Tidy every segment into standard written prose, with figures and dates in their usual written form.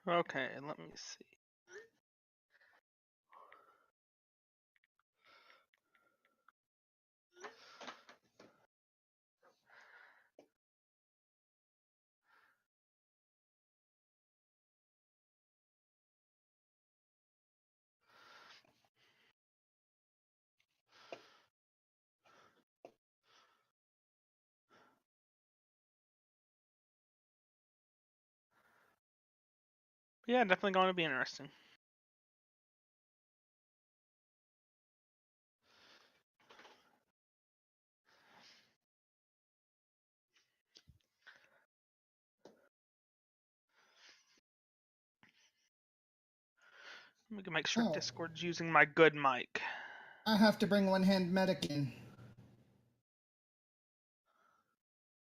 Okay, let me see. Yeah, definitely going to be interesting. Let me make sure Oh. Discord's using my good mic. I have to bring one-hand medic in.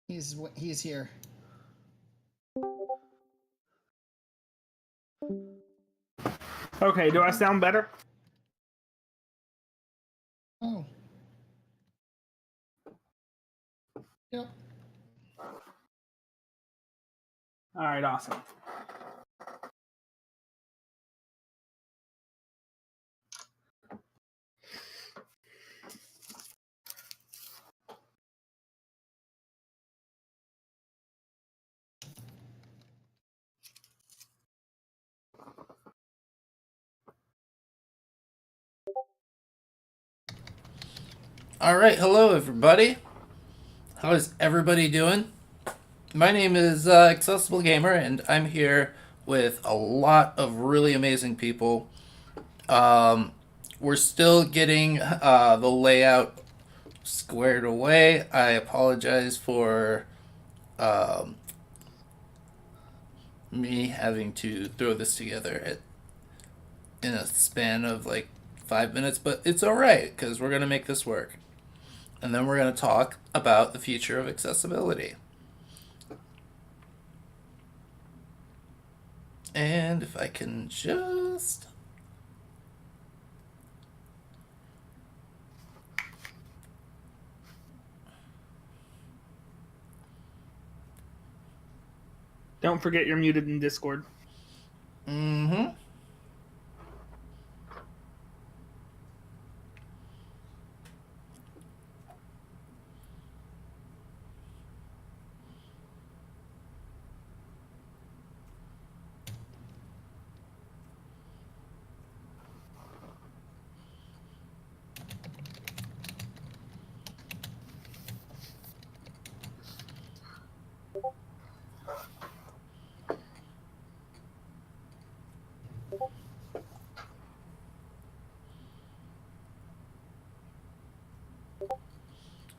He's here. Okay, do I sound better? Oh. Yep. All right, awesome. All right, hello everybody. How is everybody doing? My name is Accessible Gamer, and I'm here with a lot of really amazing people. We're still getting the layout squared away. I apologize for me having to throw this together in a span of like 5 minutes, but it's all right because we're gonna make this work. And then we're going to talk about the future of accessibility. And if I can just... Don't forget you're muted in Discord. Mm-hmm.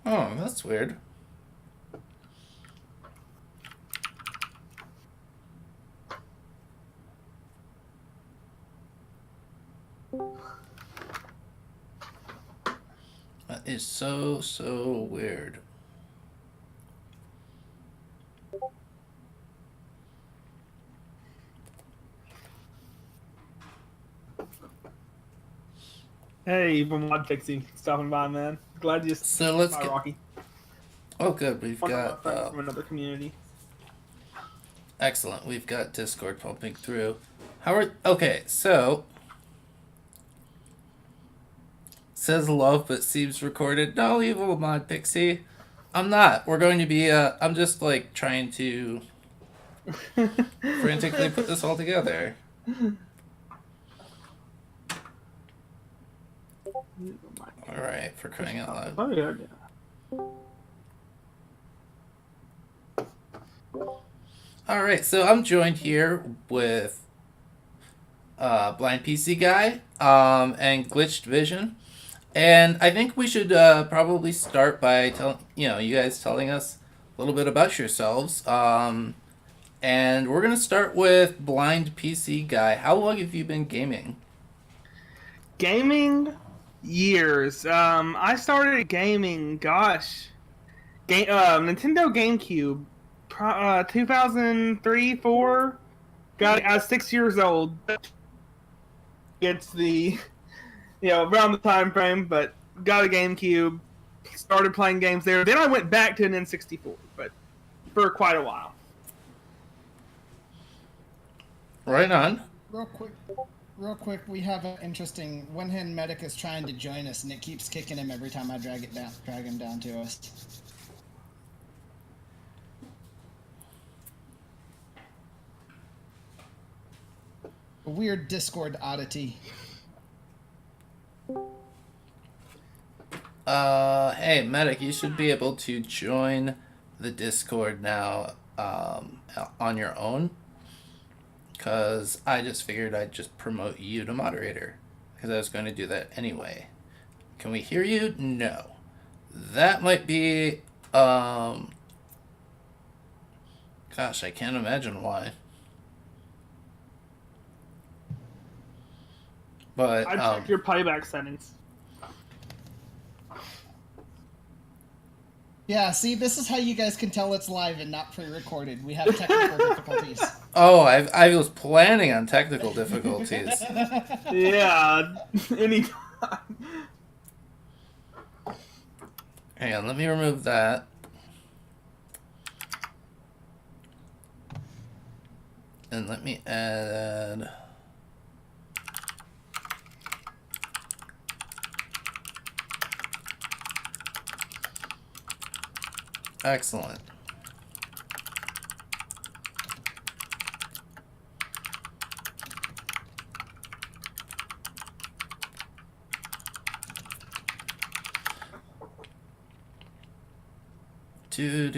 Oh, that's weird. That is so weird. Hey, Evil Mod Pixie, stopping by, man. Glad you So let's get... Rocky. Oh, good. We've One of my got... friends from another community. Excellent. We've got Discord pumping through. How are... Okay, so... Says love, but seems recorded. No, Evil Mod Pixie. I'm not. We're going to be... I'm just, like, trying to... frantically put this all together. Alright, for crying out loud. Oh, yeah. Alright, so I'm joined here with Blind PC Guy and Glitched Vision. And I think we should probably start by you guys telling us a little bit about yourselves. And we're going to start with Blind PC Guy. How long have you been gaming? Gaming years. I started gaming, Nintendo GameCube, 2003, 4. I was 6 years old. It's the, around the time frame, but got a GameCube, started playing games there. Then I went back to an N64, but for quite a while. Right on. Real quick, we have an interesting one-hand medic is trying to join us, and it keeps kicking him every time I drag him down to us. A weird Discord oddity. Hey, medic, you should be able to join the Discord now, on your own. Because I just figured I'd just promote you to moderator. Because I was going to do that anyway. Can we hear you? No. That might be, gosh, I can't imagine why. But, I'd check your playback settings. Yeah, see, this is how you guys can tell it's live and not pre-recorded. We have technical difficulties. oh, I was planning on technical difficulties. Yeah, anytime. Hang on, let me remove that. And let me add... Excellent. Do.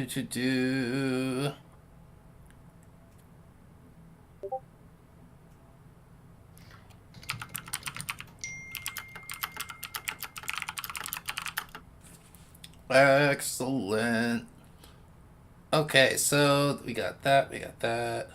Excellent. Okay, so we got that, we got that.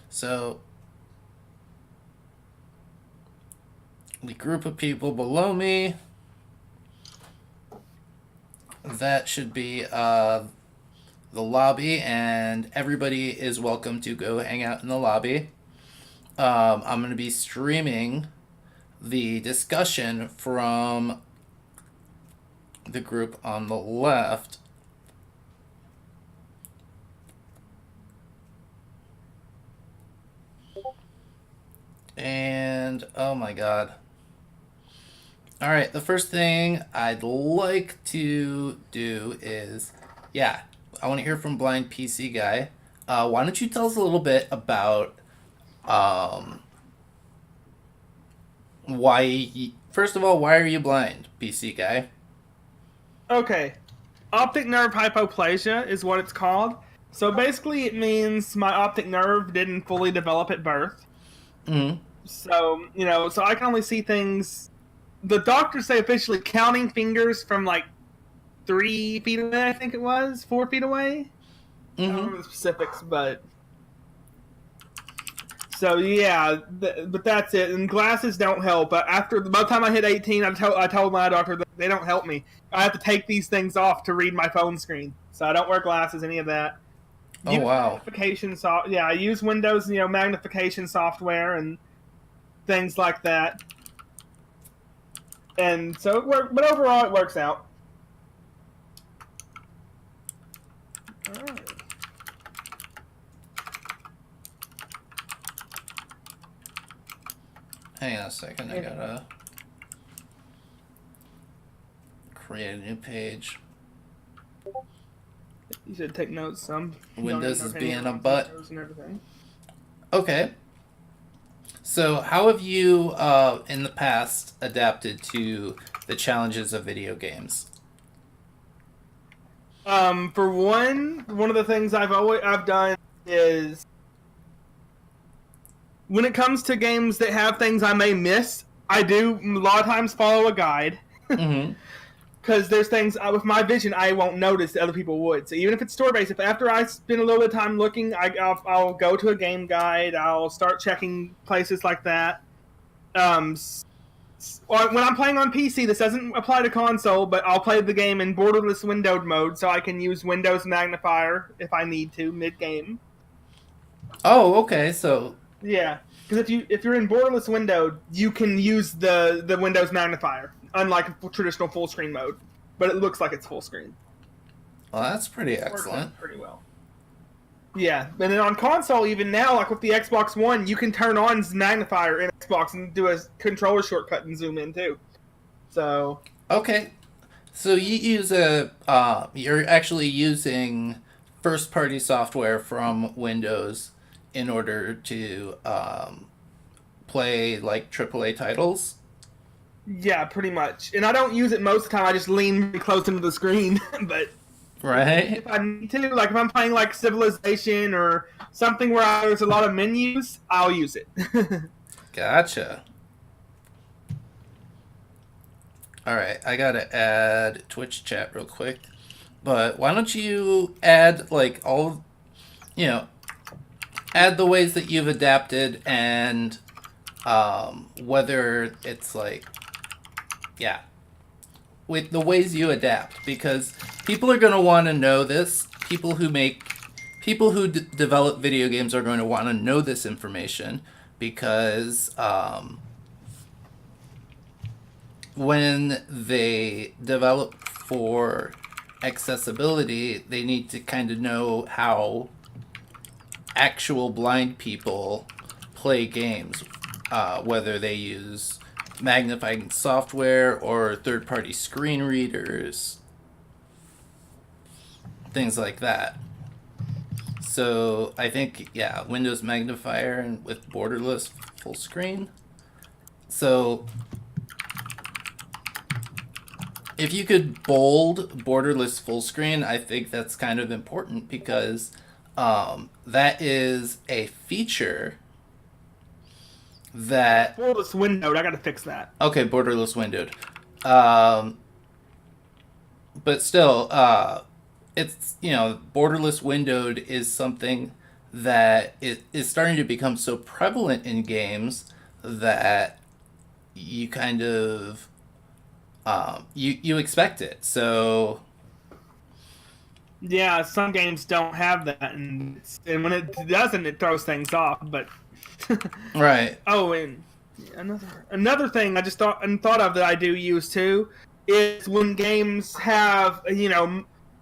So the group of people below me, that should be the lobby, and everybody is welcome to go hang out in the lobby. I'm going to be streaming the discussion from the group on the left. And oh my god. Alright, the first thing I'd like to do is, yeah, I want to hear from Blind PC Guy. Why don't you tell us a little bit about first of all, why are you blind, PC Guy? Okay. Optic nerve hypoplasia is what it's called. So basically it means my optic nerve didn't fully develop at birth. Mm-hmm. So, so I can only see things... The doctors say officially counting fingers from like 3 feet away, I think it was. 4 feet away? I don't remember the specifics, but... So yeah, but that's it. And glasses don't help. But by the time I hit 18, I told my doctor that they don't help me. I have to take these things off to read my phone screen. So I don't wear glasses, any of that. Oh, wow. Magnification I use Windows, magnification software and things like that. And so but overall it works out. All right. Hang on a second, I gotta create a new page. You should take notes some. Windows is being a butt. Okay. So how have you, in the past, adapted to the challenges of video games? For one of the things I've done is when it comes to games that have things I may miss, I do a lot of times follow a guide. Mm-hmm. Because there's things with my vision I won't notice that other people would. So even if it's story-based, if after I spend a little bit of time looking, I'll go to a game guide. I'll start checking places like that. when I'm playing on PC, this doesn't apply to console, but I'll play the game in borderless windowed mode, so I can use Windows magnifier if I need to mid game. Oh, okay. So Yeah, because if you're in borderless windowed, you can use the Windows magnifier, unlike traditional full screen mode. But it looks like it's full screen. well, that's pretty Works excellent. out pretty well. Yeah, and then on console, even now, like with the Xbox One, you can turn on magnifier in Xbox and do a controller shortcut and zoom in too. So Okay, so you use you're actually using first-party software from Windows in order to play like AAA titles. yeah, pretty much. And I don't use it most of the time. I just lean really close into the screen. But Right? if I need to, like if I'm playing like Civilization or something where there's a lot of menus, I'll use it. Gotcha. Alright, I gotta add Twitch chat real quick. But why don't you add, like, add the ways that you've adapted and whether it's like, yeah, with the ways you adapt. Because people are going to want to know this. People who develop video games are going to want to know this information because when they develop for accessibility, they need to kind of know how actual blind people play games, whether they use magnifying software or third-party screen readers, things like that. So I think, yeah, Windows magnifier and with borderless full screen. So if you could bold borderless full screen, I think that's kind of important because that is a feature that... Borderless windowed, I gotta fix that. Okay, borderless windowed. But still, it's, borderless windowed is something that is starting to become so prevalent in games that you kind of... you expect it, so... Yeah, some games don't have that, and when it doesn't, it throws things off. But right. Oh, and another thing I just thought of that I do use too is when games have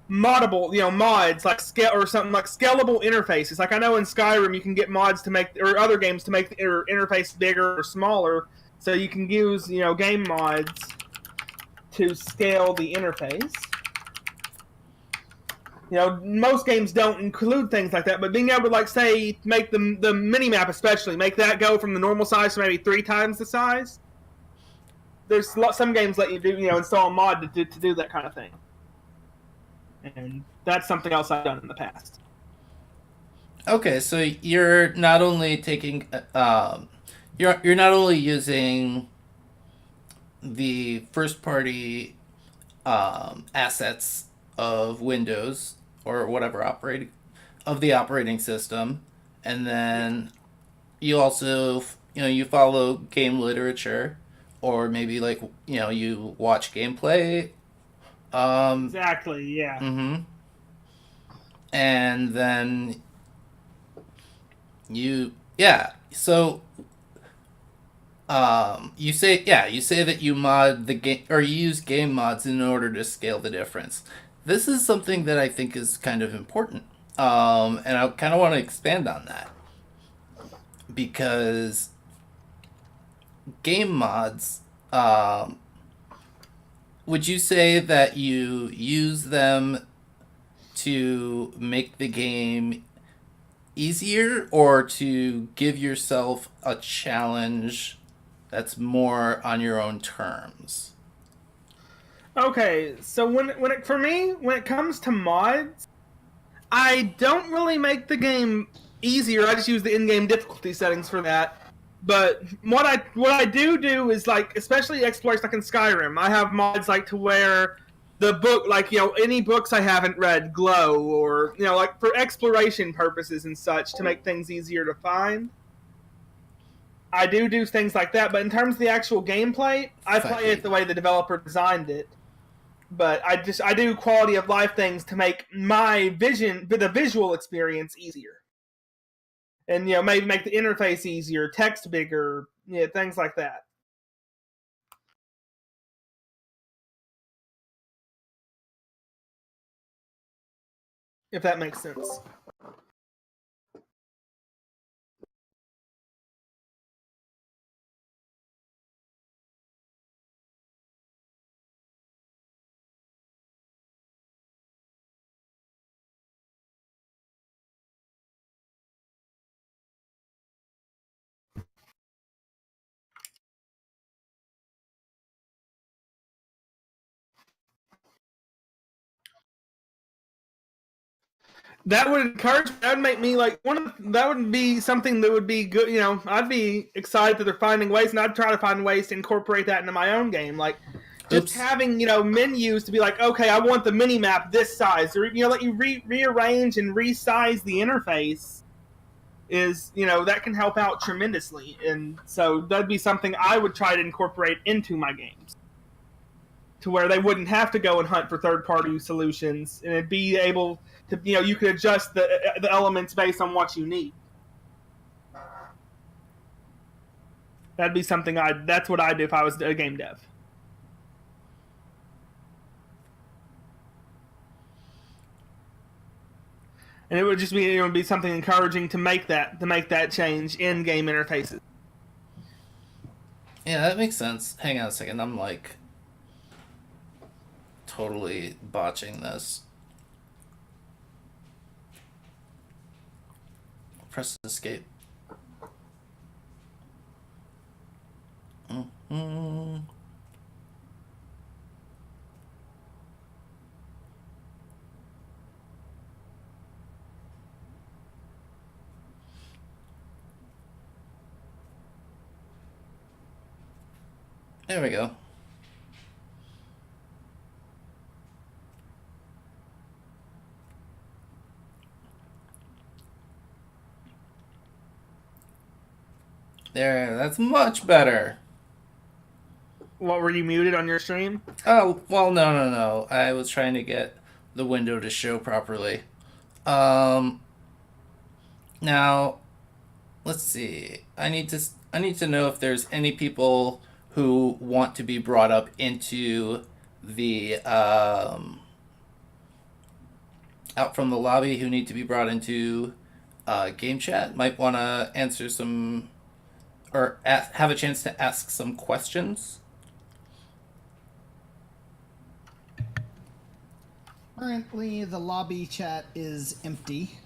moddable mods like scale or something like scalable interfaces. Like I know in Skyrim you can get mods to make or other games to make the interface bigger or smaller, so you can use game mods to scale the interface. Most games don't include things like that, but being able to, like, say, make the mini-map especially, make that go from the normal size to maybe 3 times the size. There's some games let you do, install a mod to do that kind of thing. And that's something else I've done in the past. Okay, so you're not only taking, you're not only using the first-party assets of Windows or whatever operating system, and then you also you follow game literature, or maybe like you watch gameplay. Exactly. Yeah. Mm-hmm. And then so you say that you mod the game or you use game mods in order to scale the difference. This is something that I think is kind of important, and I kind of want to expand on that because game mods, would you say that you use them to make the game easier or to give yourself a challenge that's more on your own terms? Okay, so when it comes to mods, I don't really make the game easier. I just use the in-game difficulty settings for that. But what I do is, like, especially exploits like in Skyrim, I have mods like to where the book, like, any books I haven't read glow, or like for exploration purposes and such to make things easier to find. I do things like that. But in terms of the actual gameplay, I play it the way the developer designed it. But I do quality of life things to make my the visual experience easier. And maybe make the interface easier, text bigger, things like that. If that makes sense. That would encourage. That would make me like that would be something that would be good. I'd be excited that they're finding ways, and I'd try to find ways to incorporate that into my own game. Like just having menus to be like, okay, I want the mini map this size, or let you rearrange and resize the interface. Is that can help out tremendously, and so that'd be something I would try to incorporate into my games, to where they wouldn't have to go and hunt for third-party solutions, and it'd be able to, you could adjust the elements based on what you need. That'd be something that's what I'd do if I was a game dev. And it would just be something encouraging to make that change in game interfaces. Yeah, that makes sense. Hang on a second, I'm like totally botching this. Press escape. Mm-hmm. There we go. There, that's much better. What, were you muted on your stream? Oh, well, no. I was trying to get the window to show properly. Now, let's see. I need to know if there's any people who want to be brought up into the out from the lobby, who need to be brought into game chat. Might want to answer some, or have a chance to ask some questions. Currently, the lobby chat is empty.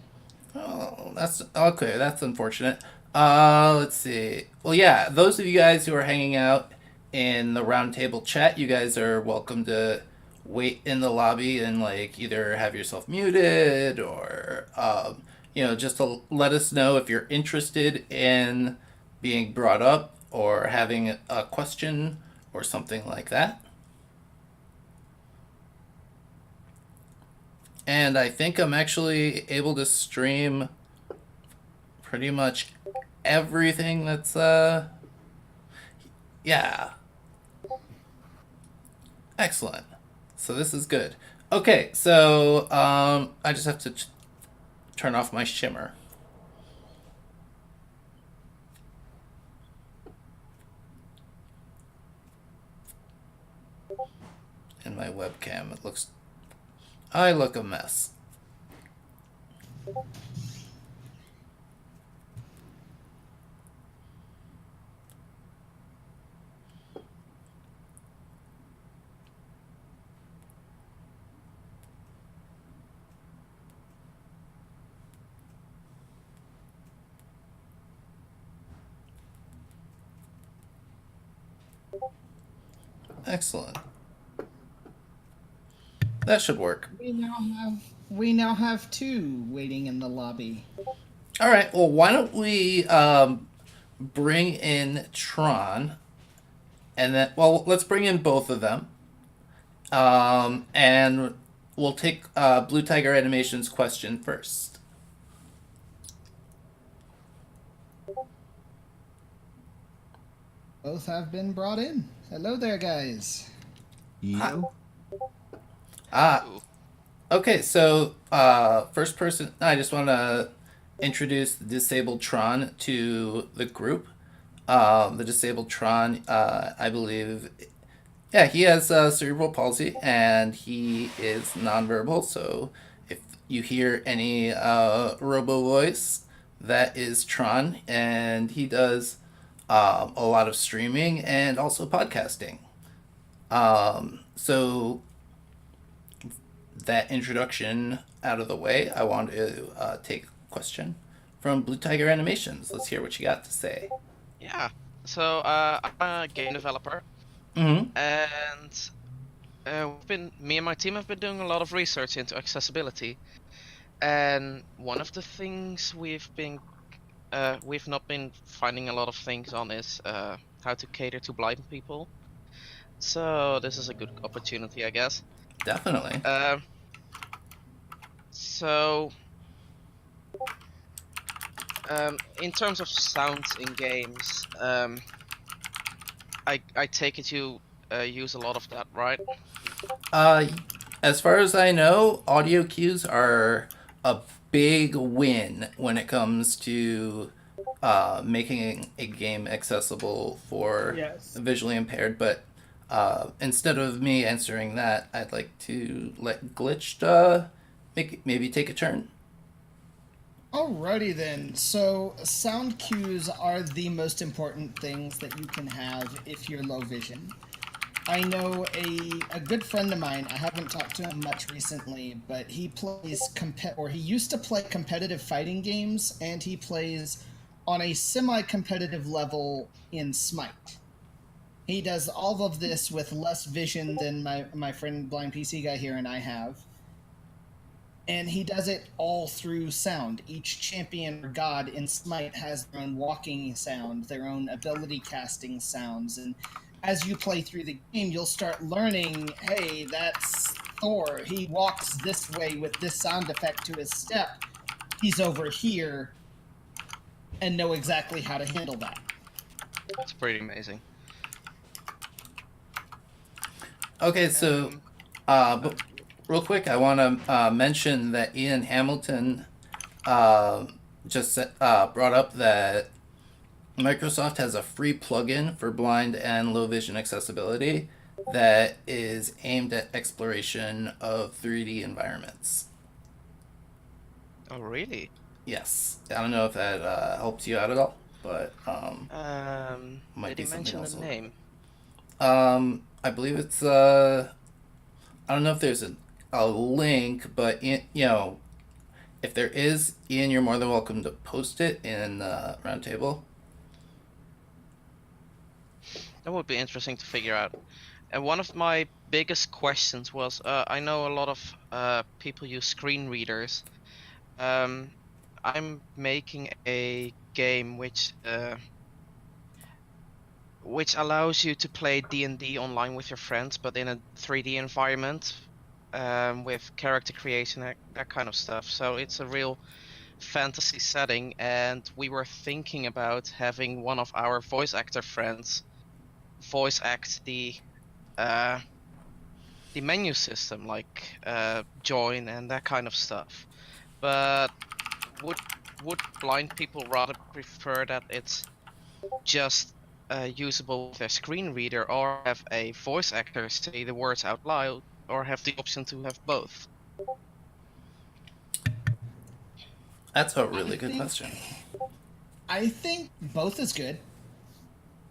Oh, that's okay. That's unfortunate. Let's see. Well, yeah, those of you guys who are hanging out in the roundtable chat, you guys are welcome to wait in the lobby and either have yourself muted or just to let us know if you're interested in being brought up or having a question or something like that. And I think I'm actually able to stream pretty much everything that's, yeah. Excellent. So this is good. Okay, so I just have to turn off my shimmer. And my webcam, I look a mess. Excellent. That should work. We now have two waiting in the lobby. All right. Well, why don't we bring in Tron, and then let's bring in both of them, and we'll take Blue Tiger Animation's question first. Both have been brought in. Hello there, guys. Yo. Ah, Ooh. okay, so first person, I just want to introduce the Disabled Tron to the group. The Disabled Tron, I believe, yeah, he has cerebral palsy and he is nonverbal. So if you hear any robo voice, that is Tron, and he does a lot of streaming and also podcasting. So that introduction out of the way, I want to take a question from Blue Tiger Animations. Let's hear what you got to say. Yeah. So I'm a game developer, Mm-hmm. and me and my team have been doing a lot of research into accessibility. And one of the things we've not been finding a lot of things on is how to cater to blind people. So this is a good opportunity, I guess. Definitely. So in terms of sounds in games, I take it you use a lot of that, right? As far as I know, audio cues are a big win when it comes to making a game accessible for Yes. visually impaired. But instead of me answering that, I'd like to let Glitched maybe take a turn. Alrighty then. So, sound cues are the most important things that you can have if you're low vision. I know a good friend of mine, I haven't talked to him much recently, but he plays he used to play competitive fighting games, and he plays on a semi-competitive level in Smite. He does all of this with less vision than my friend Blind PC Guy here and I have. And he does it all through sound. Each champion or god in Smite has their own walking sound, their own ability casting sounds, and as you play through the game, you'll start learning, hey, that's Thor. He walks this way with this sound effect to his step. He's over here, and know exactly how to handle that. It's pretty amazing. Okay, so but real quick, I want to mention that Ian Hamilton just brought up that Microsoft has a free plugin for blind and low vision accessibility that is aimed at exploration of 3D environments. Oh, really? Yes. I don't know if that helps you out at all, but might Did be he something mention else. the name? I believe it's I don't know if there's a link, but if there is, Ian, you're more than welcome to post it in Roundtable. That would be interesting to figure out. And one of my biggest questions was, I know a lot of people use screen readers. I'm making a game which allows you to play D&D online with your friends, but in a 3D environment, with character creation, that kind of stuff. So it's a real fantasy setting, and we were thinking about having one of our voice actor friends voice act the menu system, like join and that kind of stuff. But would blind people rather prefer that it's just usable with their screen reader, or have a voice actor say the words out loud, or have the option to have both? That's a really good question. I think both is good.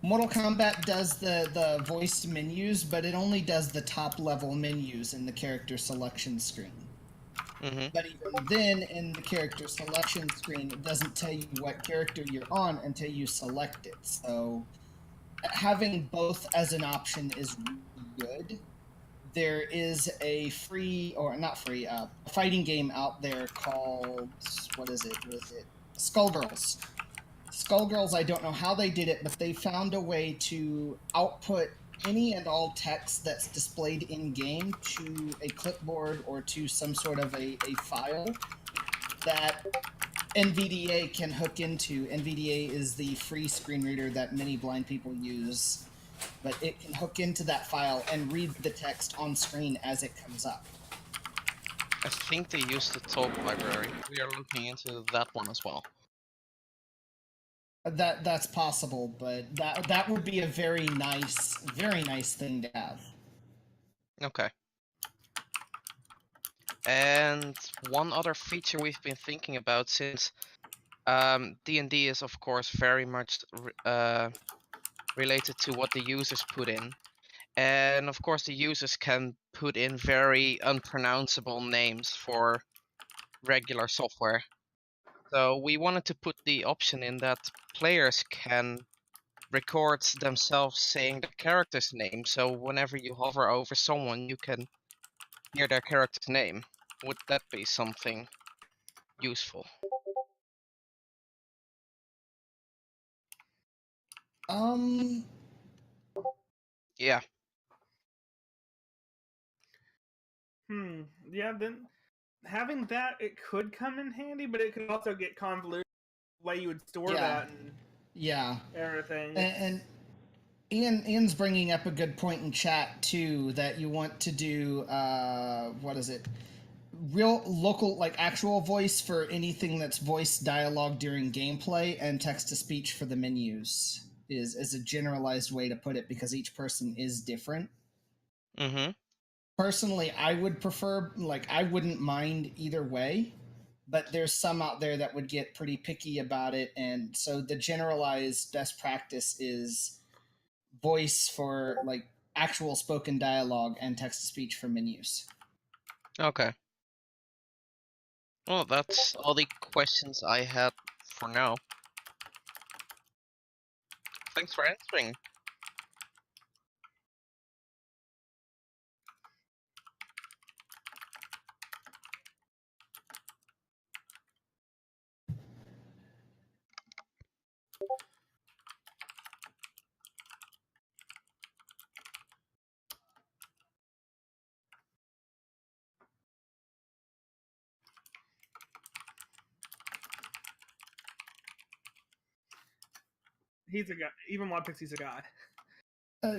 Mortal Kombat does the voiced menus, but it only does the top level menus in the character selection screen. Mm-hmm. But even then, in the character selection screen, it doesn't tell you what character you're on until you select it. So having both as an option is really good. There is a free, or not free, fighting game out there called, what is it? Was it Skullgirls? Skullgirls, I don't know how they did it, but they found a way to output any and all text that's displayed in-game to a clipboard or to some sort of a file that NVDA can hook into. NVDA is the free screen reader that many blind people use, but it can hook into that file and read the text on screen as it comes up. I think they use the talk library. We are looking into that one as well. That's possible, but that would be a very nice thing to have. Okay. And one other feature we've been thinking about, since D&D is of course very much related to what the users put in, and of course the users can put in very unpronounceable names for regular software. So we wanted to put the option in that players can record themselves saying the character's name, so whenever you hover over someone, you can hear their character's name. Would that be something useful? Yeah. Yeah, then having that, it could come in handy, but it could also get convoluted the way you would store that and everything. And Ian's bringing up a good point in chat too, that you want to do what is it? Real local, like actual voice for anything that's voice dialogue during gameplay, and text to speech for the menus is a generalized way to put it, because each person is different. Mm-hmm. Personally, I would prefer, like, I wouldn't mind either way, but there's some out there that would get pretty picky about it, and so the generalized best practice is voice for like actual spoken dialogue and text to speech for menus. Okay. Well, that's all the questions I had for now. Thanks for answering. He's a guy. Even Mod Pixie's a guy.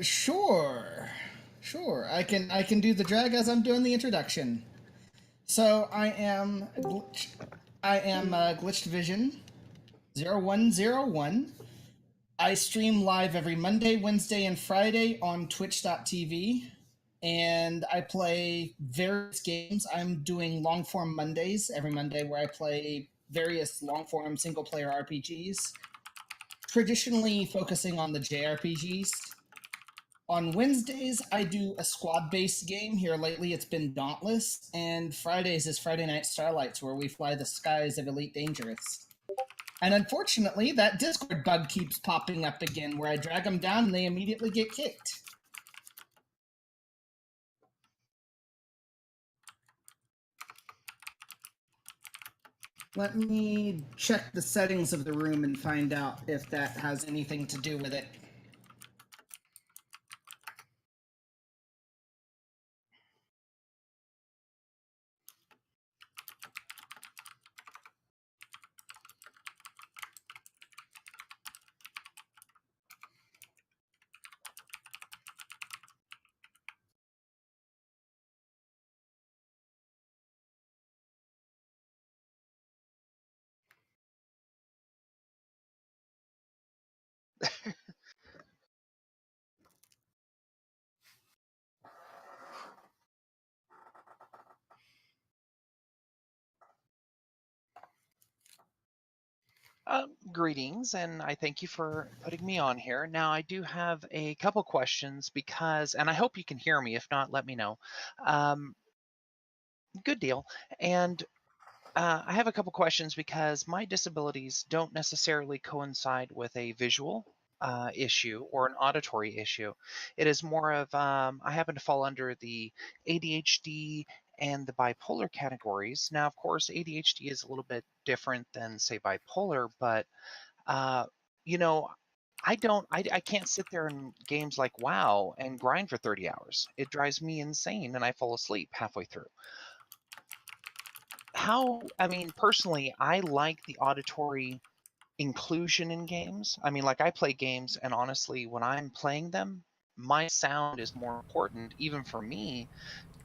Sure. I can do the drag as I'm doing the introduction. So I am Glitched Vision 0101. I stream live every Monday, Wednesday, and Friday on Twitch.tv, and I play various games. I'm doing long form Mondays every Monday, where I play various long form single player RPGs, traditionally focusing on the JRPGs. On Wednesdays, I do a squad-based game. Here lately, it's been Dauntless, and Fridays is Friday Night Starlights, where we fly the skies of Elite Dangerous. And unfortunately, that Discord bug keeps popping up again, where I drag them down and they immediately get kicked. Let me check the settings of the room and find out if that has anything to do with it. Greetings, and I thank you for putting me on here. Now, I do have a couple questions because, and I hope you can hear me. If not, let me know. Good deal. And I have a couple questions because my disabilities don't necessarily coincide with a visual issue or an auditory issue. It is more of, I happen to fall under the ADHD and the bipolar categories. Now, of course, ADHD is a little bit different than, say, bipolar, but uh, you know, I can't sit there in games like WoW and grind for 30 hours. It drives me insane and I fall asleep halfway through. I mean, personally, I like the auditory inclusion in games. I mean, like I play games, and honestly, when I'm playing them, my sound is more important, even for me,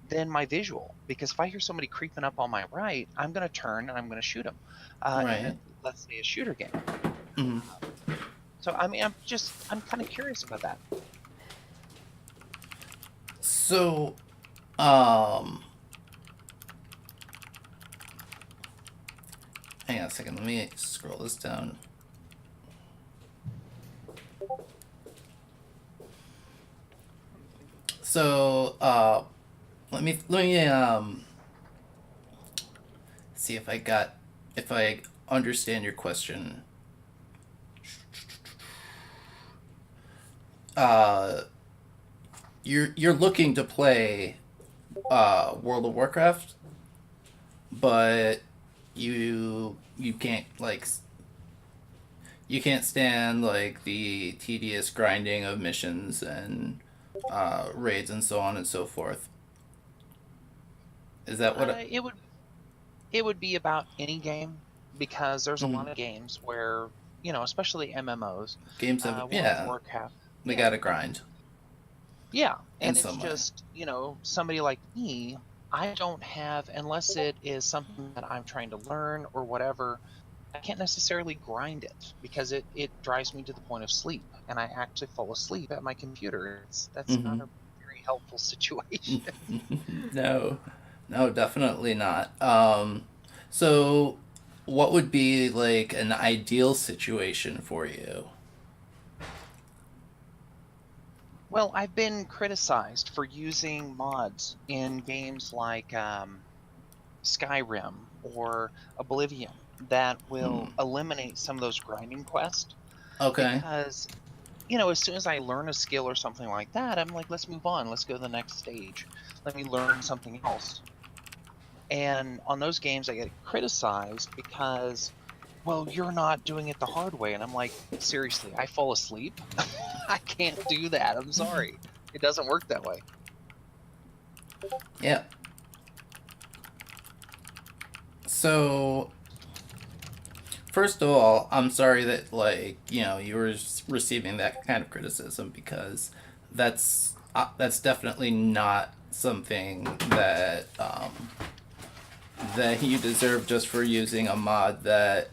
than my visual. Because if I hear somebody creeping up on my right, I'm going to turn and I'm going to shoot them. Right. Let's say a shooter game. Mhm. So I mean, I'm kind of curious about that. So, um, hang on a second. Let me scroll this down. So, let me see if I understand your question. Uh, you're looking to play World of Warcraft, but you can't you can't stand like the tedious grinding of missions and raids and so on and so forth. Is that what? It would be about any game, because there's a Mhm. lot of games where, especially MMOs, Games have, World of yeah, Warcraft. they Yeah, gotta grind yeah, in and it's some way. just, somebody like me, I don't have, unless it is something that I'm trying to learn or whatever, I can't necessarily grind it because it drives me to the point of sleep, and I actually fall asleep at my computer. That's not Hmm. a very helpful situation. No, no, definitely not. So what would be like an ideal situation for you? Well, I've been criticized for using mods in games like Skyrim or Oblivion that Hmm. will eliminate some of those grinding quests, Okay. because as soon as I learn a skill or something like that, I'm like, let's move on, let's go to the next stage, let me learn something else. And on those games, I get criticized because, well, you're not doing it the hard way. And I'm like, seriously, I fall asleep. I can't do that. I'm sorry, it doesn't work that way. Yeah. So first of all, I'm sorry that you were receiving that kind of criticism, because that's definitely not something that you deserve just for using a mod that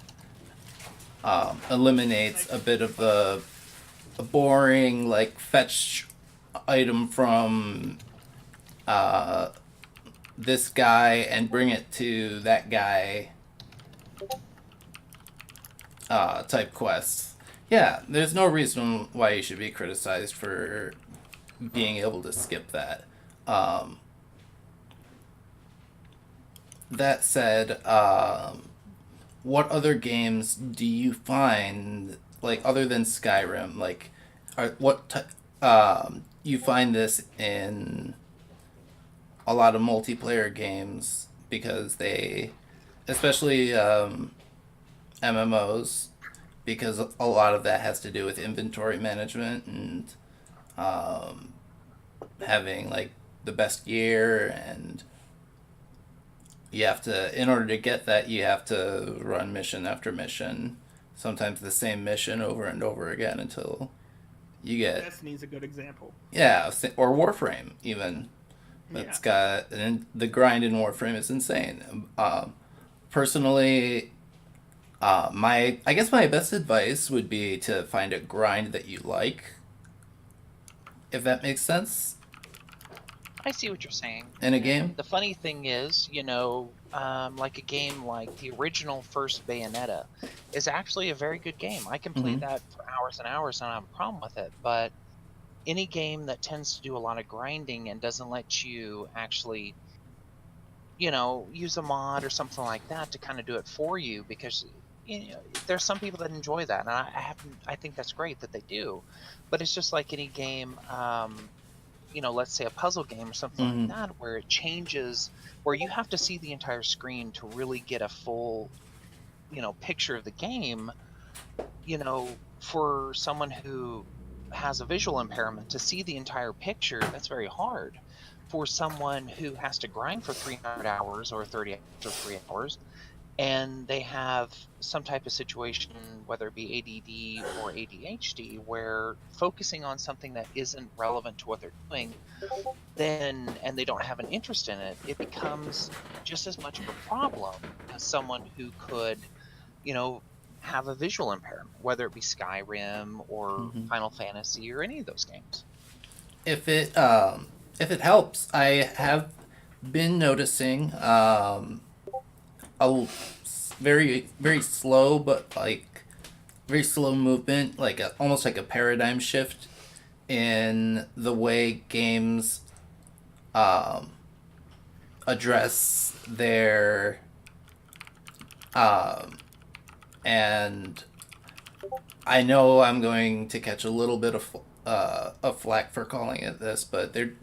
eliminates a bit of the boring like fetch item from uh, this guy and bring it to that guy type quests. Yeah, there's no reason why you should be criticized for being able to skip that. Um, that said, what other games do you find, like other than Skyrim, like you find this in a lot of multiplayer games, because they, especially MMOs, because a lot of that has to do with inventory management and um, having like the best gear, and you have to, in order to get that, you have to run mission after mission, sometimes the same mission over and over again until you get, Destiny's a good example. yeah, or Warframe even. Yeah. That's got, and the grind in Warframe is insane. Personally, I guess my best advice would be to find a grind that you like, if that makes sense, I see what you're saying. in a And game. the funny thing is, like a game like the original first Bayonetta is actually a very good game. I can play Mm-hmm. that for hours and hours and I don't have a problem with it. But any game that tends to do a lot of grinding and doesn't let you actually, use a mod or something like that to kind of do it for you, because there's some people that enjoy that, and I think that's great that they do. But it's just like any game, let's say a puzzle game or something like Mm-hmm. that, where it changes, where you have to see the entire screen to really get a full, picture of the game. For someone who has a visual impairment to see the entire picture, that's very hard. For someone who has to grind for 300 hours or 30 hours or 3 hours, and they have some type of situation, whether it be ADD or ADHD, where focusing on something that isn't relevant to what they're doing, then and they don't have an interest in it, it becomes just as much of a problem as someone who could, you know, have a visual impairment, whether it be Skyrim or Mhm. Final Fantasy or any of those games. If it helps, I have been noticing a very slow, but like very slow movement, like almost like a paradigm shift in the way games um, address their um, and I know I'm going to catch a little bit of flack for calling it this, but they're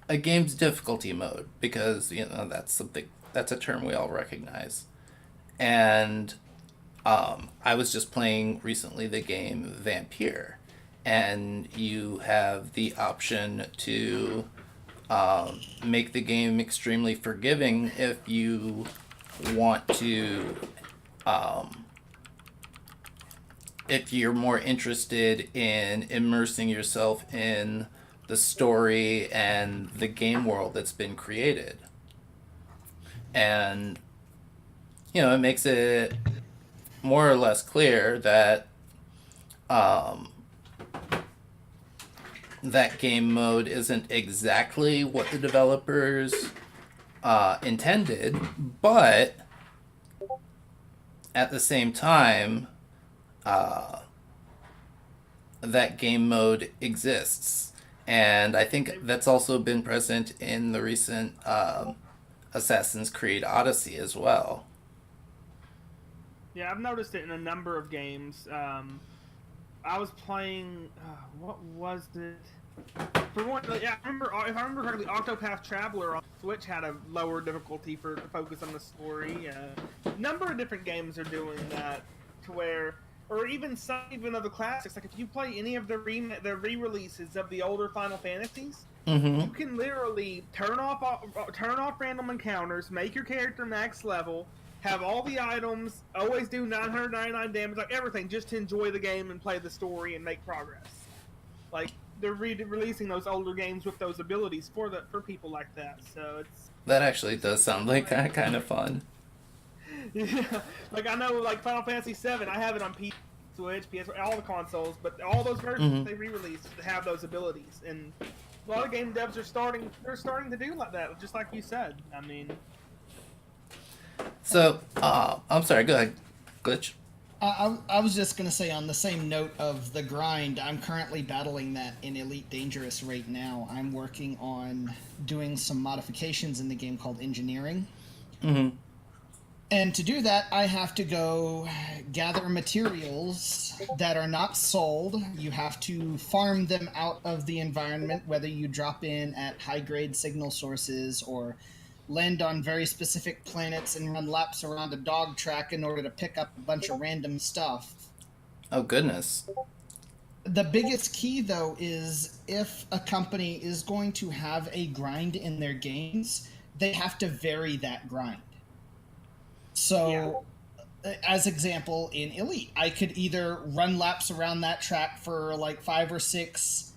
a game's difficulty mode because that's a term we all recognize. And I was just playing recently the game Vampire, and you have the option to make the game extremely forgiving if you want to um, if you're more interested in immersing yourself in the story and the game world that's been created. And, it makes it more or less clear that um, that game mode isn't exactly what the developers intended, but at the same time, uh, that game mode exists. And I think that's also been present in the recent Assassin's Creed Odyssey as well. Yeah, I've noticed it in a number of games. I was playing. What was it? For one, yeah, I remember. If I remember correctly, Octopath Traveler on Switch had a lower difficulty for to focus on the story. A number of different games are doing that, to where, or even some even of the classics. Like if you play any of the re-releases of the older Final Fantasies, you Mm-hmm. can literally turn off random encounters, make your character max level, have all the items, always do 999 damage, like everything, just to enjoy the game and play the story and make progress. Like they're releasing those older games with those abilities for people like that. So That actually does sound like like kind of fun. yeah, like I know like Final Fantasy VII, I have it on PC, Switch, PS, all the consoles, but all those versions Mm-hmm. they re-released have those abilities, and a lot of game devs are starting to do like that, just like you said. I mean, So, I'm sorry, go ahead, Glitch. I was just going to say, on the same note of the grind, I'm currently battling that in Elite Dangerous right now. I'm working on doing some modifications in the game called engineering. Mm-hmm. And to do that, I have to go gather materials that are not sold. You have to farm them out of the environment, whether you drop in at high grade signal sources or land on very specific planets and run laps around a dog track in order to pick up a bunch of random stuff. Oh, goodness. The biggest key, though, is if a company is going to have a grind in their games, they have to vary that grind. So, as example, in Elite, I could either run laps around that track for like 5 or 6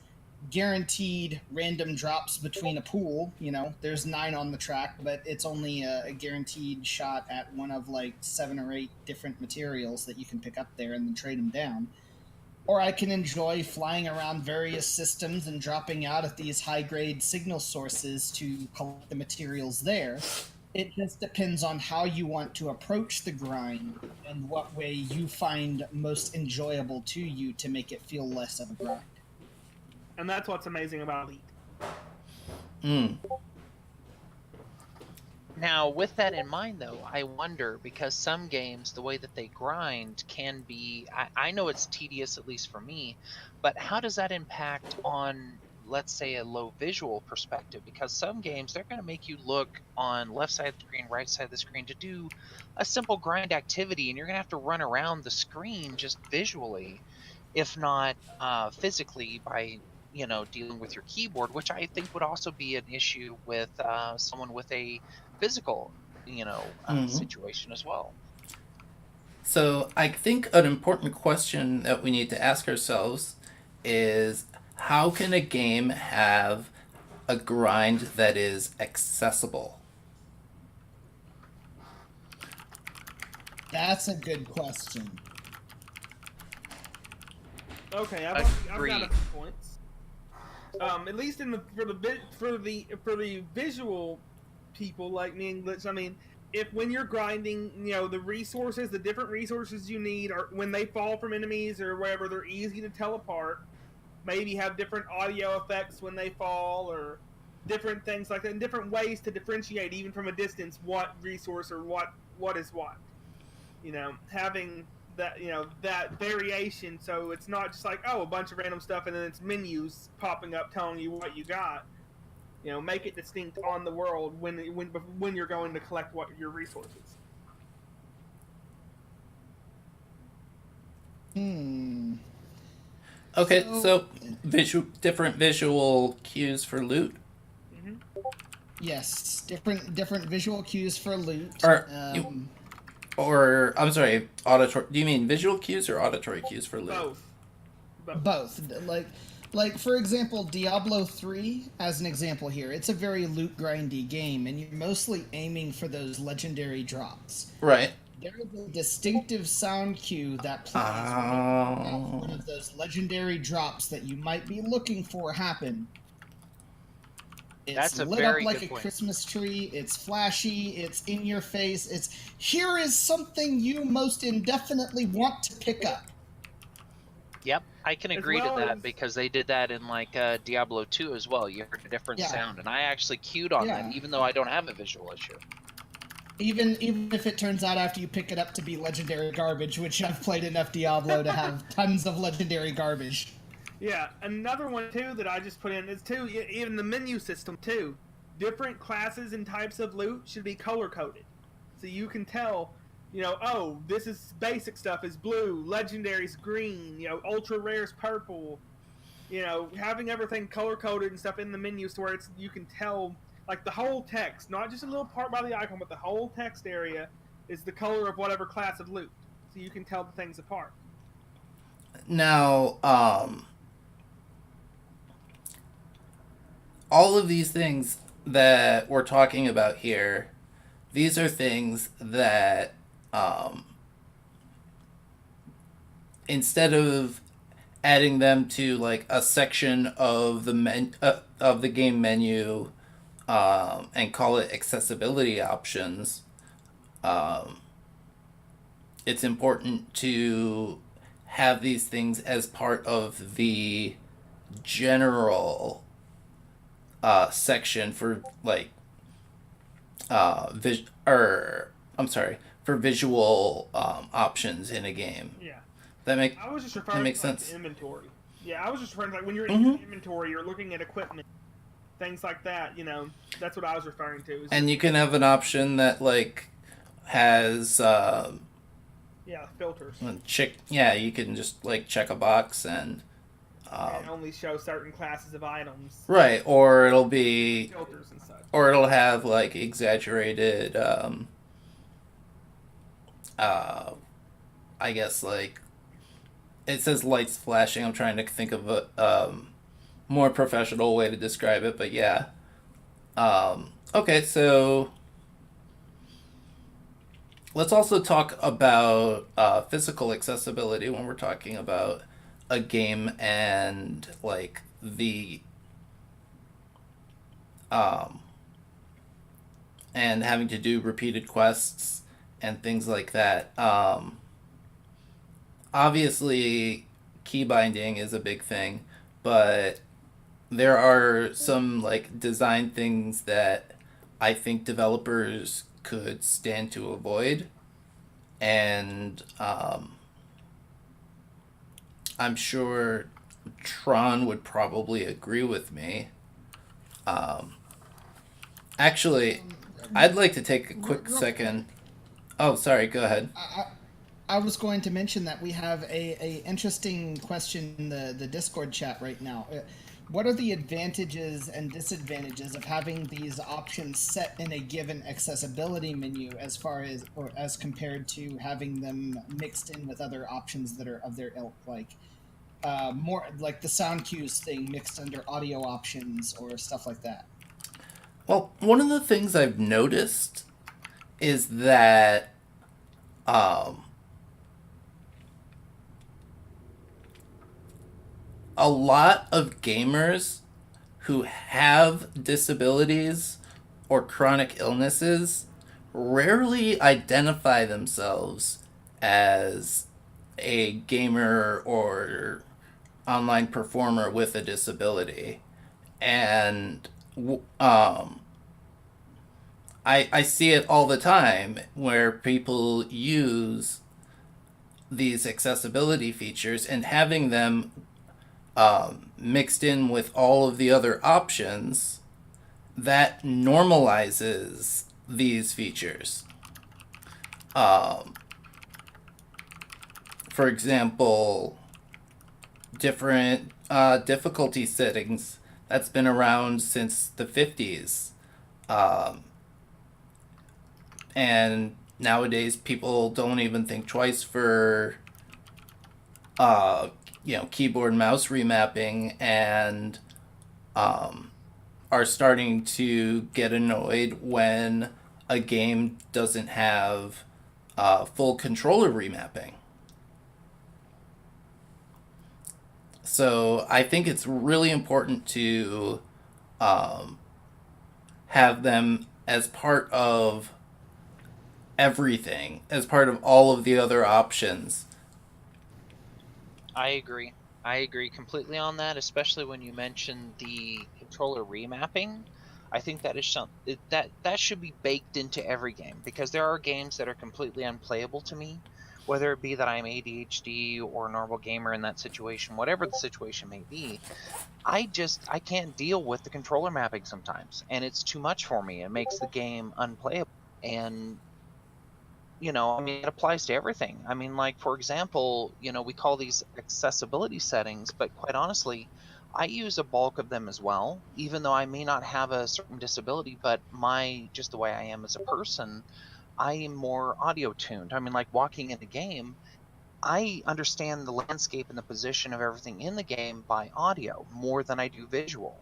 guaranteed random drops between a pool. There's 9 on the track, but it's only a guaranteed shot at one of like 7 or 8 different materials that you can pick up there and then trade them down. Or I can enjoy flying around various systems and dropping out at these high grade signal sources to collect the materials there. It just depends on how you want to approach the grind and what way you find most enjoyable to you to make it feel less of a grind. and that's what's amazing about Elite. Mm. Now, with that in mind, though, I wonder, because some games, the way that they grind can be, I know it's tedious, at least for me, but how does that impact on, let's say, a low visual perspective? Because some games, they're going to make you look on left side of the screen, right side of the screen to do a simple grind activity, and you're going to have to run around the screen just visually, if not physically by dealing with your keyboard, which I think would also be an issue with someone with a physical Mm-hmm. situation as well. So I think an important question that we need to ask ourselves is how can a game have a grind that is accessible? That's a good question. Okay, I've got a Agreed. few points. At least in the for the visual people like me and Glitch, I mean, if when you're grinding, the resources, the different resources you need, are when they fall from enemies or wherever, they're easy to tell apart. Maybe have different audio effects when they fall, or different things like that, and different ways to differentiate even from a distance what resource or what is what. Having that that variation, so it's not just like, oh, a bunch of random stuff and then it's menus popping up telling you what you got. Make it distinct on the world when you're going to collect what your resources. Okay, So- so different visual cues for loot. Yes, different visual cues for loot. Or I'm sorry, auditory. Do you mean visual cues or auditory cues for loot? Both. Like for example, Diablo 3 as an example here. It's a very loot grindy game, and you're mostly aiming for those legendary drops. Right. There is a distinctive sound cue that plays when one of those legendary drops that you might be looking for happen. It's That's a lit very up like good a point. Christmas tree. It's flashy. It's in your face. It's here is something you most indefinitely want to pick up. Yep, I can As agree well to that as- because they did that in like Diablo 2 as well. You heard a different Yeah. sound, and I actually queued on Yeah. that, even though I don't have a visual issue. Even if it turns out after you pick it up to be legendary garbage, which I've played enough Diablo to have tons of legendary garbage. Yeah, another one too that I just put in is too, even the menu system too. Different classes and types of loot should be color coded, so you can tell, oh, this is basic stuff is blue, legendary's green, ultra rare's purple. Having everything color coded and stuff in the menus to where you can tell, like the whole text, not just a little part by the icon, but the whole text area is the color of whatever class of loot, so you can tell the things apart. Now, all of these things that we're talking about here, these are things that, instead of adding them to like a section of the game menu, and call it accessibility options, it's important to have these things as part of the general section for like for visual options in a game. Yeah. That I was just referring makes to like, sense. the inventory. Yeah, I was just referring to like when you're in your inventory, you're looking at equipment, things like that. That's what I was referring to. And you can have an option that like has Filters. you can just like check a box and And only show certain classes of items. right, or it'll be Filters and such. or it'll have like exaggerated I guess like it says lights flashing. I'm trying to think of a more professional way to describe it, but yeah. Okay, so let's also talk about physical accessibility when we're talking about a game and like the and having to do repeated quests and things like that. Obviously, key binding is a big thing, but there are some like design things that I think developers could stand to avoid, and I'm sure Tron would probably agree with me. Actually, I'd like to take a quick second. Oh, sorry. Go ahead. I was going to mention that we have a interesting question in the Discord chat right now. what are the advantages and disadvantages of having these options set in a given accessibility menu as far as, or as compared to having them mixed in with other options that are of their ilk, like more like the sound cues thing mixed under audio options or stuff like that? Well, one of the things I've noticed is that um, a lot of gamers who have disabilities or chronic illnesses rarely identify themselves as a gamer or online performer with a disability. And I see it all the time where people use these accessibility features and having them mixed in with all of the other options that normalizes these features. For example, different difficulty settings that's been around since the 50s. And nowadays people don't even think twice for keyboard mouse remapping, and are starting to get annoyed when a game doesn't have full controller remapping. So I think it's really important to have them as part of everything, as part of all of the other options. I agree. I agree completely on that, especially when you mention the controller remapping. I think that is that should be baked into every game, because there are games that are completely unplayable to me, whether it be that I'm ADHD or a normal gamer in that situation, whatever the situation may be. I can't deal with the controller mapping sometimes, and it's too much for me. It makes the game unplayable. And I mean, it applies to everything. I mean, like, for example, we call these accessibility settings, but quite honestly, I use a bulk of them as well, even though I may not have a certain disability, but just the way I am as a person, I am more audio tuned. I mean, like walking in a game, I understand the landscape and the position of everything in the game by audio more than I do visual.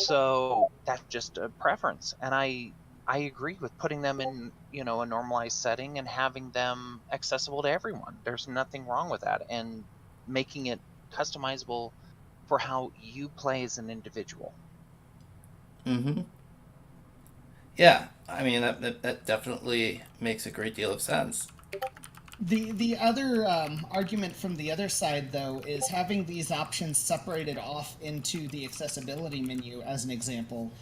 So that's just a preference. And I agree with putting them in, a normalized setting and having them accessible to everyone. There's nothing wrong with that. And making it customizable for how you play as an individual. Mm-hmm. Yeah, I mean, that definitely makes a great deal of sense. The other argument from the other side, though, is having these options separated off into the accessibility menu, as an example,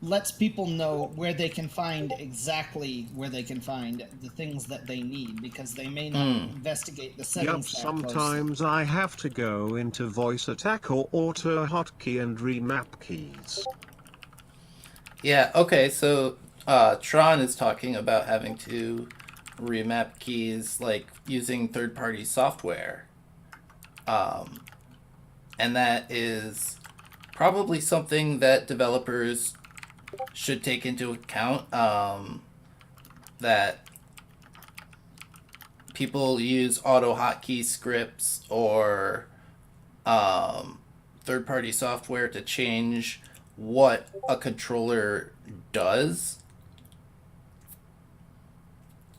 lets people know where they can find exactly where they can find the things that they need, because they may not investigate the Yup, settings that closely. sometimes I have to go into voice attack or auto hotkey and remap keys. Yeah, okay, so Tron is talking about having to remap keys, like using third-party software. And that is probably something that developers should take into account, that people use auto hotkey scripts or third-party software to change what a controller does.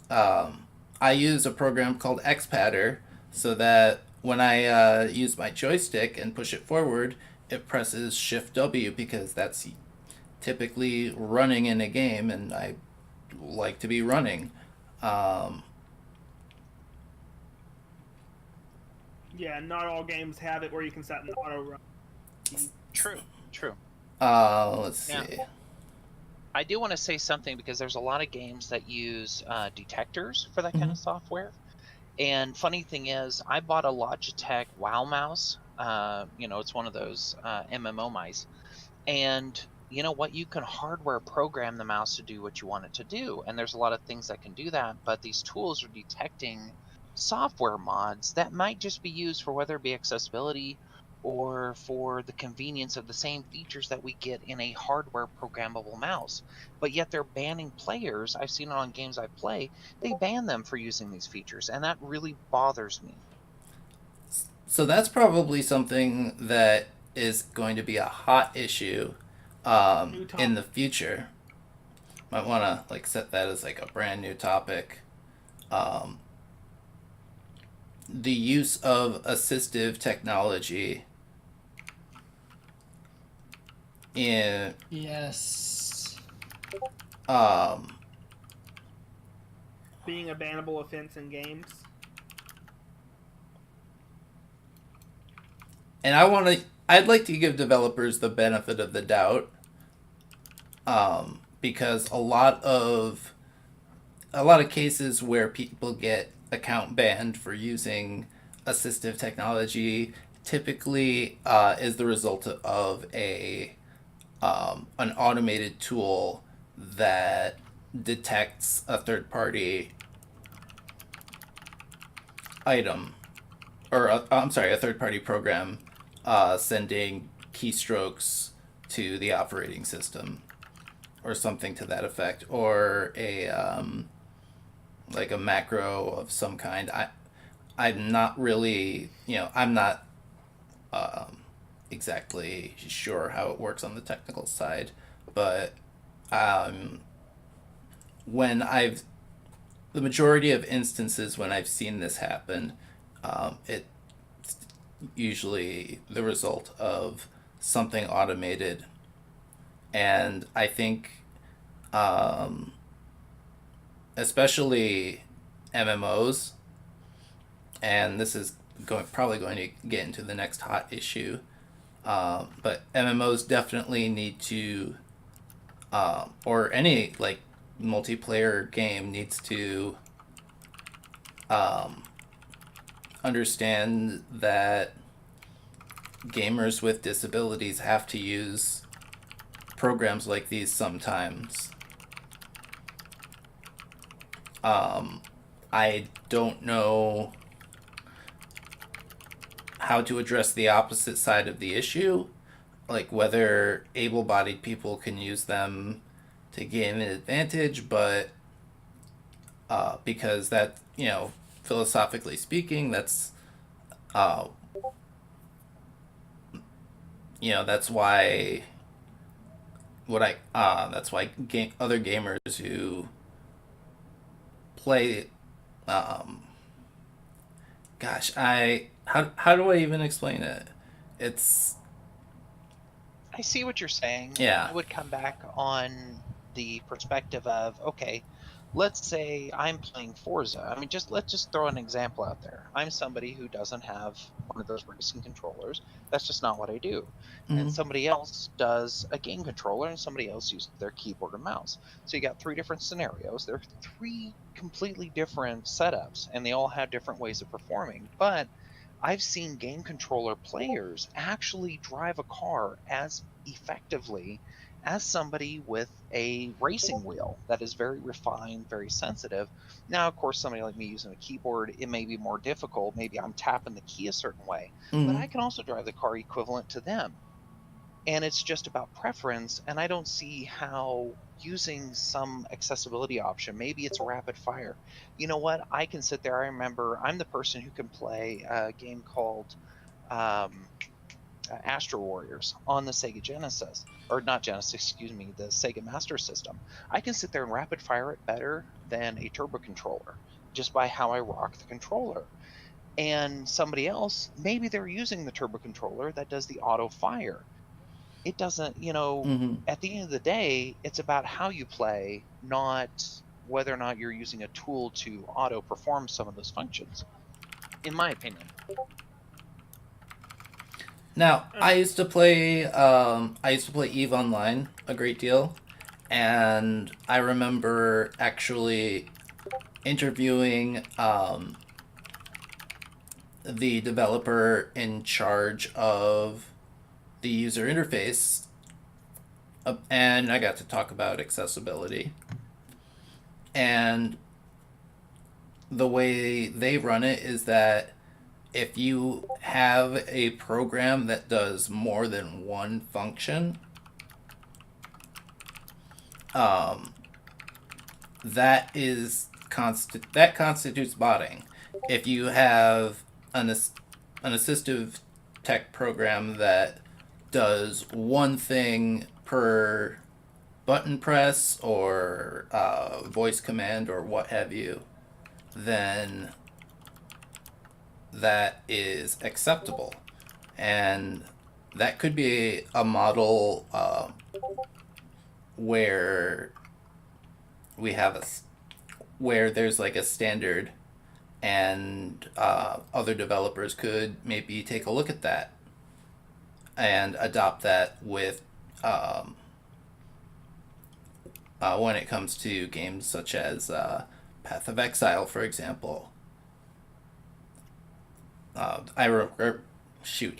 I use a program called XPadder so that when I use my joystick and push it forward, it presses Shift W, because that's typically running in a game, and I like to be running. Yeah, not all games have it where you can set an auto run. True. Let's see. Yeah. I do want to say something, because there's a lot of games that use detectors for that kind of software. And funny thing is, I bought a Logitech WoW mouse. It's one of those MMO mice. And you know what? You can hardware program the mouse to do what you want it to do. And there's a lot of things that can do that. But these tools are detecting software mods that might just be used for whether it be accessibility or for the convenience of the same features that we get in a hardware programmable mouse. But yet they're banning players. I've seen it on games I play. They ban them for using these features, and that really bothers me. So that's probably something that is going to be a hot issue in the future. Might want to like set that as like a brand new topic. Um, the use of assistive technology in Yes. Being a bannable offense in games. And I'd like to give developers the benefit of the doubt, because a lot of cases where people get account banned for using assistive technology typically is the result of an automated tool that detects a third party item, or a third party program sending keystrokes to the operating system or something to that effect, or a like a macro of some kind. I'm not really, I'm not exactly sure how it works on the technical side, but when I've the majority of instances when I've seen this happen, it's usually the result of something automated, and I think, especially MMOs, and this is probably going to get into the next hot issue. But MMOs definitely need to, or any like multiplayer game needs to understand that gamers with disabilities have to use programs like these sometimes. I don't know how to address the opposite side of the issue, like whether able-bodied people can use them to gain an advantage, but because that, philosophically speaking, that's that's why other gamers who play, how do I even explain it? It's I see what you're saying. Yeah. I would come back on the perspective of, okay, let's say I'm playing Forza. I mean, let's just throw an example out there. I'm somebody who doesn't have one of those racing controllers. That's just not what I do. And Mhm. somebody else does a game controller, and somebody else uses their keyboard and mouse. So you got three different scenarios. They're three completely different setups, and they all have different ways of performing. But I've seen game controller players actually drive a car as effectively as somebody with a racing wheel that is very refined, very sensitive. Now, of course, somebody like me using a keyboard, it may be more difficult. Maybe I'm tapping the key a certain way, but I Mhm. can also drive the car equivalent to them. And it's just about preference. And I don't see how using some accessibility option, maybe it's rapid fire. You know what? I can sit there. I remember I'm the person who can play a game called um, Astro Warriors on the Sega Genesis, or not Genesis, excuse me, the Sega Master System. I can sit there and rapid fire it better than a turbo controller just by how I rock the controller. And somebody else, maybe they're using the turbo controller that does the auto fire. It doesn't, Mhm. at the end of the day, it's about how you play, not whether or not you're using a tool to auto perform some of those functions, in my opinion. Now, I used to play Eve Online a great deal, and I remember actually interviewing the developer in charge of the user interface, and I got to talk about accessibility. And the way they run it is that if you have a program that does more than one function, that constitutes botting. If you have an assistive tech program that does one thing per button press or voice command or what have you, then that is acceptable. And that could be a model where we have where there's like a standard, and other developers could maybe take a look at that and adopt that with when it comes to games such as Path of Exile, for example. I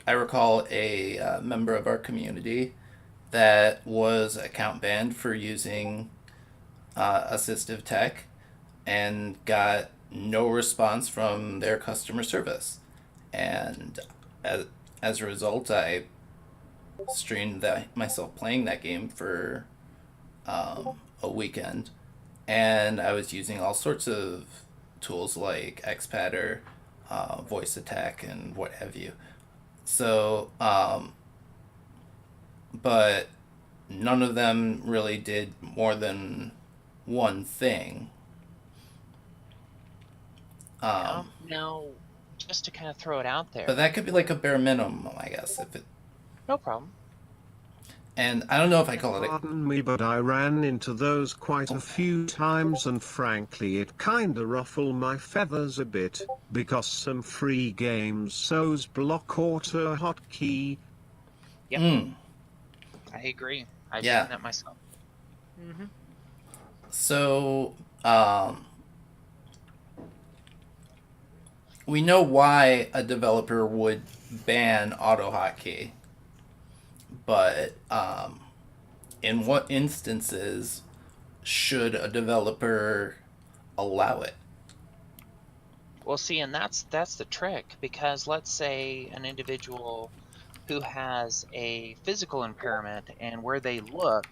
recall a member of our community that was account banned for using assistive tech and got no response from their customer service. And as a result, I streamed myself playing that game for a weekend, and I was using all sorts of tools like XPatter, voice attack, and what have you. So, but none of them really did more than one thing. Now, just to kind of throw it out there. But that could be like a bare minimum, I guess, if it. No problem. And I don't know if I call it. Pardon me, but I ran into those quite a few times, and frankly, it kinda ruffled my feathers a bit, because some free games so's block auto hotkey. Yep. I agree. I've Yeah. seen that myself. Mm-hmm. So, we know why a developer would ban auto hotkey, but in what instances should a developer allow it? Well, see, and that's the trick, because let's say an individual who has a physical impairment, and where they look,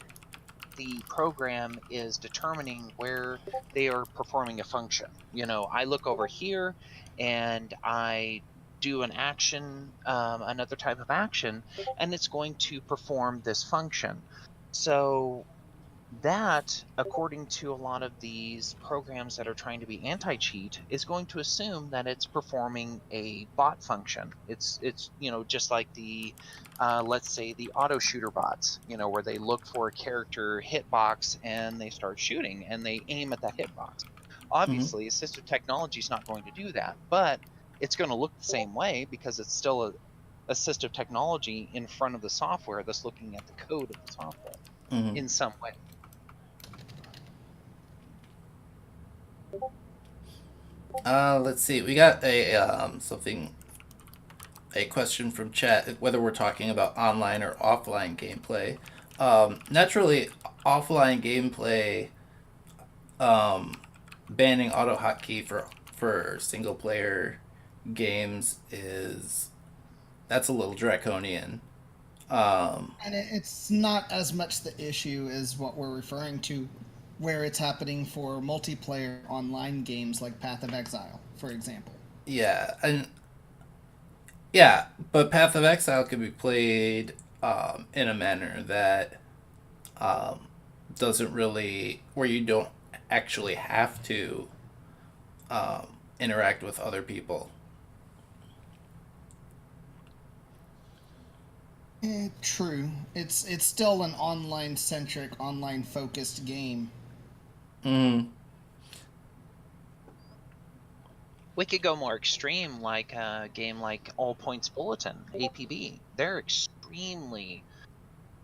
the program is determining where they are performing a function. You know, I look over here and I do an action, another type of action, and it's going to perform this function. So that, according to a lot of these programs that are trying to be anti-cheat, is going to assume that it's performing a bot function. It's just like the let's say the auto shooter bots, where they look for a character hitbox and they start shooting and they aim at that hitbox. Obviously, assistive technology is not going to do that, but it's going to look the same way because it's still a assistive technology in front of the software that's looking at the code of the software in some way. Let's see. We got a question from chat whether we're talking about online or offline gameplay. Naturally, offline gameplay, banning auto hotkey for single player games that's a little draconian. And it's not as much the issue as what we're referring to, where it's happening for multiplayer online games like Path of Exile, for example. Yeah, but Path of Exile could be played in a manner that doesn't really, where you don't actually have to interact with other people. True. It's still an online-centric, online-focused game. We could go more extreme, like a game like All Points Bulletin, APB. They're extremely,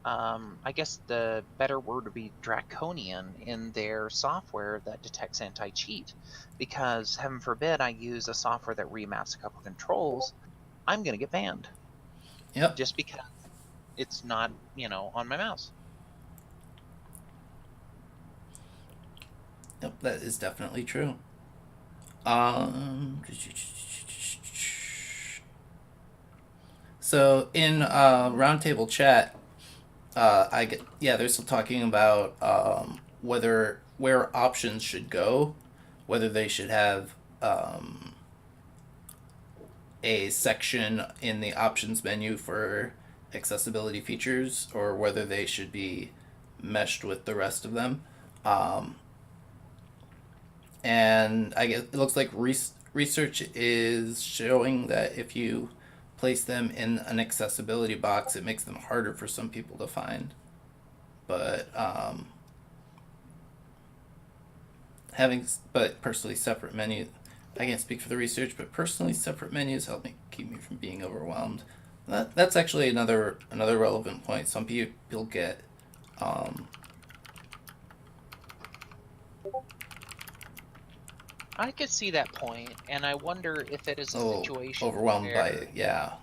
I guess the better word would be draconian in their software that detects anti-cheat. Because, heaven forbid, I use a software that remaps a couple controls, I'm going to get banned. Yep. Just because it's not, on my mouse. Yep, that is definitely true. So in roundtable chat, they're still talking about where options should go, whether they should have a section in the options menu for accessibility features, or whether they should be meshed with the rest of them. Um, and I guess it looks like research is showing that if you place them in an accessibility box, it makes them harder for some people to find. But personally separate menus, I can't speak for the research, but personally separate menus help me keep me from being overwhelmed. That's actually another relevant point. Some people get I could see that point, and I wonder if it is a situation overwhelmed by where, it. Yeah.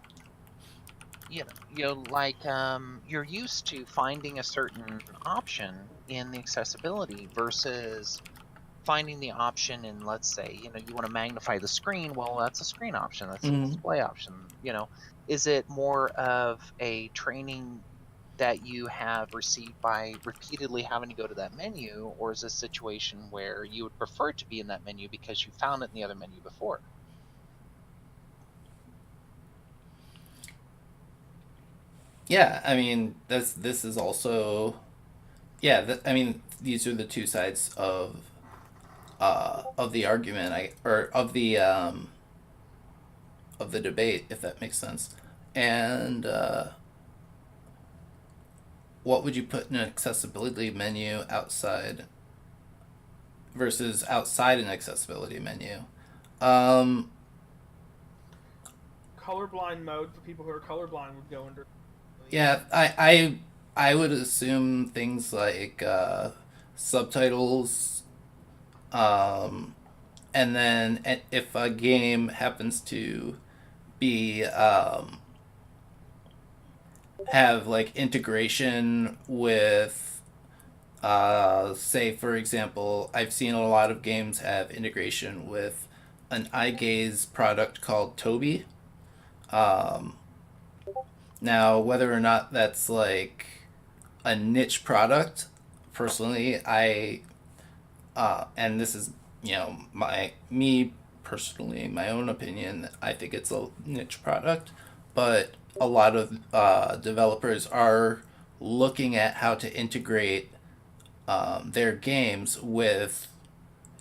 like you're used to finding a certain option in the accessibility versus finding the option in, let's say, you want to magnify the screen. Well, that's a screen option. That's a Mm-hmm. display option. Is it more of a training that you have received by repeatedly having to go to that menu, or is this a situation where you would prefer to be in that menu because you found it in the other menu before? Yeah, I mean this is also I mean these are the two sides of the argument or of the debate, if that makes sense. And what would you put in an accessibility menu outside versus outside an accessibility menu? Colorblind mode for people who are colorblind would go under. Yeah, I would assume things like subtitles, and then if a game happens to be have like integration with say for example, I've seen a lot of games have integration with an eye gaze product called Toby. um, Now whether or not that's like a niche product, personally and this is me personally, my own opinion, I think it's a niche product, but a lot of developers are looking at how to integrate their games with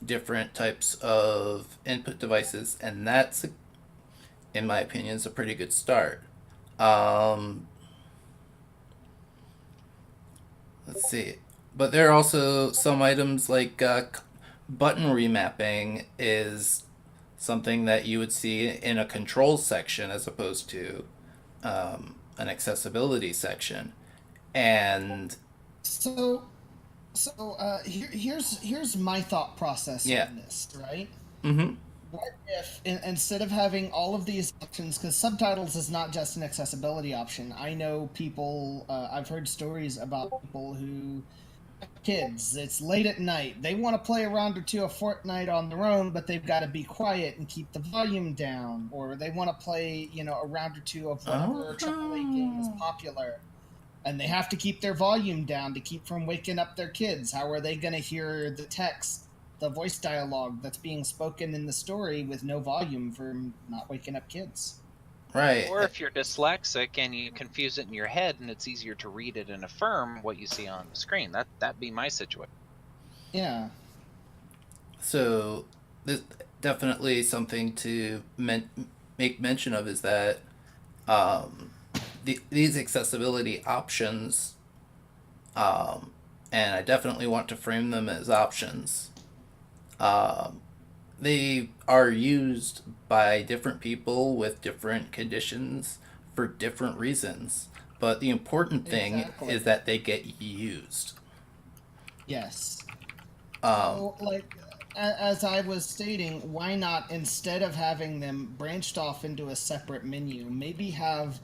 different types of input devices, and that's, in my opinion, is a pretty good start. Um, let's see. But there are also some items like button remapping is something that you would see in a controls section as opposed to an accessibility section. And So, here's my thought process yeah. on this, right? Mm-hmm. What if instead of having all of these options, because subtitles is not just an accessibility option. I know people. I've heard stories about people who kids. It's late at night. They want to play a round or two of Fortnite on their own, but they've got to be quiet and keep the volume down. Or they want to play, a round or two of whatever AAA game is popular, and they have to keep their volume down to keep from waking up their kids. How are they going to hear the text, the voice dialogue that's being spoken in the story with no volume for not waking up kids? Right. Or if you're dyslexic and you confuse it in your head and it's easier to read it and affirm what you see on the screen. That'd be my situation. Yeah. So this definitely something to make mention of is that these accessibility options, and I definitely want to frame them as options. They are used by different people with different conditions for different reasons. But the important thing is that they get used. Yes. So, as I was stating, why not, instead of having them branched off into a separate menu, maybe have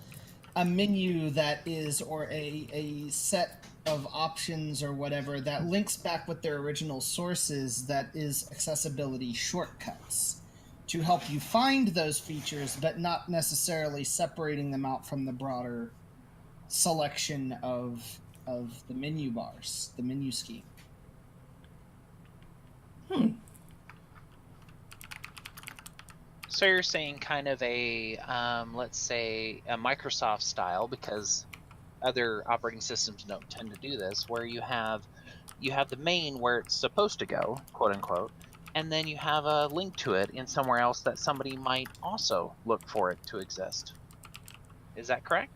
a menu that is, or a set of options or whatever that links back with their original sources, that is accessibility shortcuts. to help you find those features, but not necessarily separating them out from the broader selection of the menu bars, the menu scheme. So you're saying kind of a, let's say, a Microsoft style, because other operating systems don't tend to do this, where you have the main where it's supposed to go, quote unquote, and then you have a link to it in somewhere else that somebody might also look for it to exist. Is that correct?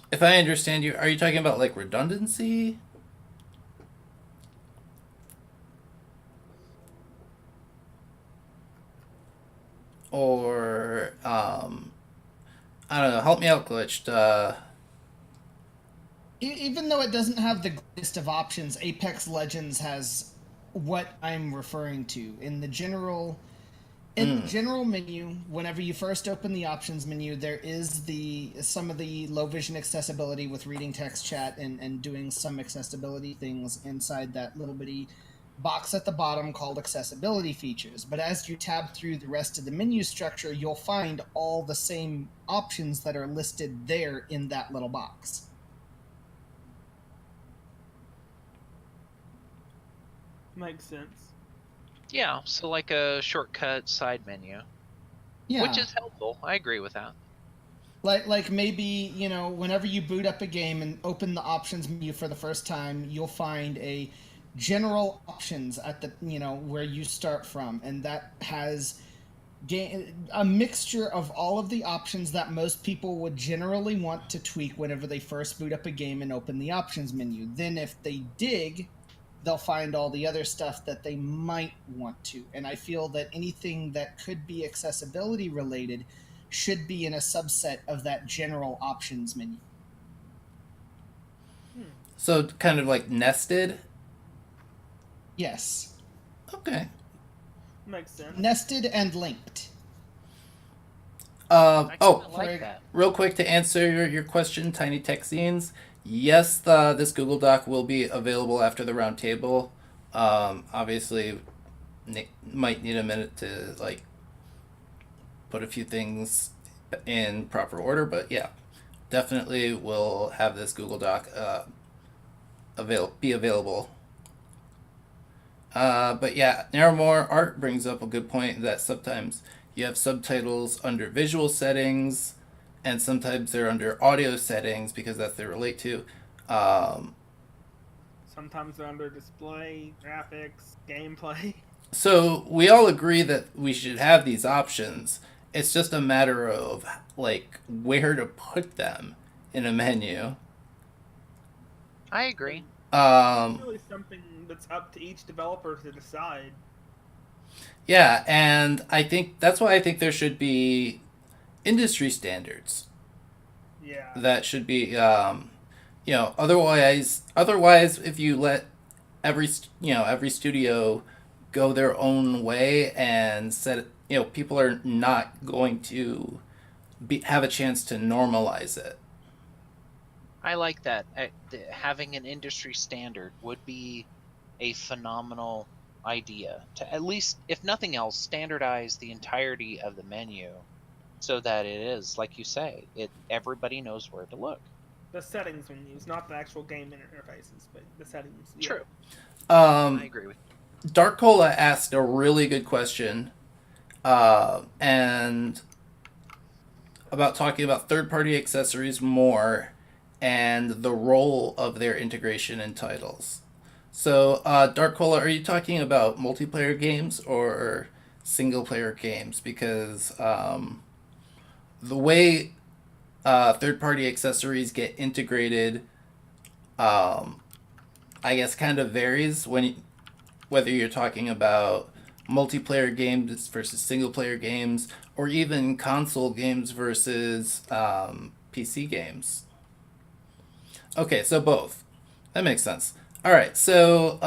If I understand you, are you talking about like redundancy? Or I don't know, help me out, Glitched. Even though it doesn't have the list of options, Apex Legends has what I'm referring to. In the general menu, whenever you first open the options menu, there is some of the low vision accessibility with reading text chat and doing some accessibility things inside that little bitty box at the bottom called accessibility features. But as you tab through the rest of the menu structure, you'll find all the same options that are listed there in that little box. Makes sense. Yeah, so like a shortcut side menu. Yeah. Which is helpful. I agree with that. Like maybe, whenever you boot up a game and open the options menu for the first time, you'll find a general options at the, where you start from. And that has a mixture of all of the options that most people would generally want to tweak whenever they first boot up a game and open the options menu. Then if they dig, they'll find all the other stuff that they might want to. And I feel that anything that could be accessibility related should be in a subset of that general options menu. So kind of like nested? Yes. Okay. Makes sense. Nested and linked. I like that. Real quick to answer your question, Tiny Tech Scenes. Yes, this Google Doc will be available after the roundtable. Obviously, might need a minute to like put a few things in proper order, but yeah, definitely will have this Google Doc be available. But yeah, Narrowmore Art brings up a good point that sometimes you have subtitles under visual settings, and sometimes they're under audio settings because that's what they relate to. Sometimes they're under display, graphics, gameplay. So we all agree that we should have these options. It's just a matter of like where to put them in a menu. I agree. It's really something that's up to each developer to decide. Yeah, and I think that's why I think there should be industry standards. Yeah. That should be, otherwise, if you let every studio go their own way and people are not going to have a chance to normalize it. I like that. Having an industry standard would be a phenomenal idea to, at least, if nothing else, standardize the entirety of the menu so that it is, like you say, everybody knows where to look. The settings menus, not the actual game interfaces, but the settings. Yeah. True. I agree with you. Dark Cola asked a really good question, and about talking about third-party accessories more and the role of their integration in titles. So, Dark Cola, are you talking about multiplayer games or single-player games? Because the way third-party accessories get integrated, I guess, kind of varies whether you're talking about multiplayer games versus single-player games, or even console games versus PC games. Okay, so both. That makes sense. All right, so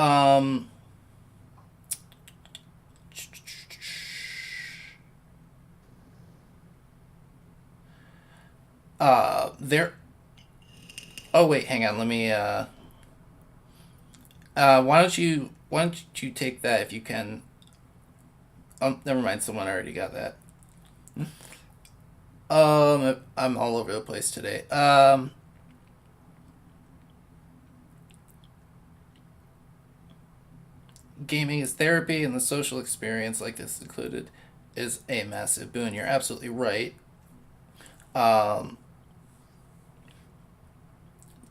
Oh wait, hang on. Let me. Why don't you take that if you can? Never mind. Someone already got that. I'm all over the place today. Gaming is therapy, and the social experience, like this included, is a massive boon. You're absolutely right. Um,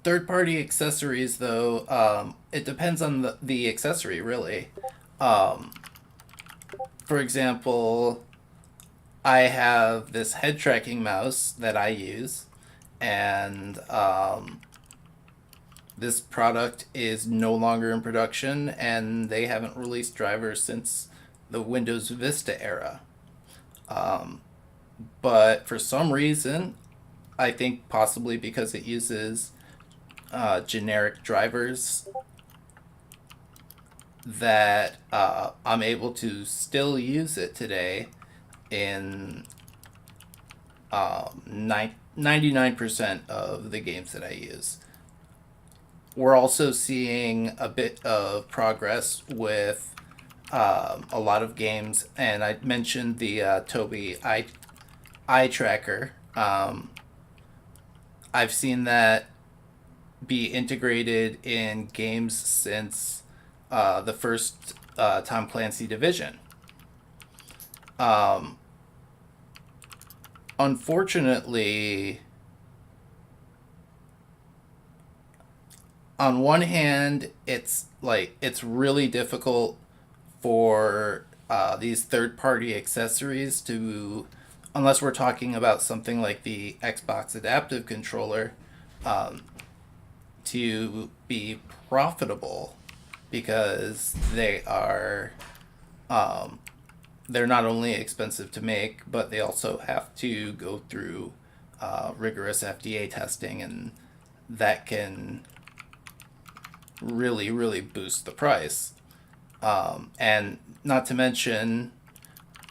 Third-party accessories, though, it depends on the accessory, really. Um, for example, I have this head tracking mouse that I use, and this product is no longer in production, and they haven't released drivers since the Windows Vista era. Um, but for some reason, I think possibly because it uses generic drivers, that I'm able to still use it today in 99% of the games that I use. We're also seeing a bit of progress with a lot of games, and I mentioned the Tobii eye tracker. I've seen that be integrated in games since the first Tom Clancy Division. Um, Unfortunately, on one hand, it's really difficult for these third-party accessories to, unless we're talking about something like the Xbox Adaptive Controller, um, to be profitable, because um, they're not only expensive to make, but they also have to go through rigorous FDA testing, and that can really, really boost the price. And not to mention,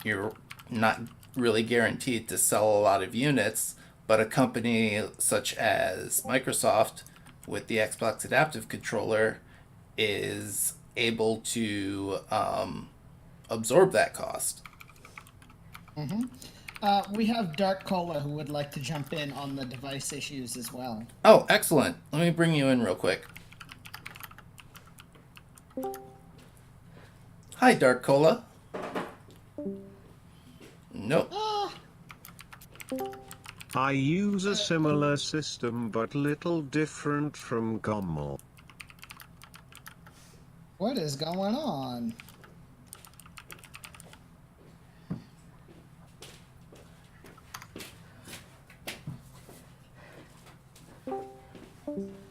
you're not really guaranteed to sell a lot of units, but a company such as Microsoft with the Xbox Adaptive Controller is able to absorb that cost. Mm-hmm. We have Dark Cola who would like to jump in on the device issues as well. Oh, excellent. Let me bring you in real quick. Hi, Dark Cola. Nope. I use a similar system but little different from Gommel. What is going on?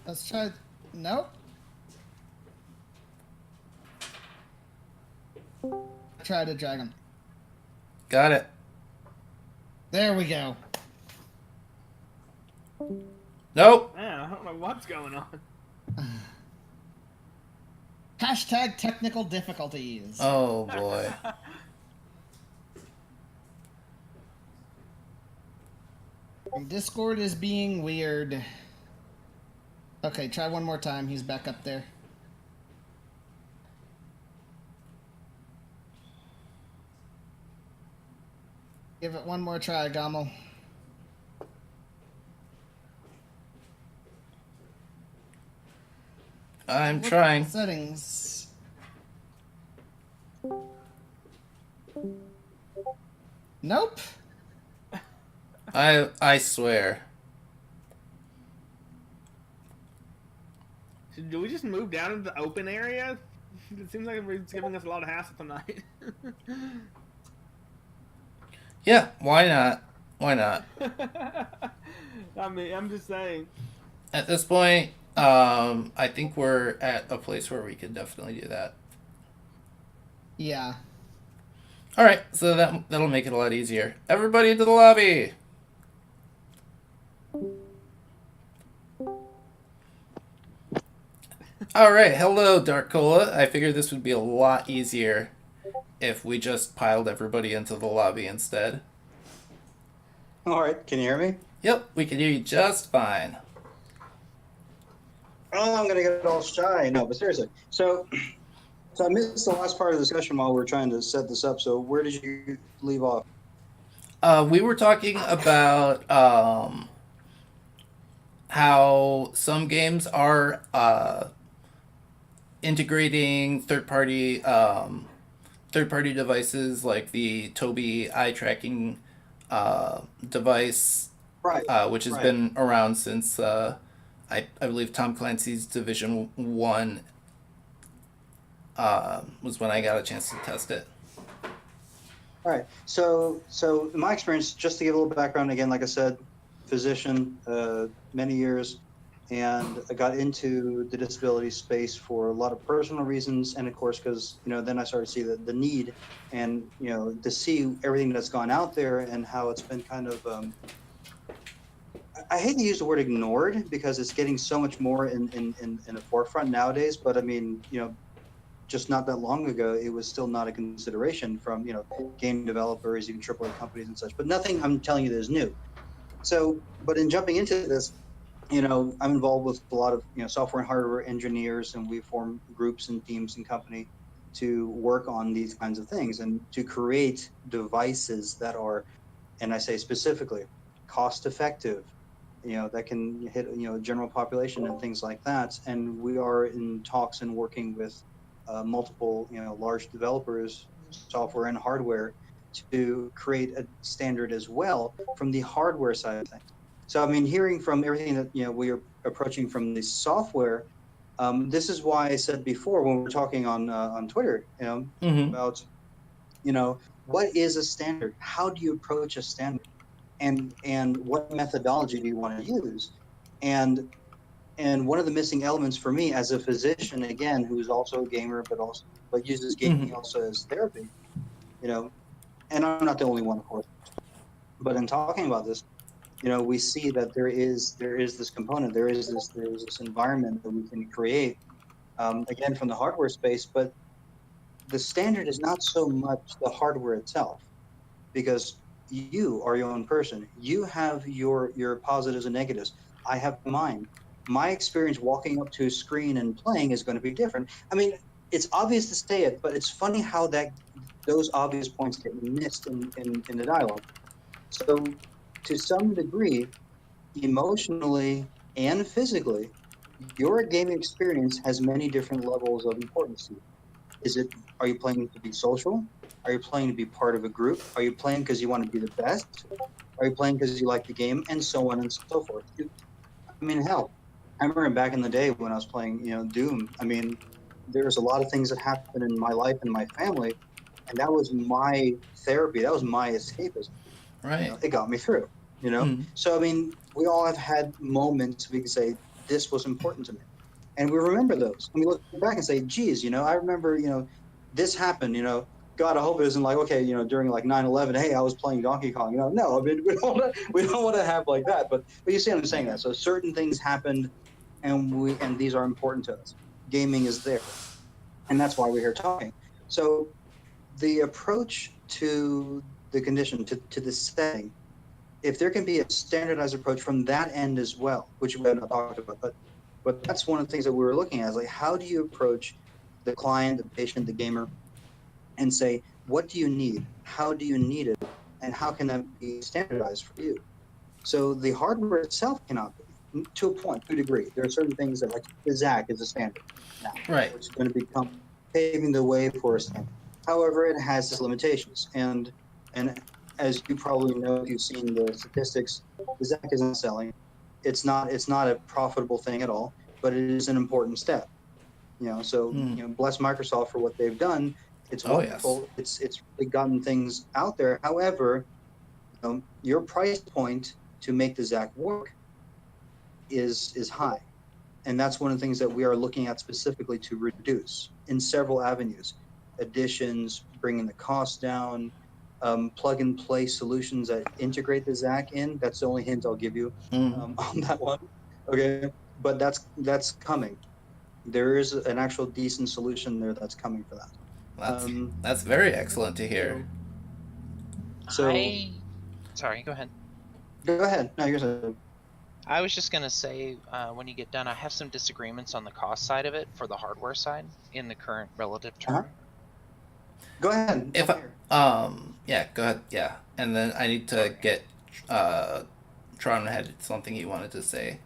Let's try. Nope. Try to drag him. Got it. There we go. Nope. Man, I don't know what's going on. Hashtag technical difficulties. Oh boy. Discord is being weird. Okay, try one more time. He's back up there. Give it one more try, Gommel. I'm Look at trying. the settings. Nope. I swear. Do we just move down into the open area? It seems like it's giving us a lot of hassle tonight. Yeah, why not? Why not? I mean, I'm just saying. At this point, I think we're at a place where we could definitely do that. Yeah. All right, so that'll make it a lot easier. Everybody into the lobby. All right, hello, Dark Cola. I figured this would be a lot easier if we just piled everybody into the lobby instead. All right, can you hear me? Yep, we can hear you just fine. Oh, I'm gonna get all shy. No, but seriously. So I missed the last part of the discussion while we were trying to set this up. So where did you leave off? We were talking about how some games are integrating third party devices like the Tobii eye tracking device, Right, which has right. been around since I believe Tom Clancy's Division 1 was when I got a chance to test it. All right. So in my experience, just to give a little background again, like I said, physician, many years, and I got into the disability space for a lot of personal reasons, and of course, because then I started to see the need, and to see everything that's gone out there and how it's been kind of. I hate to use the word ignored because it's getting so much more in the forefront nowadays. But I mean, just not that long ago, it was still not a consideration from game developers, even AAA companies and such. But nothing I'm telling you is new. So, but in jumping into this, I'm involved with a lot of software and hardware engineers, and we form groups and teams and company to work on these kinds of things and to create devices that are, and I say specifically, cost effective, that can hit general population and things like that. And we are in talks and working with multiple large developers, software and hardware, to create a standard as well from the hardware side of things. So I mean, hearing from everything that we are approaching from the software, this is why I said before when we were talking on Twitter, Mm-hmm. about what is a standard? How do you approach a standard? And what methodology do you want to use? And one of the missing elements for me as a physician, again, who's also a gamer, but uses Mm-hmm. gaming also as therapy, you know, and I'm not the only one, of course. But in talking about this, we see that there is this component, there is this environment that we can create, again from the hardware space. But the standard is not so much the hardware itself, because you are your own person. You have your positives and negatives. I have mine. My experience walking up to a screen and playing is going to be different. I mean, it's obvious to say it, but it's funny how those obvious points get missed in the dialogue. So, to some degree, emotionally and physically, your gaming experience has many different levels of importance to you. Is it, are you playing to be social? Are you playing to be part of a group? Are you playing because you want to be the best? Are you playing because you like the game? And so on and so forth. I mean, hell, I remember back in the day when I was playing, Doom. I mean, there's a lot of things that happened in my life and my family, and that was my therapy. That was my escapism. Right. It got me through. Mm-hmm. So I mean, we all have had moments we can say this was important to me, and we remember those, and we look back and say, geez, I remember, this happened. God, I hope it isn't like, okay, during like 9/11, hey, I was playing Donkey Kong. No, I mean, we don't want to have like that. But you see what I'm saying, that so certain things happened, and these are important to us. Gaming is there, and that's why we're here talking. So the approach to the condition, to the setting, if there can be a standardized approach from that end as well, which we have not talked about, but that's one of the things that we were looking at, is like, how do you approach the client, the patient, the gamer, and say, what do you need? How do you need it? And how can that be standardized for you? So the hardware itself cannot be, to a point, to a degree. There are certain things that, like the ZAC is a standard now, Right. which is going to become paving the way for a standard. However, it has its limitations, and as you probably know, if you've seen the statistics, the ZAC isn't selling. It's not a profitable thing at all, but it is an important step. So Mm. bless Microsoft for what they've done. It's Oh yes. wonderful. It's really gotten things out there. However, your price point to make the ZAC work is high, and that's one of the things that we are looking at specifically to reduce in several avenues: additions, bringing the cost down, plug and play solutions that integrate the ZAC in. That's the only hint I'll give you Mm. on that one. Okay, but that's coming. There is an actual decent solution there that's coming for that. That's Um, that's very excellent to hear. so Sorry, go ahead. go ahead. No, you're saying. I was just going to say, when you get done, I have some disagreements on the cost side of it for the hardware side in the current relative term. Go ahead. If I'm I, here. yeah, go ahead. Yeah, and then I need to get Tron had something he wanted to say.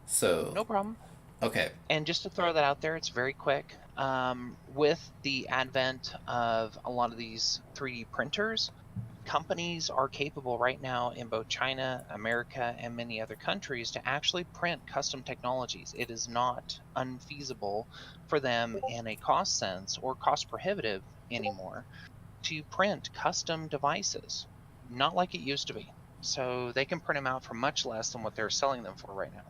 So No problem. okay. And just to throw that out there, it's very quick. With the advent of a lot of these 3D printers, companies are capable right now in both China, America, and many other countries to actually print custom technologies. It is not unfeasible for them in a cost sense or cost prohibitive anymore to print custom devices, not like it used to be. So they can print them out for much less than what they're selling them for right now.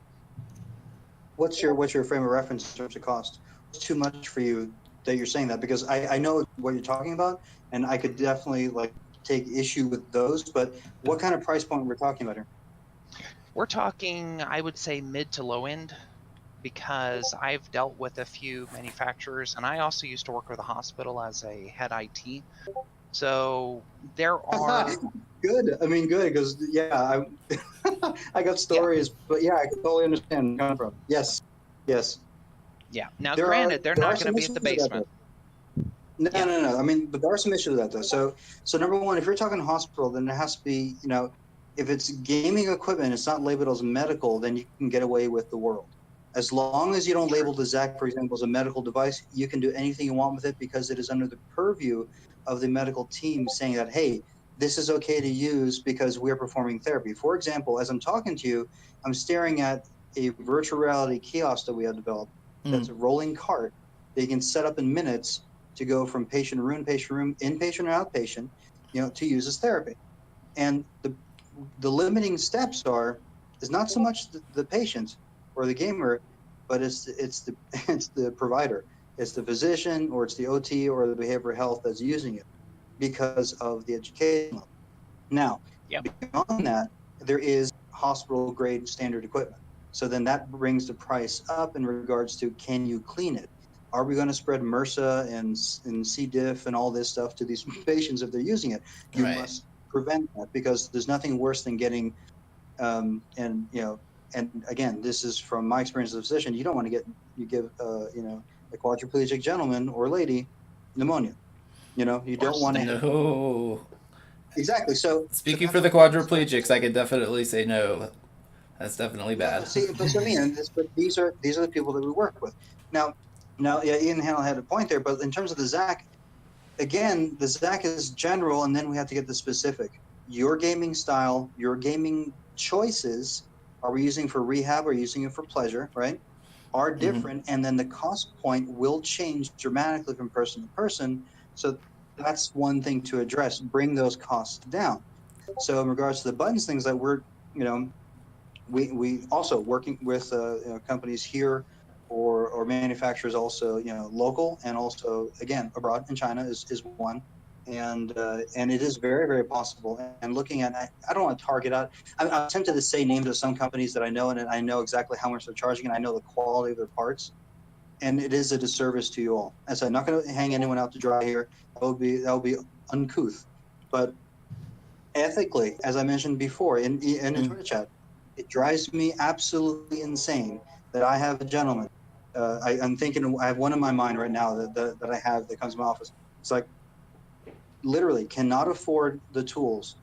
What's your frame of reference in terms of cost? What's too much for you that you're saying that? Because I know what you're talking about, and I could definitely like take issue with those. But what kind of price point we're talking about here? We're talking, I would say, mid to low end, because I've dealt with a few manufacturers, and I also used to work with a hospital as a head IT. So there are, Good. I mean, good because yeah, I got stories, but yeah, I can totally understand where you're coming from. Yes, yes. yeah. Now, There are granted, they're there are not going to some be at issues the with that basement. though. No, Yeah, no, no. I mean, but there are some issues with that though. So number one, if you're talking hospital, then it has to be, if it's gaming equipment, it's not labeled as medical, then you can get away with the world. As long as you don't label the Zach, for example, as a medical device, you can do anything you want with it because it is under the purview of the medical team saying that, hey, this is okay to use because we're performing therapy. For example, as I'm talking to you, I'm staring at a virtual reality kiosk that we have developed that's a rolling cart that you can set up in minutes to go from patient room, inpatient or outpatient, to use as therapy. And the limiting steps is not so much the patient or the gamer, but it's the it's the provider, it's the physician or it's the OT or the behavioral health that's using it because of the education level. Now, yep. beyond that, there is hospital grade standard equipment. So then that brings the price up in regards to can you clean it? Are we going to spread MRSA and C. diff and all this stuff to these patients if they're using it? You Right. must prevent that because there's nothing worse than getting and again, this is from my experience as a physician. You don't want to give a quadriplegic gentleman or lady pneumonia. You don't want to No. exactly. So Speaking that's for the what makes this stuff. quadriplegics, I could definitely say no. That's definitely No, bad. but see, but so I mean, but these are the people that we work with. Now, yeah, Ian Hannell had a point there, but in terms of the Zach, again, the Zach is general, and then we have to get the specific. Your gaming style, your gaming choices, are we using for rehab or using it for pleasure, right? Are different, and then the cost point will change dramatically from person to person. So that's one thing to address. Bring those costs down. So in regards to the buttons, things that you know, we also working with companies here or manufacturers also local and also again abroad in China is one and it is very very possible and looking at I don't want to target out I'm tempted to say names of some companies that I know and I know exactly how much they're charging and I know the quality of their parts and it is a disservice to you all. As I'm not going to hang anyone out to dry here. That would be uncouth, but ethically, as I mentioned before in the Twitter chat, it drives me absolutely insane that I have a gentleman. I'm thinking I have one in my mind right now that I have that comes to my office. It's like literally cannot afford the tools,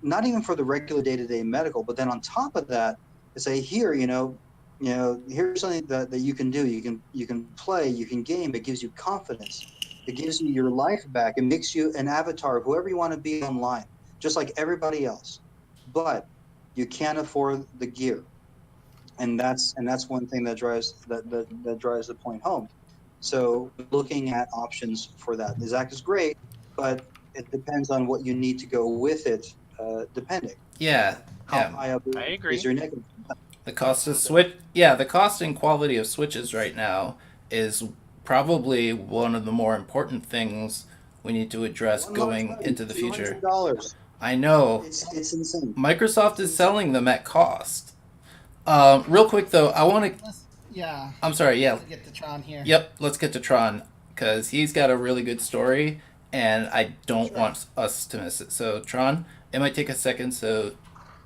not even for the regular day-to-day medical, but then on top of that, to say here, here's something that you can do. You can play, you can game. It gives you confidence. It gives you your life back. It makes you an avatar of whoever you want to be online, just like everybody else. But you can't afford the gear, and that's one thing that drives the point home. So looking at options for that. The Zach is great, but it depends on what you need to go with it, depending. Yeah, How yeah. high up I is agree. your neck? The cost of switch, yeah, the cost and quality of switches right now is probably one of the more important things we need to address One large going button, into the future. $200. I know It's insane. Microsoft It's is insane. selling them at cost. Real quick though, I want to. Yeah, I'm sorry. I'd Yeah. like to get to Tron here. Yep. Let's get to Tron because he's got a really good story, and I don't Sure. want us to miss it. So Tron, it might take a second. So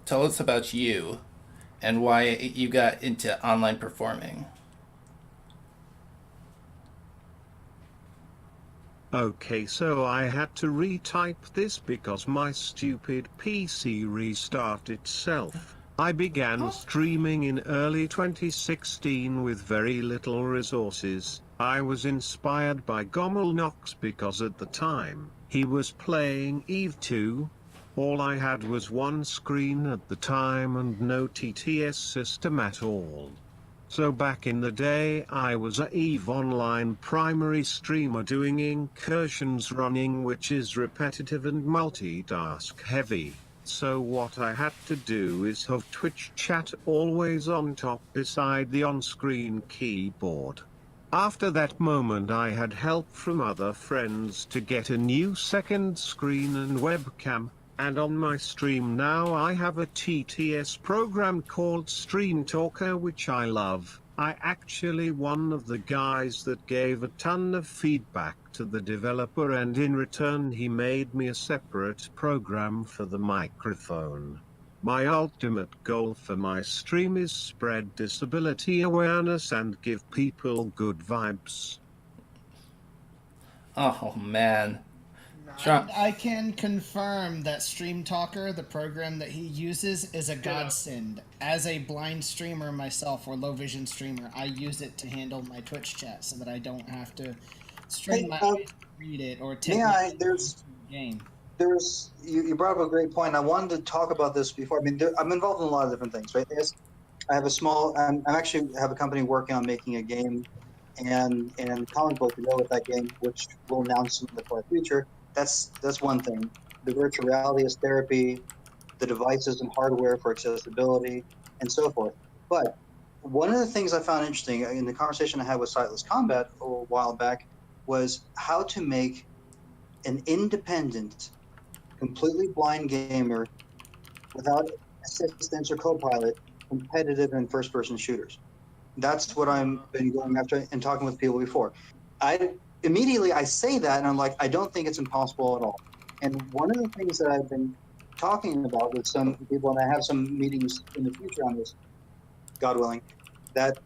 tell us about you and why you got into online performing. Okay, so I had to retype this because my stupid PC restarted itself. I began streaming in early 2016 with very little resources. I was inspired by Gommel Knox because at the time, he was playing Eve 2. All I had was one screen at the time and no TTS system at all. So back in the day I was a EVE Online primary streamer doing incursions running, which is repetitive and multitask heavy. So what I had to do is have Twitch chat always on top beside the on-screen keyboard. After that moment I had help from other friends to get a new second screen and webcam. And on my stream now I have a TTS program called Stream Talker, which I love. I actually one of the guys that gave a ton of feedback to the developer, and in return he made me a separate program for the microphone. My ultimate goal for my stream is spread disability awareness and give people good vibes. Oh man. Sean, I can confirm that Stream Talker, the program that he uses, is a godsend. As a blind streamer myself, or low vision streamer, I use it to handle my Twitch chat so that I don't have to strain my eyes to read it or take my there's game. You brought up a great point. I wanted to talk about this before. I mean, I'm involved in a lot of different things, right? I have a small. I'm actually have a company working on making a game, and comic book to go with that game, which we'll announce in the far future. That's one thing. The virtual reality is therapy, the devices and hardware for accessibility, and so forth. But one of the things I found interesting in the conversation I had with Sightless Combat a while back was how to make an independent, completely blind gamer without assistance or co-pilot competitive in first-person shooters. That's what I've been going after and talking with people before. Immediately I say that and I'm like, I don't think it's impossible at all. And one of the things that I've been talking about with some people, and I have some meetings in the future on this, God willing, that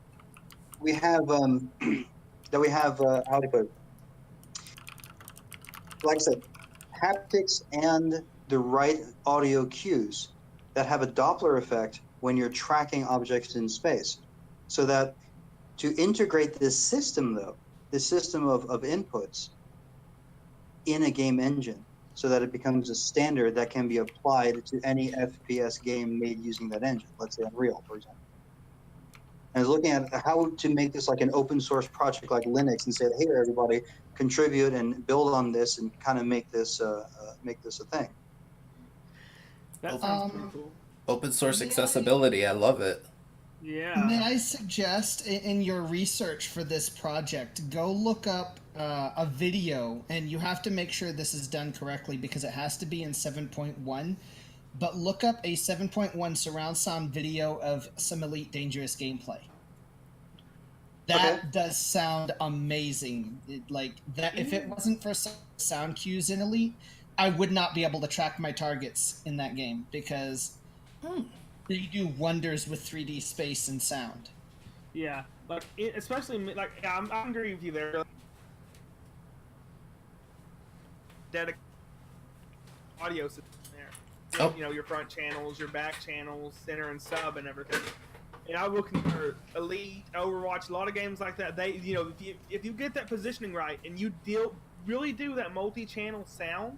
we have how to put it? Like I said, haptics and the right audio cues that have a Doppler effect when you're tracking objects in space. So that to integrate this system, though, this system of inputs in a game engine, so that it becomes a standard that can be applied to any FPS game made using that engine, let's say Unreal, for example. And I was looking at how to make this like an open source project like Linux and say, hey, everybody, contribute and build on this and kind of make this a thing. That sounds pretty cool. Open source accessibility, I love it. Yeah. May I suggest in your research for this project, go look up a video, and you have to make sure this is done correctly because it has to be in 7.1, but look up a 7.1 surround sound video of some Elite Dangerous gameplay. That does sound amazing. If it wasn't for sound cues in Elite, I would not be able to track my targets in that game because they do wonders with 3D space and sound. Yeah, especially I'm agree with you there. Dedicated audio system there. Oh. You know, your front channels, your back channels, center and sub, and everything. And I will concur. Elite, Overwatch, a lot of games like that. They, if you get that positioning right and you really do that multi-channel sound,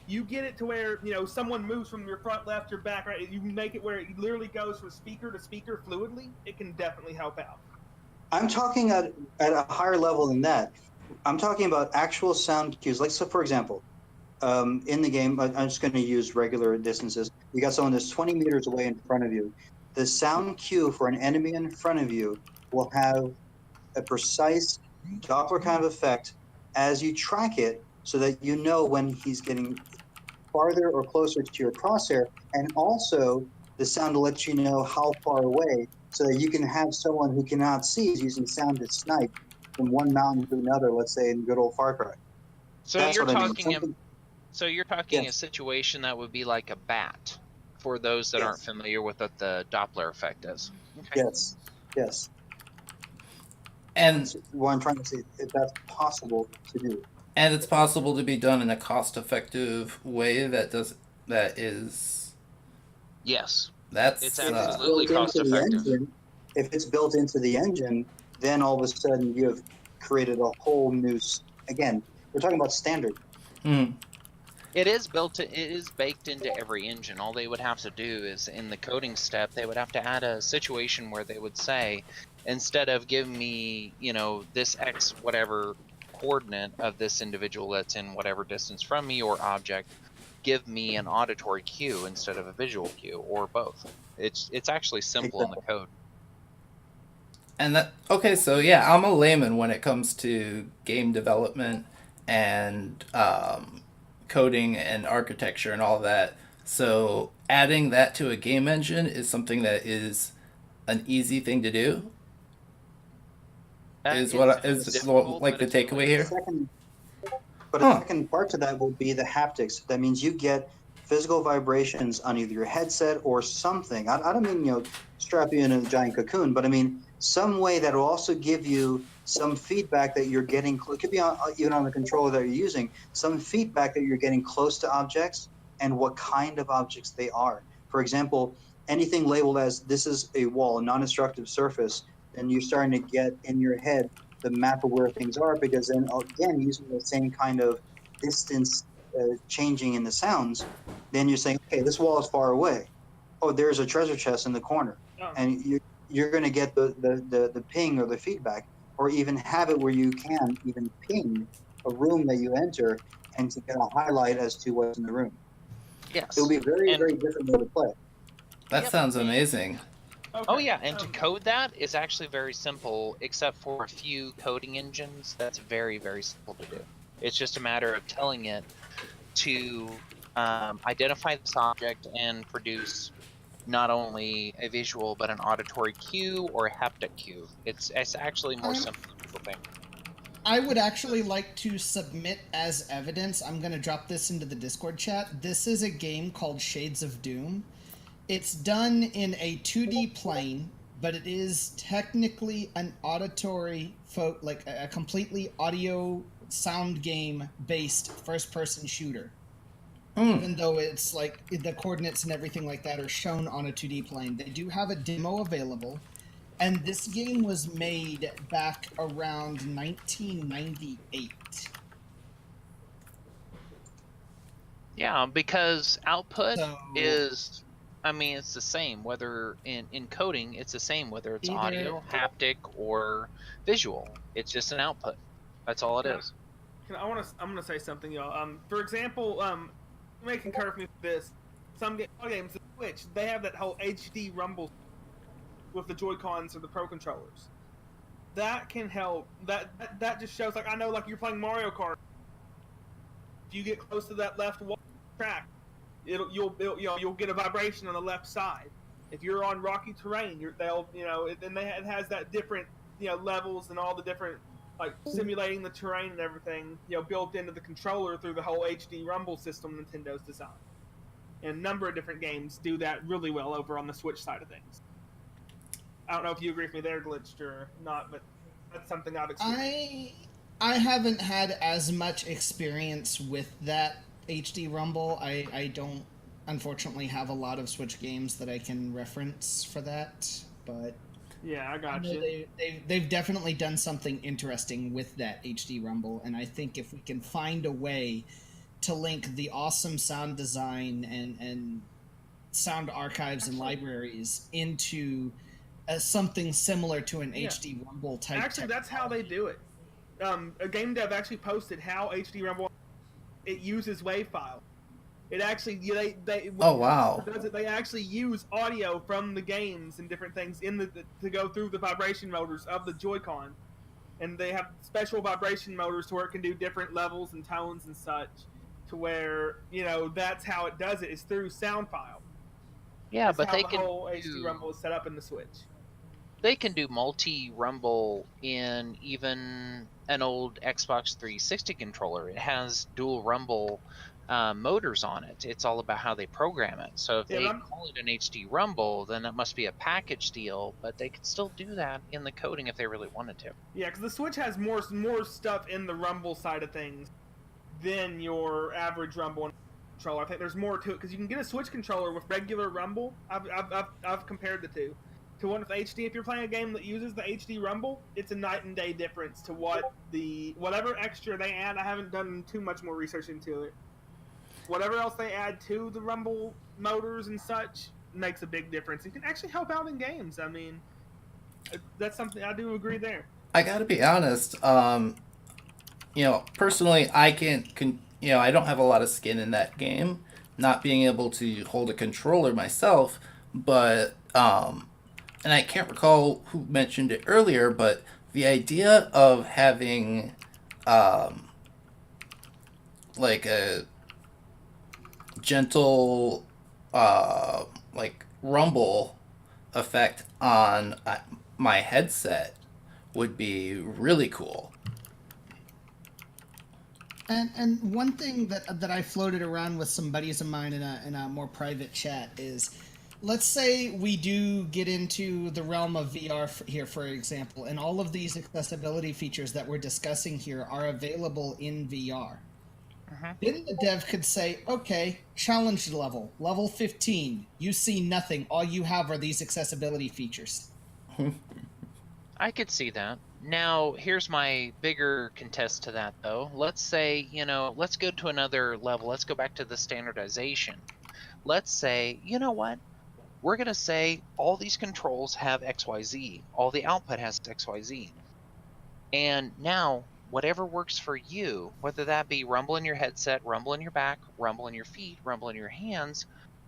you get it to where someone moves from your front left or back right. You make it where it literally goes from speaker to speaker fluidly. It can definitely help out. I'm talking at a higher level than that. I'm talking about actual sound cues. Like, so for example, in the game, I'm just going to use regular distances. You got someone that's 20 meters away in front of you. The sound cue for an enemy in front of you will have a precise Doppler kind of effect as you track it, so that you know when he's getting farther or closer to your crosshair, and also the sound will let you know how far away, so that you can have someone who cannot see is using sound to snipe from one mountain to another, let's say in good old Far Cry. So That's you're what I mean. talking. So you're talking a situation that would be like a bat For those that aren't Yes. familiar with what the Doppler effect is. Okay. Yes. Yes. And That's what I'm trying to say. If that's possible to do. and it's possible to be done in a cost-effective way that is Yes, that's it's If it's absolutely built cost into the effective. engine, then all of a sudden you have created a whole new. Again, we're talking about standard. hmm. It is it is baked into every engine. All they would have to do is in the coding step, they would have to add a situation where they would say, instead of giving me, this X whatever coordinate of this individual that's in whatever distance from me or object, give me an auditory cue instead of a visual cue, or both. It's actually simple in the Exactly. code. And that okay, so yeah, I'm a layman when it comes to game development and coding and architecture and all that. So adding that to a game engine is something that is an easy thing to do. Is It's what is difficult, like but the it's really takeaway But a here? easy. second, but a Huh. second part to that will be the haptics. That means you get physical vibrations on either your headset or something. I don't mean strap you in a giant cocoon, but I mean some way that will also give you some feedback that you're getting. It could be even on the controller that you're using. Some feedback that you're getting close to objects and what kind of objects they are. For example, anything labeled as this is a wall, a non-destructive surface, then you're starting to get in your head the map of where things are, because then again, using the same kind of distance changing in the sounds, then you're saying, okay, this wall is far away. Oh, there's a treasure chest in the corner, Oh, and you're going to get the ping or the feedback, or even have it where you can even ping a room that you enter and to get a highlight as to what's in the room. It will Yes. be a very, And very different way to play. That yep. sounds amazing. okay. Oh yeah, and to code that is actually very simple, except for a few coding engines. That's very, very simple to do. It's just a matter of telling it to identify this object and produce not only a visual but an auditory cue or a haptic cue. It's actually more Um, simple than people think. I would actually like to submit as evidence. I'm going to drop this into the Discord chat. This is a game called Shades of Doom. It's done in a 2D plane, but it is technically an auditory, like a completely audio sound game based first person shooter. Even though it's like the coordinates and everything like that are shown on a 2D plane, they do have a demo available. And this game was made back around 1998. Yeah, because output So is, I mean, it's the same whether in coding, it's the same whether it's either audio, haptic, or visual. It's just an output. That's all it Yeah. is. I'm gonna say something, y'all. For example, you may concur with me with this. Some games, the Switch, they have that whole HD rumble with the Joy Cons or the Pro controllers. That can help. That just shows, like, I know, like, you're playing Mario Kart. If you get close to that left wall track, you'll get a vibration on the left side. If you're on rocky terrain, it has that different levels and all the different, like, simulating the terrain and everything, built into the controller through the whole HD rumble system Nintendo's designed. And a number of different games do that really well over on the Switch side of things. I don't know if you agree with me there, Glitched, or not, but that's something I've experienced. I haven't had as much experience with that HD Rumble. I don't unfortunately have a lot of Switch games that I can reference for that, but Yeah, I got know you. they've definitely done something interesting with that HD Rumble, and I think if we can find a way to link the awesome sound design and sound archives and libraries into something similar to an HD Rumble type. Actually, that's how they do it. A game dev actually posted how HD Rumble uses WAV files. It actually Oh wow. they actually use audio from the games and different things to go through the vibration motors of the Joy-Con, and they have special vibration motors to where it can do different levels and tones and such. To where that's how it does it, is through sound file. Yeah, That's but how they the can whole HD Rumble is set up in the Switch. they can do multi-rumble in even an old Xbox 360 controller. It has dual rumble motors on it. It's all about how they program it. So if Yeah, they but I'm- call it an HD Rumble, then that must be a package deal. But they could still do that in the coding if they really wanted to. Yeah, because the Switch has more stuff in the Rumble side of things than your average Rumble controller. I think there's more to it because you can get a Switch controller with regular Rumble. I've compared the two to one with HD. If you're playing a game that uses the HD Rumble, it's a night and day difference to whatever extra they add. I haven't done too much more research into it. Whatever else they add to the Rumble motors and such makes a big difference. It can actually help out in games. I mean, that's something I do agree there. I gotta be honest. Personally, I I don't have a lot of skin in that game, not being able to hold a controller myself, but, and I can't recall who mentioned it earlier, but the idea of having, like a gentle, like rumble effect on my headset would be really cool. And one thing that I floated around with some buddies of mine in a more private chat is, let's say we do get into the realm of VR here, for example, and all of these accessibility features that we're discussing here are available in VR. Then the dev could say, okay, challenge level 15. You see nothing. All you have are these accessibility features. I could see that. Now, here's my bigger contest to that, though. Let's say, let's go to another level. Let's go back to the standardization. Let's say, you know what? We're going to say all these controls have XYZ. All the output has XYZ. And now, whatever works for you, whether that be rumble in your headset, rumble in your back, rumble in your feet, rumble in your hands,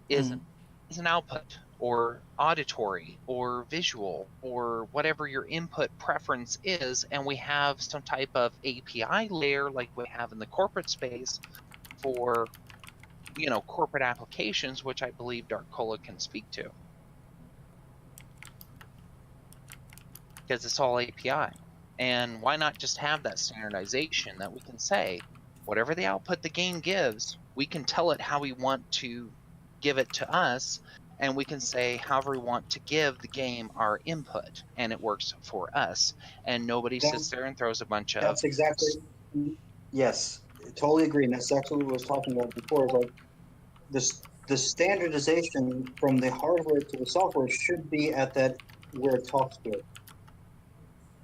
is an output, or auditory, or visual, or whatever your input preference is. And we have some type of API layer like we have in the corporate space for, corporate applications, which I believe Dark Cola can speak to. Because it's all API. And why not just have that standardization that we can say, whatever the output the game gives, we can tell it how we want to give it to us, and we can say however we want to give the game our input, and it works for us. And nobody sits there and throws a bunch of... That's exactly, yes, totally agree. And that's actually what I was talking about before. Is like the standardization from the hardware to the software should be at that where it talks to it.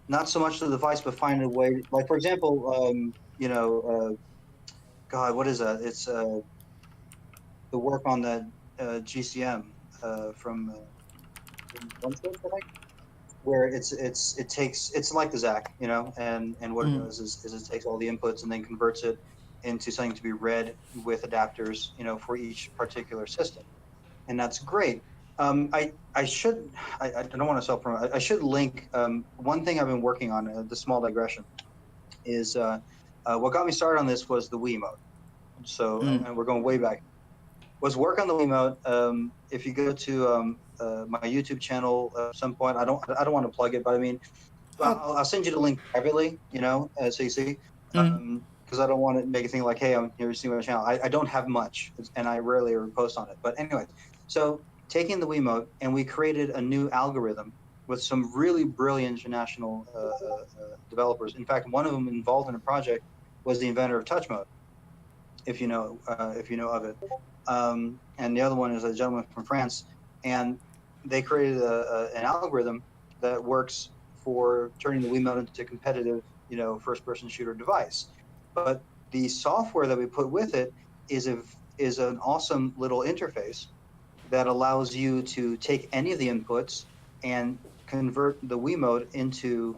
Not so much the device, but find a way. Like, for example, God, what is that? It's the work on that GCM from Brunswick, I think, where it's like the Zach, and what it does is it takes all the inputs and then converts it into something to be read with adapters, for each particular system, and that's great. I don't want to self-promote. I should link one thing I've been working on. The small digression is what got me started on this was the Wiimote. So, and we're going way back. Was work on the Wiimote. If you go to my YouTube channel at some point, I don't want to plug it, but I mean, I'll send you the link privately, so you see, because I don't want to make it think like, hey, I'm here to see my channel. I don't have much, and I rarely ever post on it. But anyway, so taking the Wiimote, and we created a new algorithm with some really brilliant international developers. In fact, one of them involved in a project was the inventor of Touch Mode, if you know of it. And the other one is a gentleman from France, and they created an algorithm that works for turning the Wiimote into a competitive, first-person shooter device. But the software that we put with it is an awesome little interface that allows you to take any of the inputs and convert the Wiimote into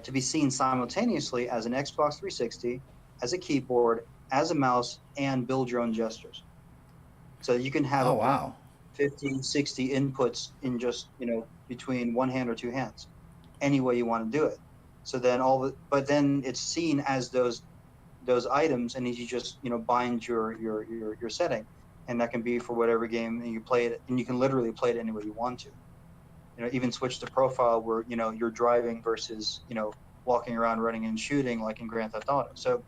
to be seen simultaneously as an Xbox 360, as a keyboard, as a mouse, and build your own gestures. So you can have 50, 60 inputs in just, between one hand or two hands, any way you want to do it. So then but then it's seen as those items, and you just, bind your setting, and that can be for whatever game, and you play it, and you can literally play it any way you want to. Even switch the profile where, you're driving versus, walking around, running and shooting, like in Grand Theft Auto. So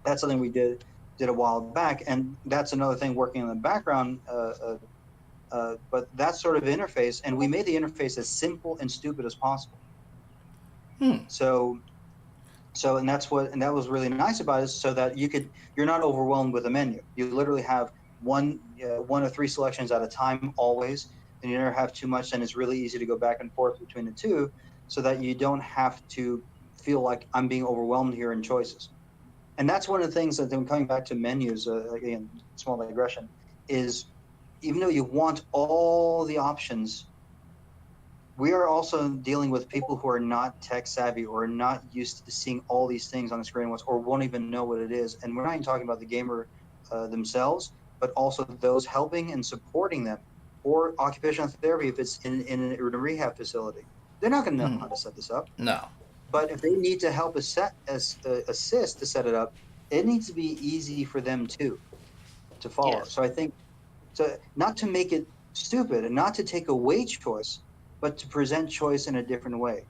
that's something we did. did a while back, and that's another thing working in the background. But that sort of interface, and we made the interface as simple and stupid as possible. So and that was really nice about it, so that you're not overwhelmed with a menu. You literally have one or three selections at a time always, and you never have too much. And it's really easy to go back and forth between the two, so that you don't have to feel like I'm being overwhelmed here in choices. And that's one of the things that, then coming back to menus, again, small digression, is even though you want all the options, we are also dealing with people who are not tech savvy or not used to seeing all these things on the screen once, or won't even know what it is. And we're not even talking about the gamer themselves, but also those helping and supporting them, or occupational therapy if it's in a rehab facility. They're not going to know how to set this up. No. But if they need to help assist to set it up, it needs to be easy for them too to follow. Yes. So I think, so not to make it stupid and not to take away choice, but to present choice in a different way.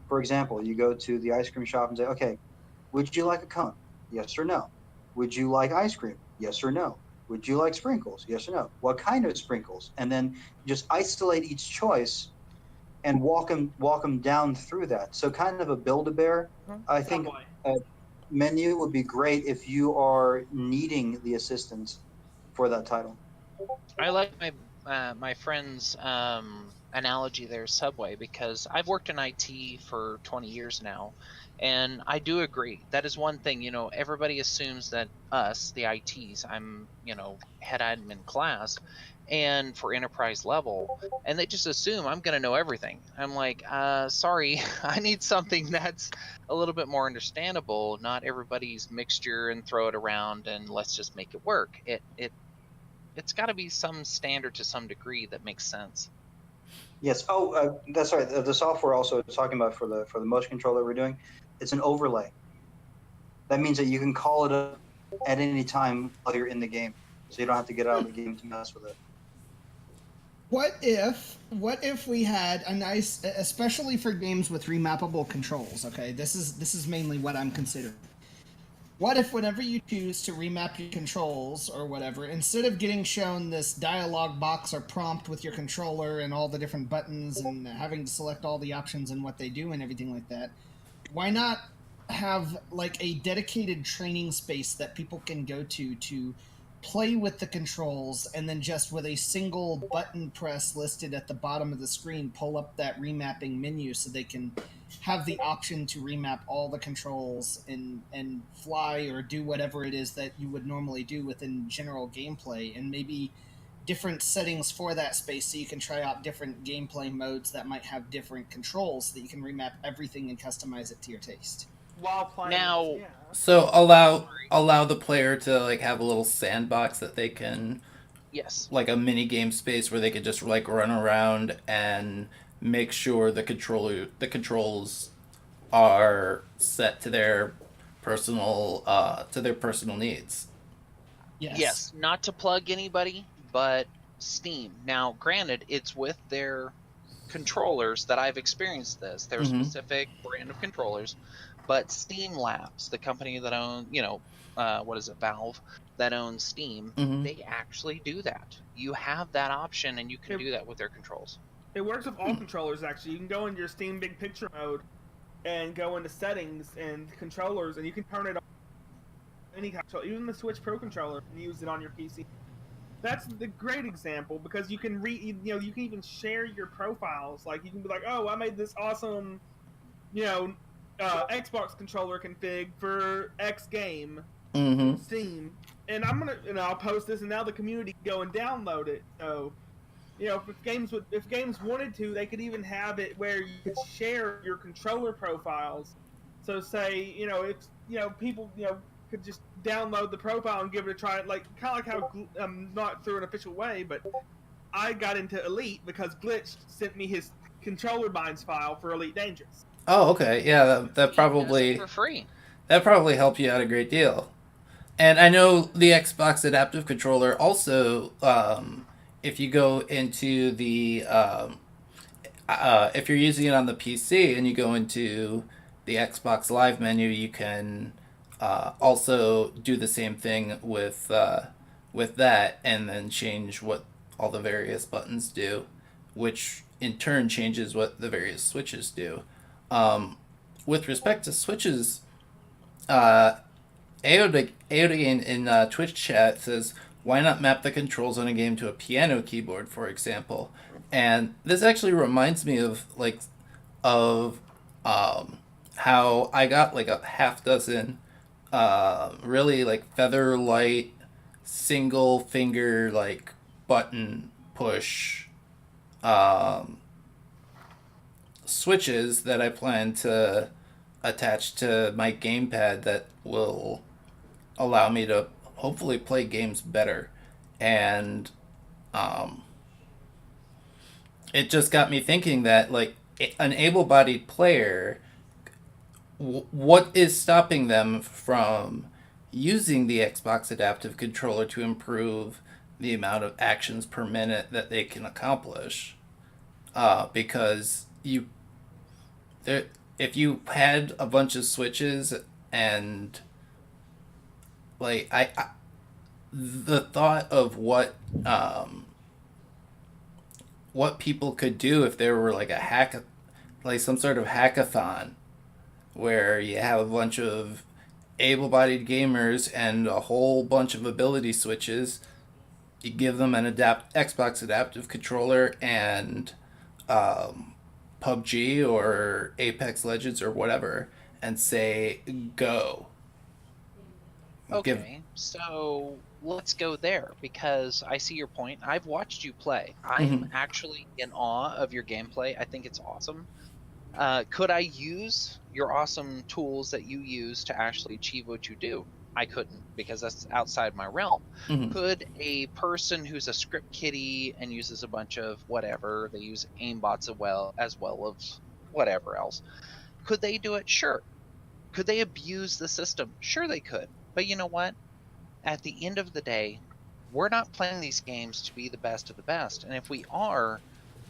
For example, you go to the ice cream shop and say, okay, would you like a cone? Yes or no. Would you like ice cream? Yes or no. Would you like sprinkles? Yes or no. What kind of sprinkles? And then just isolate each choice and walk them down through that. So kind of a Build-A-Bear. I think a menu would be great if you are needing the assistance for that title. I like my friend's analogy there, Subway, because I've worked in IT for 20 years now, and I do agree. That is one thing, everybody assumes that us, the ITs, I'm, head admin class, and for enterprise level, and they just assume I'm going to know everything. I'm like, sorry, I need something that's a little bit more understandable, not everybody's mixture and throw it around and let's just make it work. It's got to be some standard to some degree that makes sense. Yes. Oh, that's right. The software also talking about for the motion control that we're doing, it's an overlay. That means that you can call it up at any time while you're in the game, so you don't have to get out of the game to mess with it. What if we had a nice, especially for games with remappable controls? Okay, this is mainly what I'm considering. What if whenever you choose to remap your controls or whatever, instead of getting shown this dialog box or prompt with your controller and all the different buttons and having to select all the options and what they do and everything like that, why not have like a dedicated training space that people can go to play with the controls, and then just with a single button press listed at the bottom of the screen, pull up that remapping menu so they can have the option to remap all the controls and fly or do whatever it is that you would normally do within general gameplay, and maybe different settings for that space so you can try out different gameplay modes that might have different controls so that you can remap everything and customize it to your taste. While playing. Now, Yeah. So allow the player to like have a little sandbox that they can, yes. like a mini game space where they could just like run around and make sure the controls are set to their personal needs. Yes, not to plug anybody, but Steam. Now, granted, it's with their controllers that I've experienced this. Their specific brand of controllers, but Steam Labs, the company that owns, Valve, that owns Steam, they actually do that. You have that option, and you can do that with their controls. It works with all controllers, actually. You can go into your Steam Big Picture mode and go into settings and controllers, and you can turn it on any controller, even the Switch Pro controller, and use it on your PC. That's the great example, because you can you can even share your profiles. Like, you can be like, oh, I made this awesome, Xbox controller config for X game, Steam, and I'll post this, and now the community can go and download it. So, if games wanted to, they could even have it where you could share your controller profiles. So say, if people could just download the profile and give it a try, like kind of like how not through an official way, but I got into Elite because Glitch sent me his controller binds file for Elite Dangerous. Oh, okay, yeah, that probably for free. That probably helped you out a great deal. And I know the Xbox Adaptive Controller also, if you go into the, if you're using it on the PC and you go into the Xbox Live menu, you can also do the same thing with that, and then change what all the various buttons do, which in turn changes what the various switches do. With respect to switches, uh, Aoda in Twitch chat says, "Why not map the controls on a game to a piano keyboard, for example?" And this actually reminds me of of how I got like a half dozen really like feather light single finger like button push um, switches that I plan to attach to my gamepad that will allow me to hopefully play games better. And um, it just got me thinking that like an able-bodied player, what is stopping them from using the Xbox Adaptive Controller to improve the amount of actions per minute that they can accomplish? Because there, if you had a bunch of switches and I the thought of what people could do if there were like a like some sort of hackathon where you have a bunch of able-bodied gamers and a whole bunch of ability switches. You give them an Xbox Adaptive Controller and PUBG or Apex Legends or whatever, and say go. Okay, so let's go there because I see your point. I've watched you play. I'm Mhm. actually in awe of your gameplay. I think it's awesome. Could I use your awesome tools that you use to actually achieve what you do? I couldn't because that's outside my realm. Mhm. Could a person who's a script kiddie and uses a bunch of whatever, they use aimbots as well as whatever else, could they do it? Sure. Could they abuse the system? Sure, they could. But you know what? At the end of the day, we're not playing these games to be the best of the best. And if we are,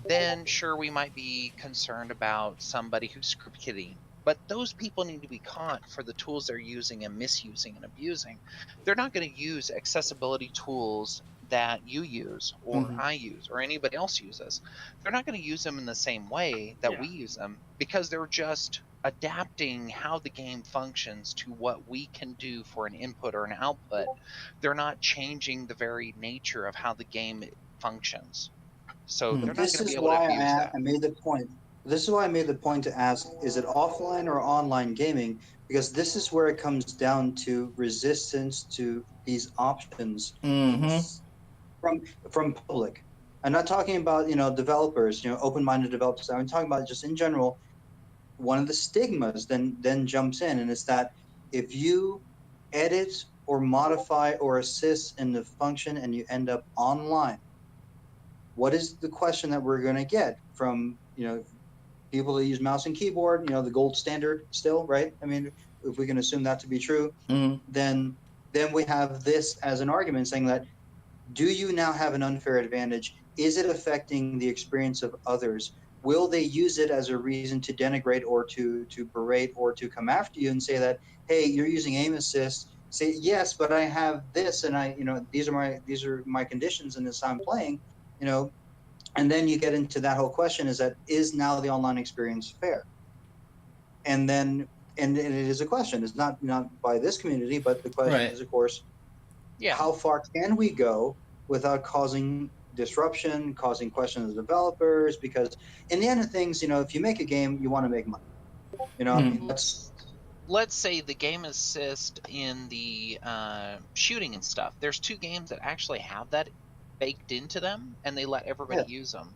then sure, we might be concerned about somebody who's script kidding. But those people need to be caught for the tools they're using and misusing and abusing. They're not going to use accessibility tools that you use or Mhm. I use or anybody else uses. They're not going to use them in the same way that Yeah. we use them because they're just adapting how the game functions to what we can do for an input or an output. They're not changing the very nature of how the game functions. So Mhm. they're not This going to be is able to why abuse that. I made the point. This is why I made the point to ask, is it offline or online gaming? Because this is where it comes down to resistance to these options Mhm. from from public. I'm not talking about, developers, open-minded developers. I'm talking about just in general. One of the stigmas then jumps in, and it's that if you edit or modify or assist in the function and you end up online, what is the question that we're going to get from people that use mouse and keyboard, the gold standard still, right? I mean, if we can assume that to be true, Mhm. then we have this as an argument saying that, do you now have an unfair advantage? Is it affecting the experience of others? Will they use it as a reason to denigrate or to berate or to come after you and say that, hey, you're using aim assist? Say yes, but I have this, and these are my conditions, and this I'm playing, you know. And then you get into that whole question: is now the online experience fair? And then and it is a question. It's not by this community, but the question Right. is, of course, Yeah. how far can we go without causing disruption, causing questions of developers? Because in the end of things, if you make a game, you want to make money. I Mhm. mean, that's Let's say the game assist in the shooting and stuff. There's two games that actually have that baked into them, and they let everybody yes, use them.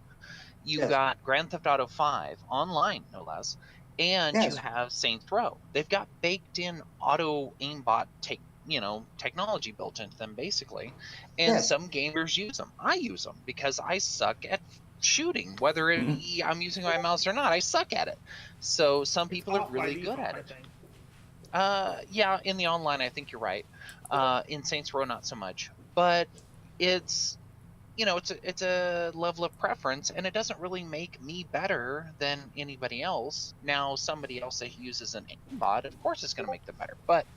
You yes, got Grand Theft Auto 5 online, no less, and you yes, have Saints Row. They've got baked in auto aimbot technology built into them basically, and yes. some gamers use them. I use them because I suck at shooting, whether it Mhm. be I'm using my mouse or not. I suck at it. So some It's people are off by really good default, at I it. think. Yeah, in the online, I think you're right. In Saints Row, not so much, but it's it's a level of preference, and it doesn't really make me better than anybody else. Now, somebody else that uses an aimbot, of course, is going to make them better, but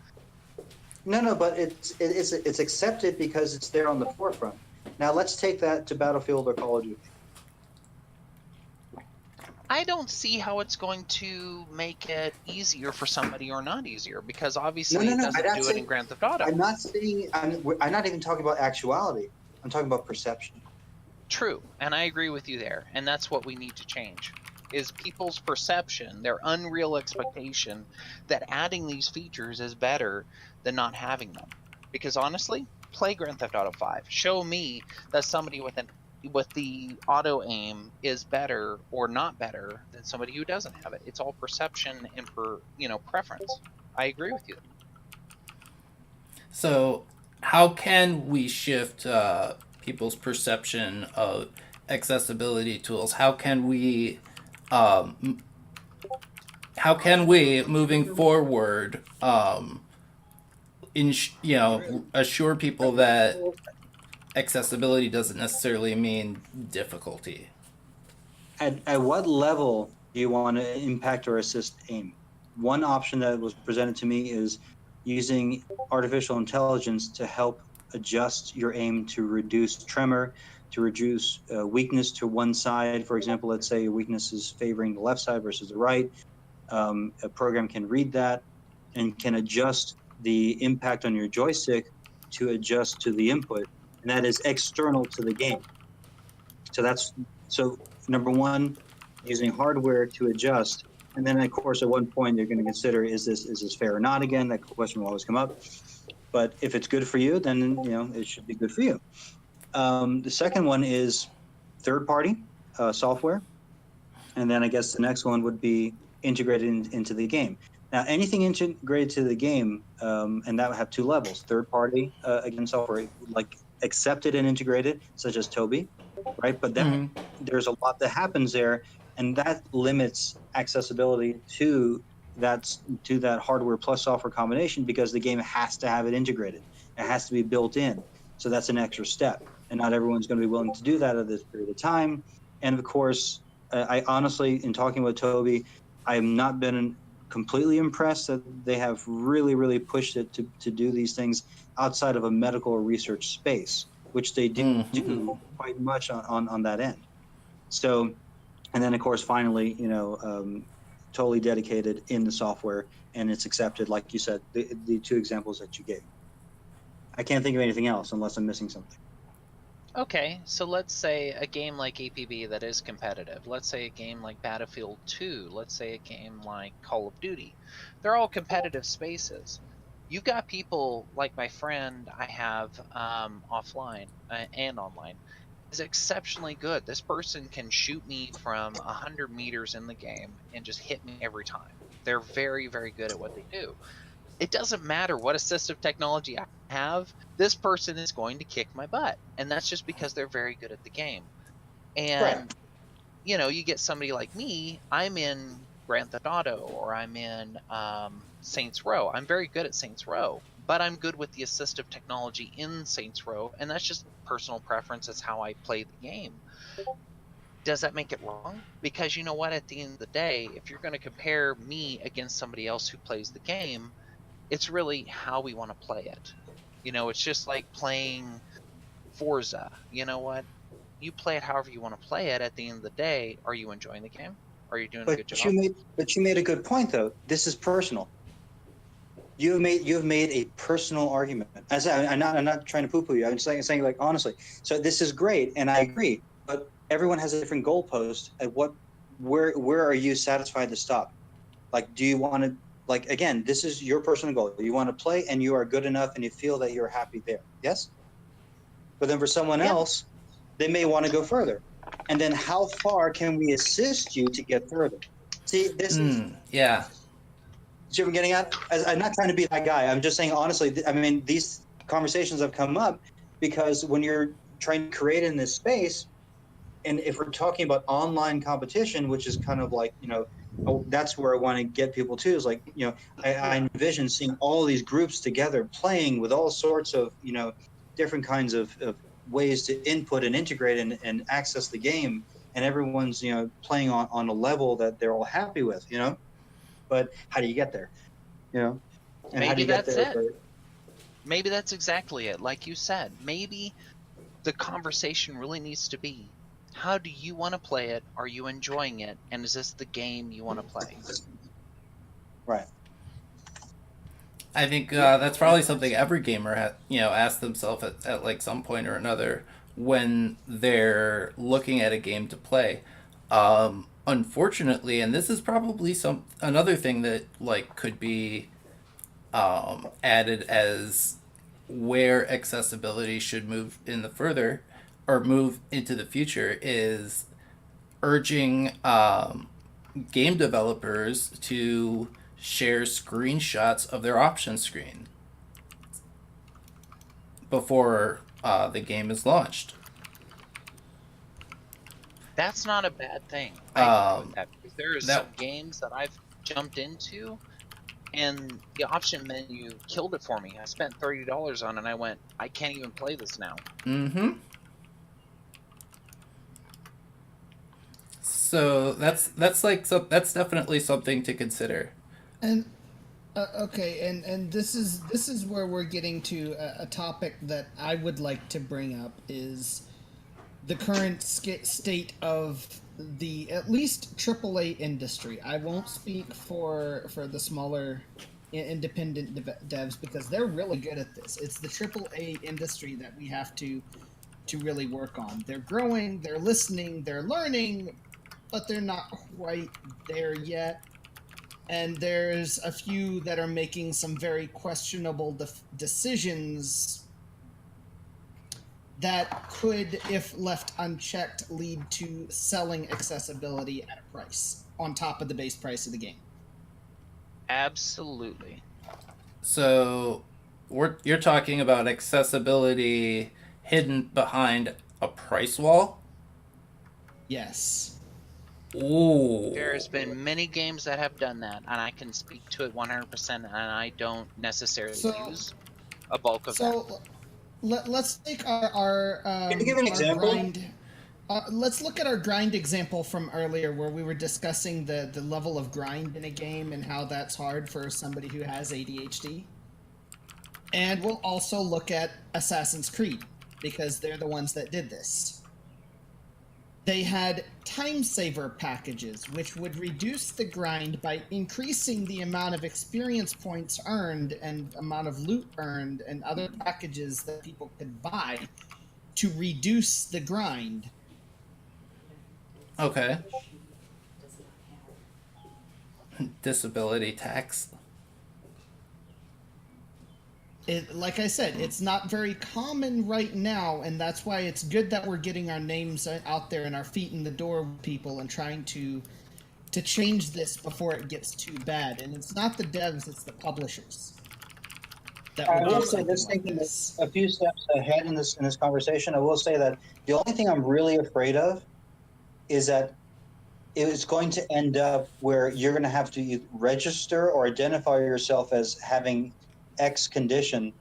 No, but it's accepted because it's there on the forefront. Now let's take that to Battlefield or Call of Duty. I don't see how it's going to make it easier for somebody or not easier, because obviously it No. doesn't do it in Grand Theft Auto. I'm not saying. I'm not even talking about actuality. I'm talking about perception. True, and I agree with you there, and that's what we need to change, is people's perception, their unreal expectation that adding these features is better than not having them. Because honestly, play Grand Theft Auto 5. Show me that somebody with the auto aim is better or not better than somebody who doesn't have it. It's all perception and preference. I agree with you. So, how can we shift people's perception of accessibility tools? How can we moving forward, assure people that accessibility doesn't necessarily mean difficulty? At what level do you want to impact or assist aim? One option that was presented to me is using artificial intelligence to help adjust your aim to reduce tremor, to reduce weakness to one side. For example, let's say your weakness is favoring the left side versus the right. A program can read that and can adjust the impact on your joystick to adjust to the input, and that is external to the game. So number one, using hardware to adjust, and then of course at one point you're going to consider, is this fair or not? Again, that question will always come up. But if it's good for you, then it should be good for you. The second one is third-party software, and then I guess the next one would be integrated into the game. Now, anything integrated to the game, and that would have two levels: third-party again software, like accepted and integrated, such as Toby, right? But then there's a lot that happens there, and that limits accessibility to that hardware plus software combination, because the game has to have it integrated. It has to be built in. So that's an extra step, and not everyone's going to be willing to do that at this period of time. And of course, I honestly, in talking with Toby, I have not been completely impressed that they have really pushed it to do these things outside of a medical or research space, which they do quite much on that end. So, and then of course, finally, totally dedicated in the software, and it's accepted, like you said, the two examples that you gave. I can't think of anything else unless I'm missing something. Okay, so let's say a game like APB that is competitive. Let's say a game like Battlefield 2. Let's say a game like Call of Duty. They're all competitive spaces. You got people like my friend I have offline and online is exceptionally good. This person can shoot me from 100 meters in the game and just hit me every time. They're very, very good at what they do. It doesn't matter what assistive technology I have, this person is going to kick my butt. And that's just because they're very good at the game. And, you get somebody like me, I'm in Grand Theft Auto, or I'm in Saints Row. I'm very good at Saints Row, but I'm good with the assistive technology in Saints Row. And that's just personal preference. That's how I play the game. Does that make it wrong? Because you know what, at the end of the day, if you're going to compare me against somebody else who plays the game, it's really how we want to play it. It's just like playing Forza. You know what? You play it however you want to play it. At the end of the day, are you enjoying the game? Are you doing a good job? But you made a good point, though. This is personal. You have made a personal argument. I'm not trying to poo-poo you. I'm just saying like honestly. So this is great, and I agree. But everyone has a different goalpost. Where are you satisfied to stop? Like, do you want to? Like, again, this is your personal goal. You want to play, and you are good enough, and you feel that you're happy there. Yes? But then for someone else, they may want to go further. And then how far can we assist you to get further? See, this is... Yeah. See what I'm getting at? I'm not trying to be that guy. I'm just saying, honestly, I mean, these conversations have come up because when you're trying to create in this space, and if we're talking about online competition, which is kind of like, that's where I want to get people to, is like, I envision seeing all these groups together playing with all sorts of, different kinds of ways to input and integrate and access the game. And everyone's, playing on a level that they're all happy with, but how do you get there? And maybe how do you that's get there? it. Maybe that's exactly it. Like you said, maybe the conversation really needs to be, how do you want to play it? Are you enjoying it? And is this the game you want to play? Right. I think that's probably something every gamer asks themselves at like some point or another when they're looking at a game to play. Unfortunately, and this is probably another thing that like could be added as where accessibility should move in the further or move into the future is urging game developers to share screenshots of their option screen before the game is launched. That's not a bad thing. I agree with that, because there are that- some games that I've jumped into and the option menu killed it for me. I spent $30 on it and I went, I can't even play this now. Mm-hmm. So that's definitely something to consider. And okay, and this is where we're getting to a topic that I would like to bring up is the current state of the at least AAA industry. I won't speak for the smaller independent devs because they're really good at this. It's the AAA industry that we have to really work on. They're growing, they're listening, they're learning, but they're not quite there yet. And there's a few that are making some very questionable decisions that could, if left unchecked, lead to selling accessibility at a price on top of the base price of the game. Absolutely. So you're talking about accessibility hidden behind a price wall? Yes. Ooh. There's been many games that have done that, and I can speak to it 100%, and I don't necessarily use a bulk of that. So let's take our Can you give an example? grind. Let's look at our grind example from earlier, where we were discussing the level of grind in a game and how that's hard for somebody who has ADHD. And we'll also look at Assassin's Creed, because they're the ones that did this. They had time saver packages, which would reduce the grind by increasing the amount of experience points earned and amount of loot earned and other packages that people could buy to reduce the grind. Okay. Disability tax. Like I said, it's not very common right now, and that's why it's good that we're getting our names out there and our feet in the door with people and trying to change this before it gets too bad. And it's not the devs, it's the publishers. I will say this, thinking a few steps ahead in this conversation. I will say that the only thing I'm really afraid of is that it's going to end up where you're going to have to register or identify yourself as having X condition,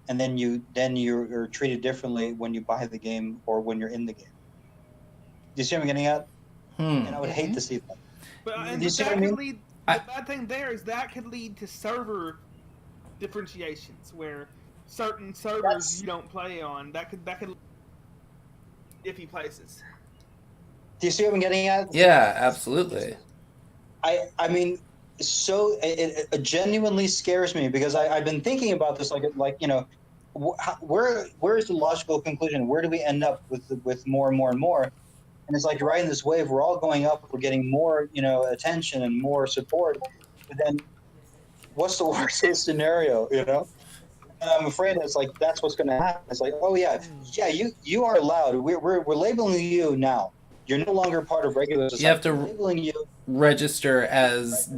and then you're treated differently when you buy the game or when you're in the game. Do you see what I'm getting at? And I would hate to see that. But Do you see what I mean? the bad thing there is that could lead to server differentiations where certain servers you don't play on. That could iffy places. Do you see what I'm getting at? Yeah, absolutely. I mean, so it genuinely scares me because I've been thinking about this, like you know, where is the logical conclusion? Where do we end up with more and more and more? And it's like riding this wave. We're all going up. We're getting more, attention and more support. But then, what's the worst case scenario? And I'm afraid it's like that's what's going to happen. It's like, oh yeah, you are allowed. We're labeling you now. You're no longer part of regular society. You have to labeling you. Register as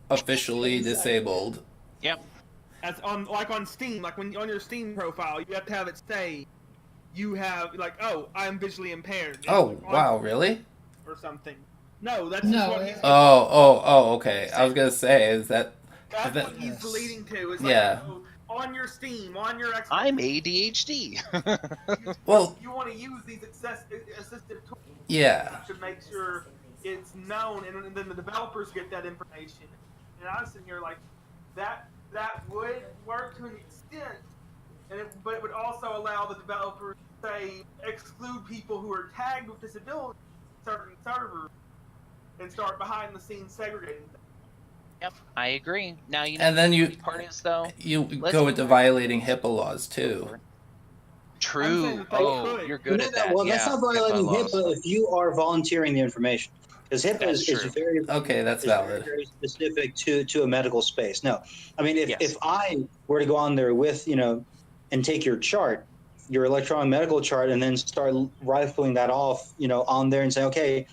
officially disabled. Yep. As on Steam, like when on your Steam profile, you have to have it say you have I'm visually impaired. Oh wow, really? Or something. No, that's No, what he's okay. I was gonna say that's what he's leading to. Is on your Steam, on your Xbox. I'm ADHD. Well, you want to use these assistive tools. Yeah. To make sure it's known, and then the developers get that information. And I was sitting here like, that would work to an extent, but it would also allow the developers to say exclude people who are tagged with disabilities in certain servers and start behind the scenes segregating them. Yep, I agree. Now And then the funny part is though, you let's go go into back- violating HIPAA laws too. I'm saying True. that they Oh, could. you're good at that. Well, Yeah. that's not violating laws. HIPAA if you are volunteering the information, because HIPAA That's is true. very Okay, that's is very, valid. very specific to a medical space. No, I mean Yes. if I were to go on there with and take your chart, your electronic medical chart, and then start rifling that off, on there and say, okay,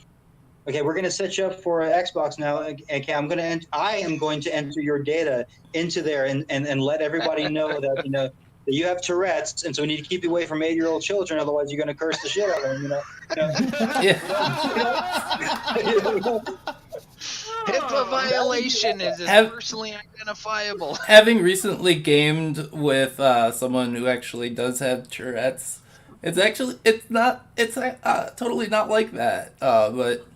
we're going to set you up for an Xbox now. Okay, I am going to enter your data into there and let everybody know that that you have Tourette's, and so we need to keep you away from 8-year-old children, otherwise you're going to curse the shit out of them. HIPAA violation is Have- personally identifiable. Having recently gamed with someone who actually does have Tourette's, it's totally not like that. But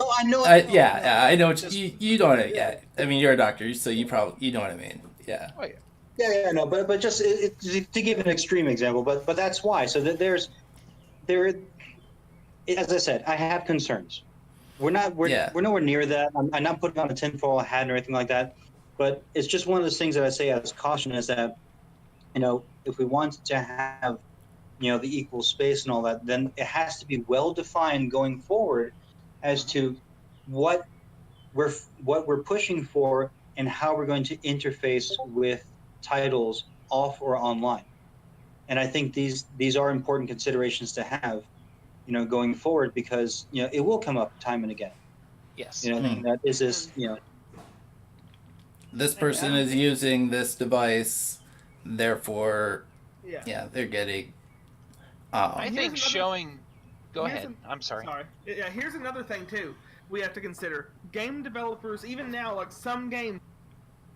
Oh, I know. I know what you know what I mean. Yeah, I mean you're a doctor, so you know what I mean. Yeah. Oh, yeah. Yeah, no, but just to give an extreme example, but that's why. So that as I said, I have concerns. We're nowhere near that. I'm not putting on a tinfoil hat or anything like that, but it's just one of those things that I say as caution is that, if we want to have, the equal space and all that, then it has to be well defined going forward as to what we're pushing for and how we're going to interface with titles off or online. And I think these are important considerations to have, going forward, because it will come up time and again. Yes. That is this, This person is using this device, therefore, they're getting. I think Here's showing. Go here's ahead. I'm sorry. Yeah, here's another thing too. We have to consider game developers. Even now, like some games,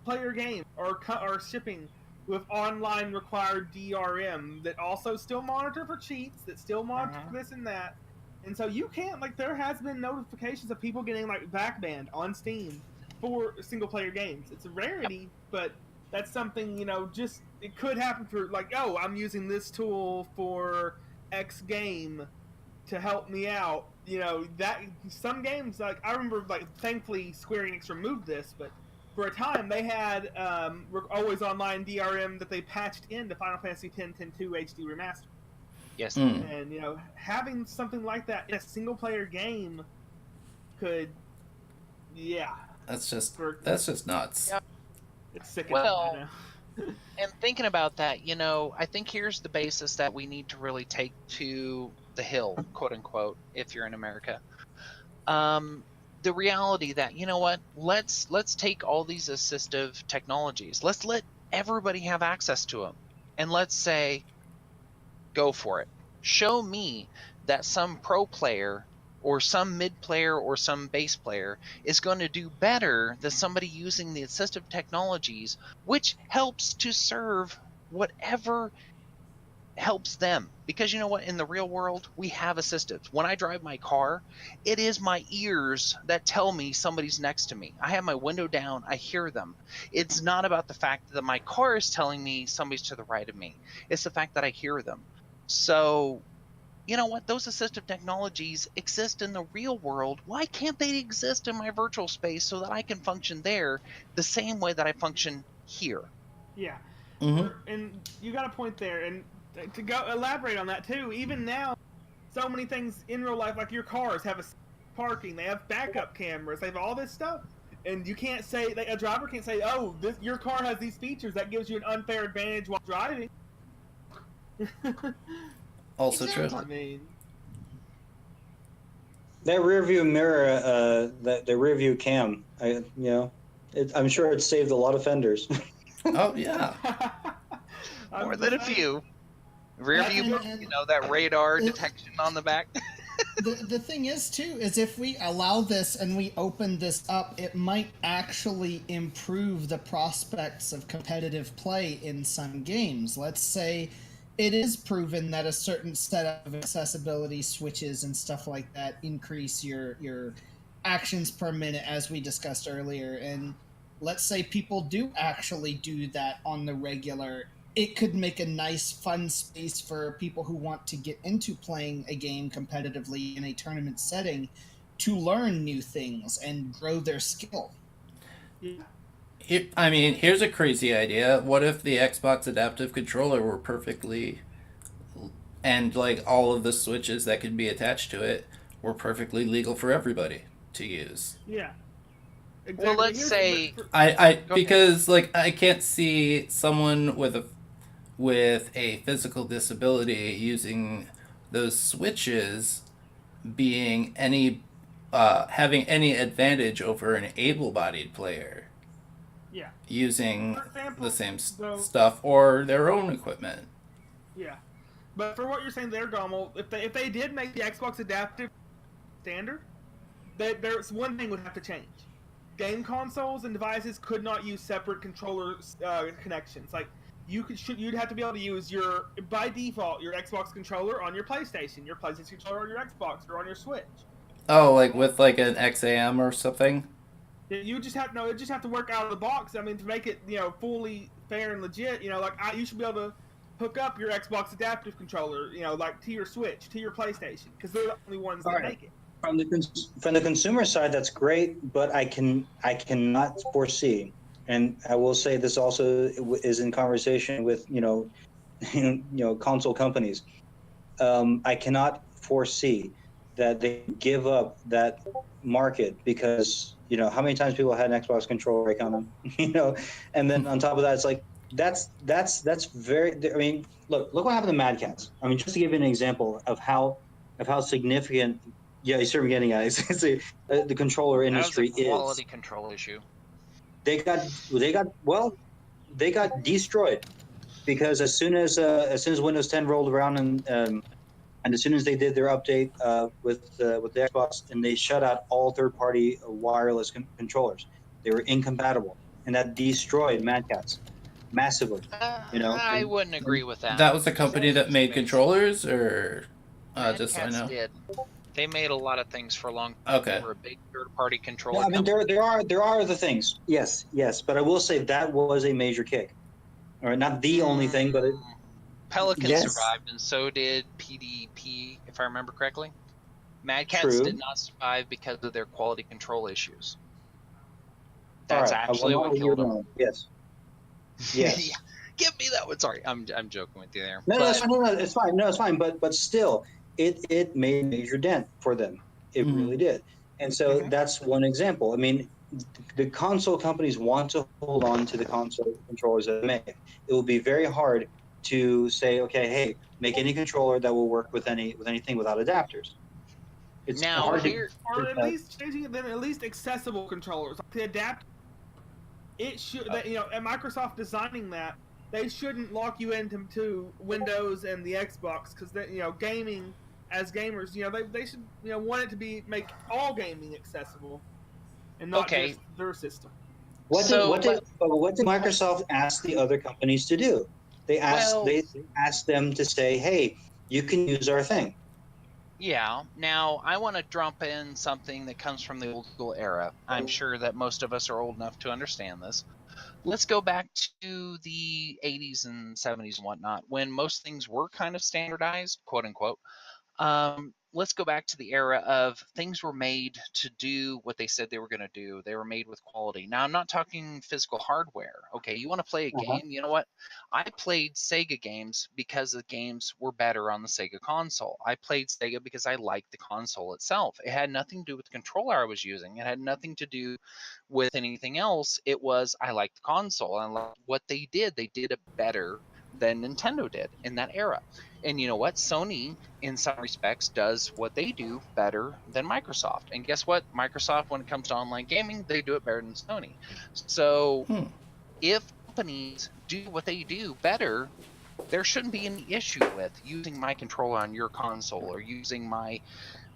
player games are shipping with online required DRM that also still monitor for cheats, that still monitor for this and that. And so you can't, there has been notifications of people getting backbanned on Steam for single player games. It's a rarity, but that's something, it could happen for I'm using this tool for X game to help me out. That some games, I remember, thankfully Square Enix removed this, but for a time they had always online DRM that they patched into Final Fantasy X 10.2 HD Remastered. Yes. And having something like that in a single player game could, That's just nuts. Yeah. It's sickening. Well, and thinking about that, I think here's the basis that we need to really take to the hill, quote unquote, if you're in America. The reality that, let's take all these assistive technologies. Let's let everybody have access to them. And let's say, go for it. Show me that some pro player or some mid player or some base player is going to do better than somebody using the assistive technologies, which helps to serve whatever helps them. Because you know what? In the real world, we have assistives. When I drive my car, it is my ears that tell me somebody's next to me. I have my window down. I hear them. It's not about the fact that my car is telling me somebody's to the right of me. It's the fact that I hear them. So, you know what? Those assistive technologies exist in the real world. Why can't they exist in my virtual space so that I can function there the same way that I function here? Yeah. Mm-hmm. And you got a point there. And to go elaborate on that too, even now, so many things in real life, like your cars have parking, they have backup cameras, they have all this stuff. And you can't say, a driver can't say, oh, your car has these features, that gives you an unfair advantage while driving. Also true. I mean, that rear view mirror, the rear view cam, I'm sure it saved a lot of fenders. Oh yeah. More than a few. Rear view, that radar detection on the back. The thing is, too, is if we allow this and we open this up, it might actually improve the prospects of competitive play in some games. Let's say it is proven that a certain set of accessibility switches and stuff like that increase your actions per minute, as we discussed earlier. And let's say people do actually do that on the regular it could make a nice, fun space for people who want to get into playing a game competitively in a tournament setting to learn new things and grow their skill. I mean, here's a crazy idea. What if the Xbox adaptive controller were perfectly, and like all of the switches that could be attached to it were perfectly legal for everybody to use? Yeah. Exactly. Well, let's say Because like I can't see someone with a physical disability using those switches being any having any advantage over an able-bodied player Yeah. using For example, the same though- stuff or their own equipment. Yeah. But for what you're saying there, Gommel, if they did make the Xbox adaptive standard, there's one thing would have to change. Game consoles and devices could not use separate controller connections. Like you'd have to be able to use by default your Xbox controller on your PlayStation controller on your Xbox or on your Switch. Oh, like with like an XAM or something? You just have it just have to work out of the box. I mean, to make it fully fair and legit, you should be able to hook up your Xbox adaptive controller, like to your Switch, to your PlayStation, because they're the only ones that make it. From the consumer side, that's great, but I cannot foresee, and I will say this also is in conversation with console companies. I cannot foresee that they give up that market because how many times people had an Xbox controller break on them, and then on top of that, it's like that's very. I mean, look what happened to Mad Cats. I mean, just to give you an example of how significant. Yeah, you see what I'm getting at. The controller industry that was a quality control issue. They got destroyed because as soon as Windows 10 rolled around and as soon as they did their update with the Xbox, and they shut out all third-party wireless controllers, they were incompatible, and that destroyed Mad Cats massively. I wouldn't agree with that. That was the company that made controllers, or just so I know. Did. They made a lot of things for a long time. Okay. They were a big third-party controller. Yeah, I mean, there are other things. Yes, but I will say that was a major kick. All right, not the only thing, but Pelican yes. survived, and so did PDP, if I remember correctly. Mad Cats did not survive because of their quality control issues. That's actually what killed them. Yes. Yeah. Give me that one. Sorry, I'm joking with you there. No, it's fine. No, it's fine. But still, it made a major dent for them. It really did. And so that's one example. I mean, the console companies want to hold on to the console controllers that they make. It will be very hard to say, okay, hey, make any controller that will work with anything without adapters. It's now hard here, or at least changing it, then at least accessible controllers. Like the adapt, it should and Microsoft designing that, they shouldn't lock you into Windows and the Xbox, because gaming as gamers, they should want it to make all gaming accessible and not just their system. What did Microsoft ask the other companies to do? They asked them to say, hey, you can use our thing. Yeah. Now, I want to drop in something that comes from the old school era. I'm sure that most of us are old enough to understand this. Let's go back to the 80s and 70s and whatnot, when most things were kind of standardized, quote unquote. Let's go back to the era of things were made to do what they said they were going to do. They were made with quality. Now, I'm not talking physical hardware. Okay, you want to play a game? You know what? I played Sega games because the games were better on the Sega console. I played Sega because I liked the console itself. It had nothing to do with the controller I was using. It had nothing to do with anything else. It was I liked the console, and I liked what they did. They did it better than Nintendo did in that era. And you know what? Sony, in some respects, does what they do better than Microsoft. And guess what? Microsoft, when it comes to online gaming, they do it better than Sony. So if companies do what they do better, there shouldn't be any issue with using my controller on your console or using my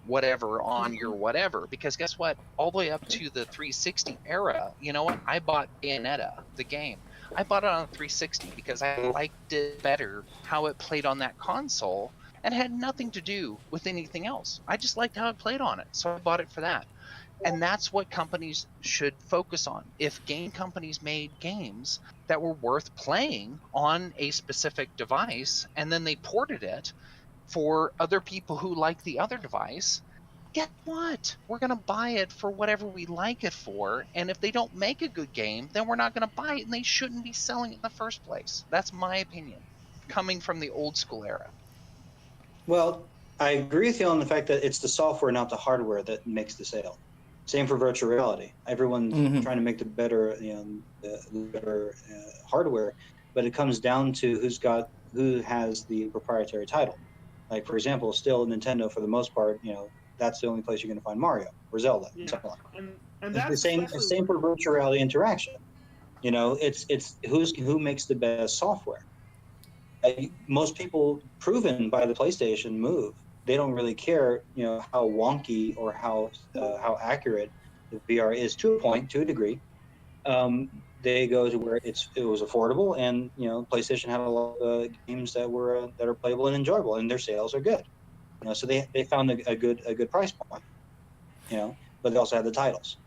whatever on your whatever. Because guess what? All the way up to the 360 era, you know what? I bought Bayonetta, the game. I bought it on a 360 because I liked it better how it played on that console, and it had nothing to do with anything else. I just liked how it played on it, so I bought it for that. And that's what companies should focus on. If game companies made games that were worth playing on a specific device, and then they ported it for other people who like the other device, guess what? We're going to buy it for whatever we like it for. And if they don't make a good game, then we're not going to buy it, and they shouldn't be selling it in the first place. That's my opinion, coming from the old school era. Well, I agree with you on the fact that it's the software, not the hardware, that makes the sale. Same for virtual reality. Everyone's trying to make the better, the better hardware, but it comes down to who has the proprietary title. Like, for example, still Nintendo, for the most part, that's the only place you're going to find Mario or Zelda and so on. And It's that's the same for virtual reality interaction. It's who makes the best software. Most people, proven by the PlayStation Move, they don't really care, how wonky or how accurate the VR is, to a point, to a degree. They go to where it was affordable, and PlayStation had a lot of games that are playable and enjoyable, and their sales are good. So they found a good price point. But they also had the titles.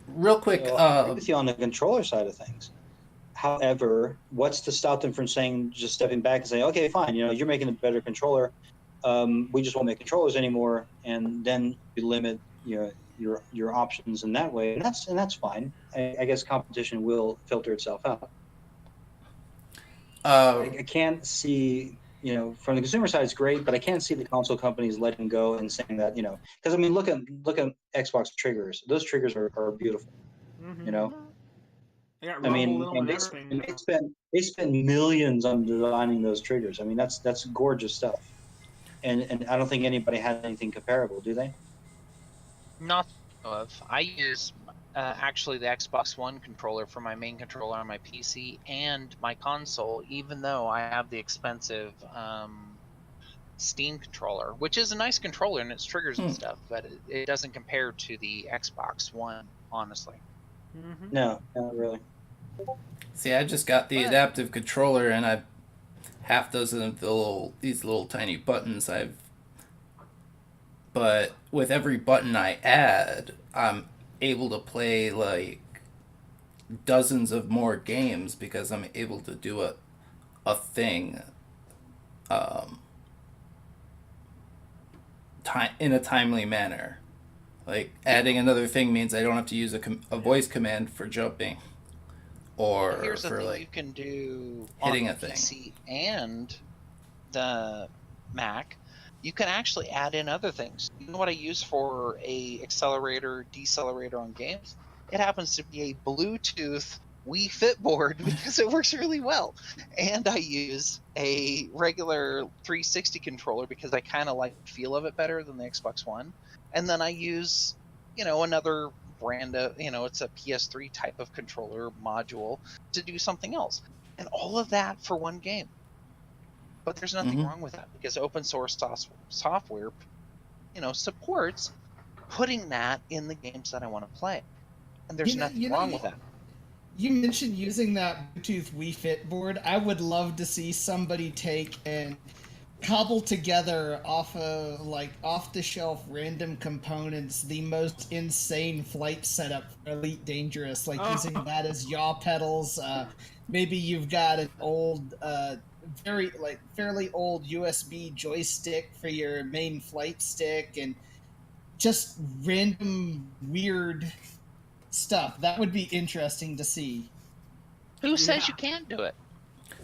Real quick, I agree with you on the controller side of things. However, what's to stop them from just stepping back and saying, okay, fine, you're making a better controller. We just won't make controllers anymore, and then you limit your options in that way, and that's fine. I guess competition will filter itself out. I can't see, from the consumer side, it's great, but I can't see the console companies letting go and saying that, because look at Xbox triggers. Those triggers are beautiful. They got I rumble mean, in them and and everything. they spent millions on designing those triggers. I mean, that's gorgeous stuff, and I don't think anybody had anything comparable, do they? Not of. I use actually the Xbox One controller for my main controller on my PC and my console, even though I have the expensive Steam controller, which is a nice controller and its triggers and stuff, but it doesn't compare to the Xbox One, honestly. No, not really. See, I just got the adaptive controller, and I've half dozen of these little tiny buttons. But with every button I add, I'm able to play like dozens of more games because I'm able to do a thing in a timely manner. Like, adding another thing means I don't have to use a voice command for jumping, or here's the for thing like you can do hitting on a the thing. PC and the Mac. You can actually add in other things. You know what I use for a accelerator, decelerator on games? It happens to be a Bluetooth Wii Fit board because it works really well. And I use a regular 360 controller because I kind of like the feel of it better than the Xbox One. And then I use, another brand of, it's a PS3 type of controller module to do something else. And all of that for one game. But there's nothing wrong with that because open source software, supports putting that in the games that I want to play. And there's nothing wrong with that. You mentioned using that Bluetooth Wii Fit board. I would love to see somebody take and cobble together off the shelf random components the most insane flight setup for Elite Dangerous, like using that as yaw pedals. Maybe you've got an old fairly old USB joystick for your main flight stick, and just random weird stuff. That would be interesting to see. Who says you can't do it?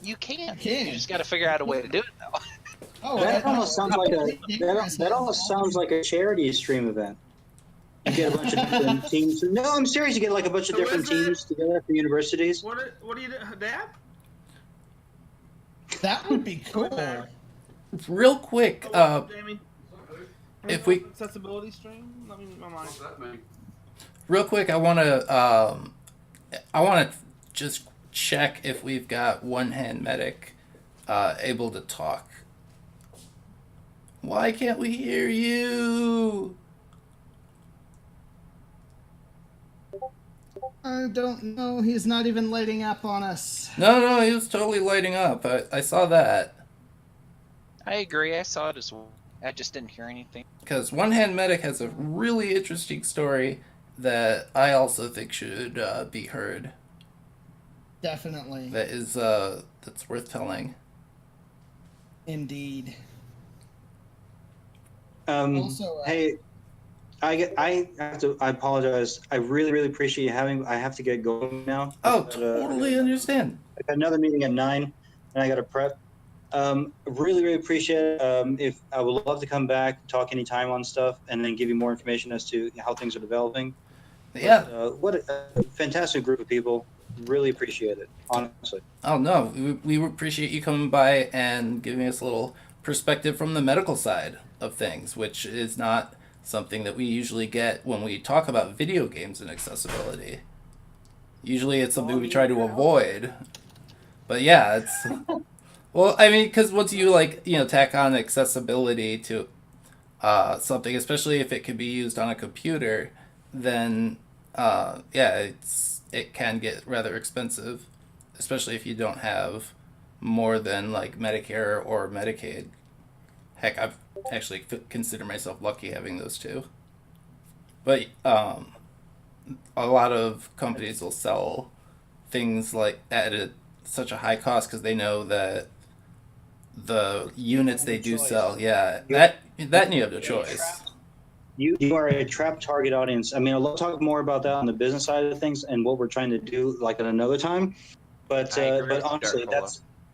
You can. You just got to figure out a way to do it, though. That almost sounds like a charity stream event. You get a bunch of different teams. No, I'm serious. You get like a bunch of different teams together for universities. What do you do, Dad? That would be cool. Real quick, if we accessibility stream, let me mute my mic. Real quick, I want to just check if we've got One Hand Medic able to talk. Why can't we hear you? I don't know. He's not even lighting up on us. No, he was totally lighting up. I saw that. I agree. I saw it as well. I just didn't hear anything. Because One Hand Medic has a really interesting story that I also think should be heard. Definitely. That's worth telling. Indeed. Also, hey, I have to. I apologize. I really appreciate you having. I have to get going now. Oh, totally understand. I got another meeting at 9, and I got to prep. Really appreciate it. If I would love to come back, talk anytime on stuff, and then give you more information as to how things are developing. Yeah. But, what a fantastic group of people. Really appreciate it, honestly. Oh no, we appreciate you coming by and giving us a little perspective from the medical side of things, which is not something that we usually get when we talk about video games and accessibility. Usually it's something we try to avoid. But yeah, it's well, I mean, because once you tack on accessibility to something, especially if it can be used on a computer, then yeah, it can get rather expensive, especially if you don't have more than like Medicare or Medicaid. Heck, I've actually consider myself lucky having those two. But a lot of companies will sell things like at such a high cost because they know that the units they do sell, yeah, that you have no choice. You are a trap target audience. I mean, I'll talk more about that on the business side of things and what we're trying to do, like at another time. But honestly,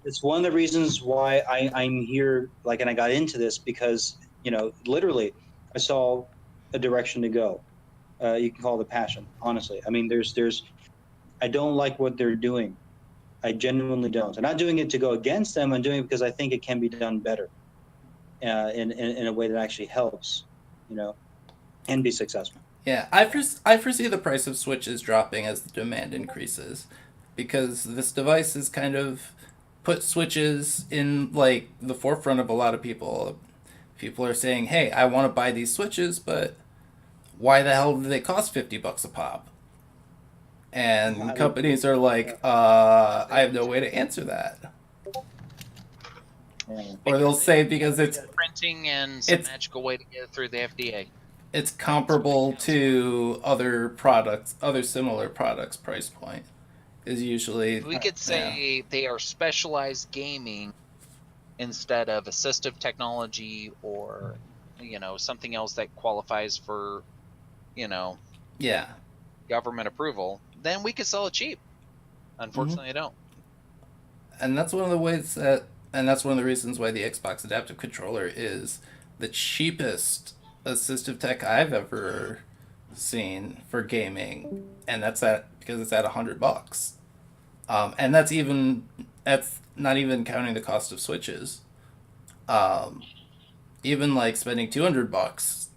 it's one of the reasons why I'm here. Like, and I got into this because literally, I saw a direction to go. You can call it a passion. Honestly, I mean, I don't like what they're doing. I genuinely don't. I'm not doing it to go against them. I'm doing it because I think it can be done better, in a way that actually helps, and be successful. Yeah, I foresee the price of Switches dropping as the demand increases, because this device has kind of put Switches in like the forefront of a lot of people. People are saying, "Hey, I want to buy these Switches, but why the hell do they cost $50 a pop?" And companies are like, I have no way to answer that. Or they'll say because it's printing and some magical way to get it through the FDA. It's comparable to other products, other similar products. Price point is usually. We could say they are specialized gaming instead of assistive technology or something else that qualifies for government approval. Then we could sell it cheap. Unfortunately, I don't. And that's one of the ways and that's one of the reasons why the Xbox Adaptive Controller is the cheapest assistive tech I've ever seen for gaming, and that's because it's at $100. And that's not even counting the cost of Switches. Even like spending $200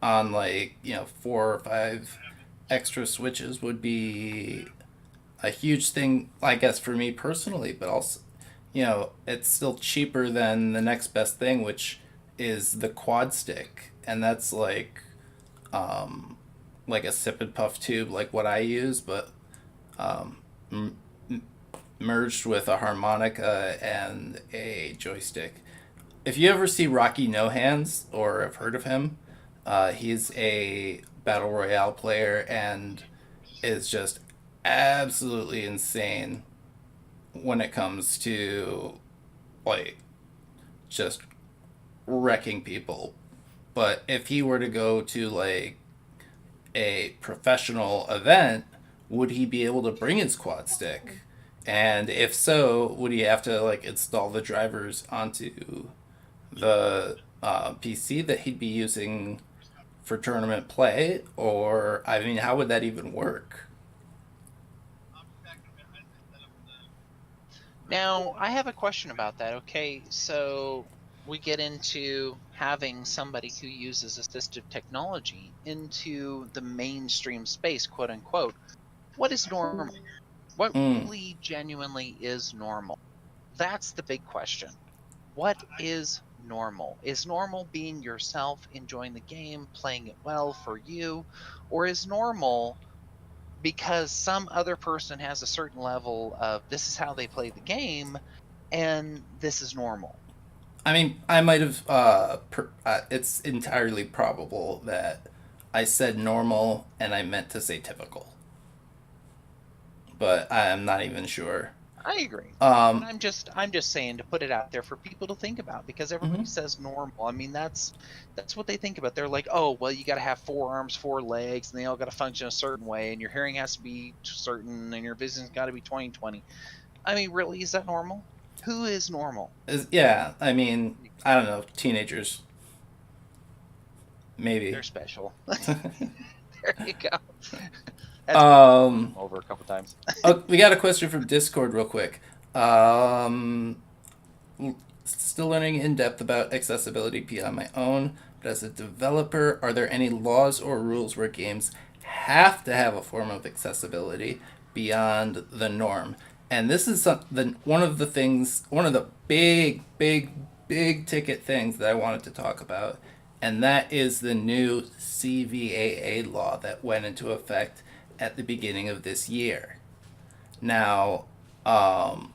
on 4 or 5 extra Switches would be a huge thing, I guess, for me personally, but also it's still cheaper than the next best thing, which is the quad stick, and that's like a sip and puff tube, like what I use, but merged with a harmonica and a joystick. If you ever see Rocky No Hands or have heard of him, he's a battle royale player and is just absolutely insane when it comes to just wrecking people. But if he were to go to a professional event, would he be able to bring his quad stick? And if so, would he have to install the drivers onto the PC that he'd be using for tournament play? Or, I mean, how would that even work? Now, I have a question about that. Okay, so we get into having somebody who uses assistive technology into the mainstream space, quote unquote. What is normal? What really genuinely is normal? That's the big question. What is normal? Is normal being yourself, enjoying the game, playing it well for you? Or is normal because some other person has a certain level of this is how they play the game and this is normal? I mean, I might have. It's entirely probable that I said normal and I meant to say typical, but I'm not even sure. I agree. And Um, I'm just saying to put it out there for people to think about, because everybody mhm. says normal. I mean, that's what they think about. They're like, oh, well, you got to have 4 arms, 4 legs, and they all got to function a certain way, and your hearing has to be certain, and your vision's got to be 20/20. I mean, really, is that normal? Who is normal? Yeah, I mean, I don't know, teenagers, maybe. They're special. There you go. That's um, over a couple times. oh, we got a question from Discord real quick. Um, Still learning in depth about accessibility beyond my own, but as a developer, are there any laws or rules where games have to have a form of accessibility beyond the norm? And this is one of the things, one of the big ticket things that I wanted to talk about, and that is the new CVAA law that went into effect at the beginning of this year. Now, um,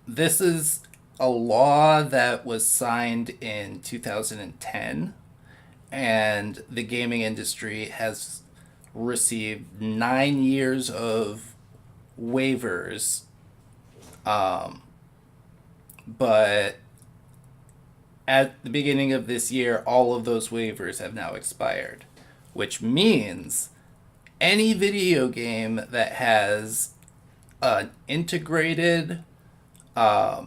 this is a law that was signed in 2010, and the gaming industry has received 9 years of waivers. Um, but at the beginning of this year, all of those waivers have now expired, which means any video game that has an integrated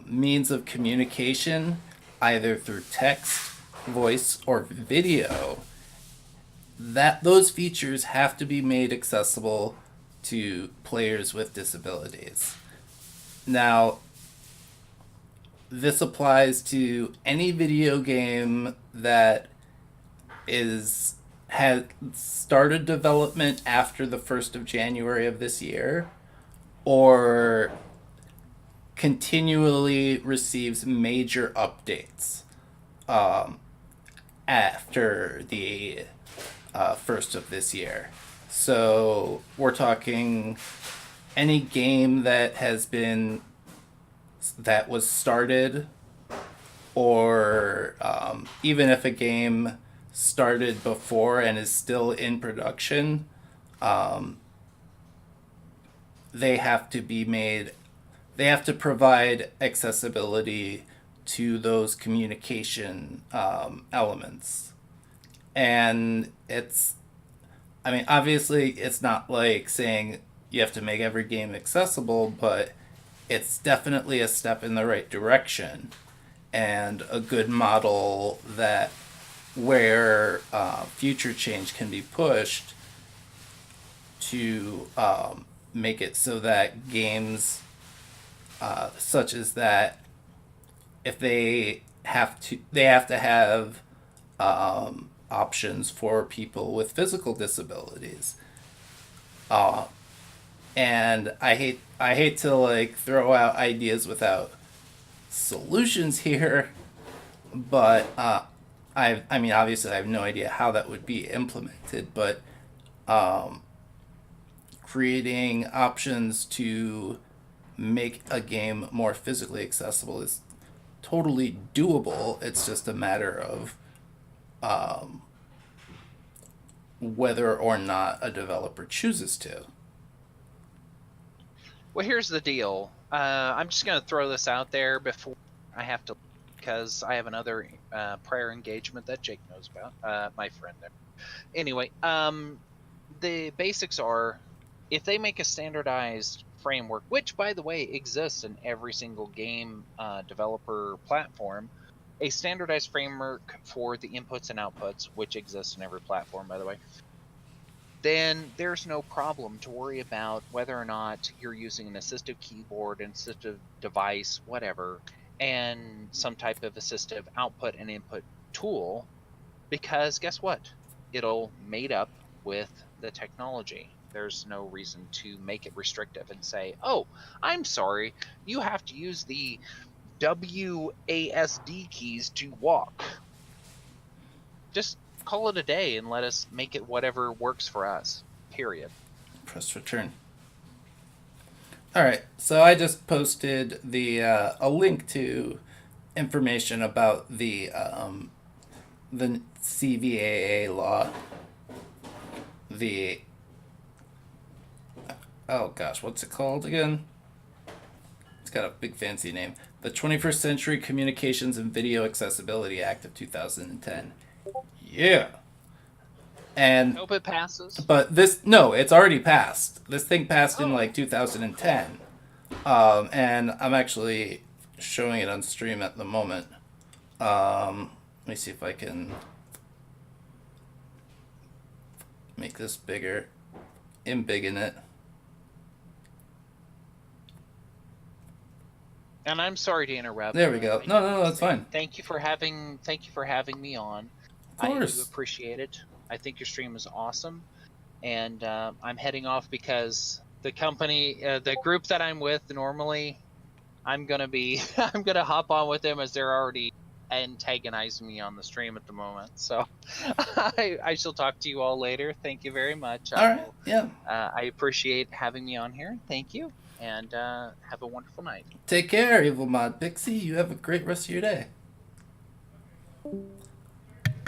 means of communication, either through text, voice, or video, that those features have to be made accessible to players with disabilities. Now, this applies to any video game that has started development after the 1st of January of this year, or continually receives major updates after the 1st of this year. So we're talking any game that was started, or even if a game started before and is still in production, um, they have to be made they have to provide accessibility to those communication elements. And I mean, obviously, it's not like saying you have to make every game accessible, but it's definitely a step in the right direction and a good model that where future change can be pushed to make it so that games such as that, if they have to have options for people with physical disabilities. And I hate to like throw out ideas without solutions here, but I mean, obviously I have no idea how that would be implemented, but creating options to make a game more physically accessible is totally doable. It's just a matter of whether or not a developer chooses to. Well, here's the deal. I'm just going to throw this out there before I have to, because I have another prior engagement that Jake knows about, my friend there. Anyway, the basics are, if they make a standardized framework, which, by the way, exists in every single game developer platform, a standardized framework for the inputs and outputs, which exists in every platform, by the way, then there's no problem to worry about whether or not you're using an assistive keyboard, an assistive device, whatever, and some type of assistive output and input tool, because guess what? It'll mate up with the technology. There's no reason to make it restrictive and say, oh, I'm sorry, you have to use the WASD keys to walk. Just call it a day and let us make it whatever works for us. Period. Press return. All right, so I just posted a link to information about the CVAA law. The oh gosh, what's it called again? It's got a big fancy name. The 21st Century Communications and Video Accessibility Act of 2010. Yeah. And Hope it passes. but it's already passed. This thing passed in like 2010. And I'm actually showing it on stream at the moment. Let me see if I can make this bigger. Embiggen it. And I'm sorry to interrupt. There we go. No, that's fine. Thank you for having me on. Of course. I do appreciate it. I think your stream is awesome, and I'm heading off because the company, the group that I'm with, normally, I'm gonna hop on with them as they're already antagonizing me on the stream at the moment. So I shall talk to you all later. Thank you very much. All right. Yeah. I appreciate having me on here. Thank you, and have a wonderful night. Take care, Evil Mod Pixie. You have a great rest of your day.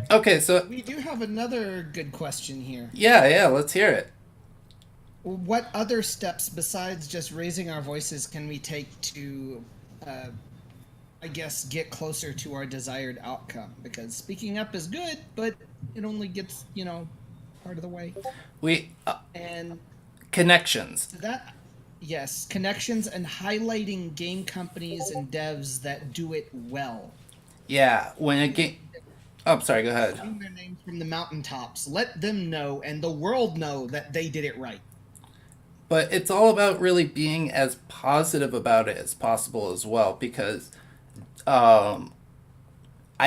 Okay, so We do have another good question here. yeah, let's hear it. What other steps besides just raising our voices can we take to, I guess, get closer to our desired outcome? Because speaking up is good, but it only gets, part of the way. We And connections. that, yes, connections and highlighting game companies and devs that do it well. Yeah, when a game. Oh, sorry. Go ahead. Shouting their names from the mountaintops. Let them know and the world know that they did it right. But it's all about really being as positive about it as possible as well, because I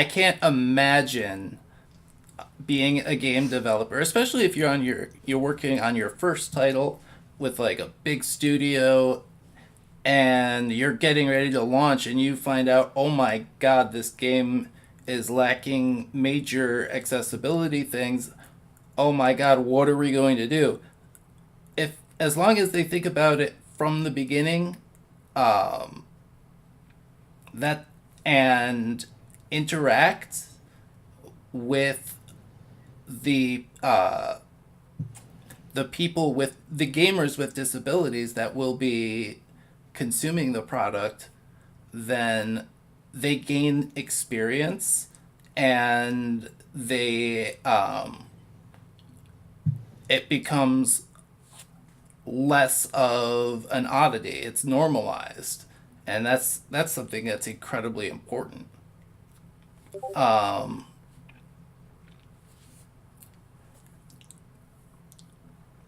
can't imagine being a game developer, especially if you're working on your first title with like a big studio and you're getting ready to launch and you find out, oh my god, this game is lacking major accessibility things. Oh my god, what are we going to do? As long as they think about it from the beginning, that and interact with the people with the gamers with disabilities that will be consuming the product, then they gain experience and they it becomes less of an oddity. It's normalized, and that's something that's incredibly important.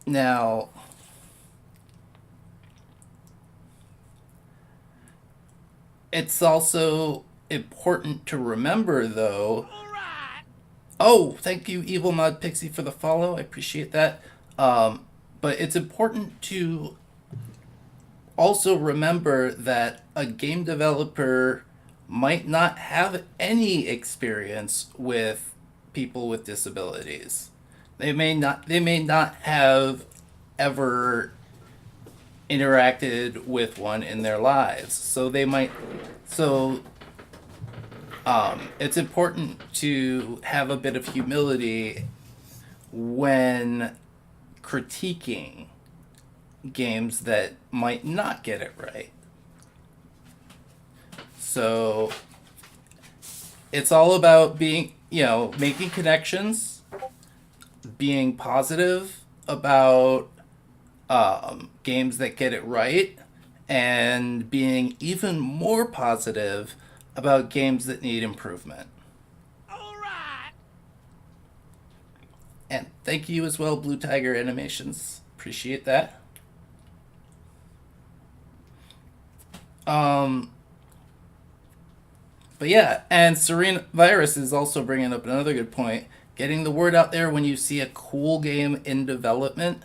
Now, it's also important to remember, though. Oh, thank you, Evil Mod Pixie, for the follow. I appreciate that. But it's important to also remember that a game developer might not have any experience with people with disabilities. They may not have ever interacted with one in their lives. It's important to have a bit of humility when critiquing games that might not get it right. So it's all about being, making connections, being positive about games that get it right, and being even more positive about games that need improvement. And thank you as well, Blue Tiger Animations. Appreciate that. But yeah, and Serene Virus is also bringing up another good point. Getting the word out there when you see a cool game in development,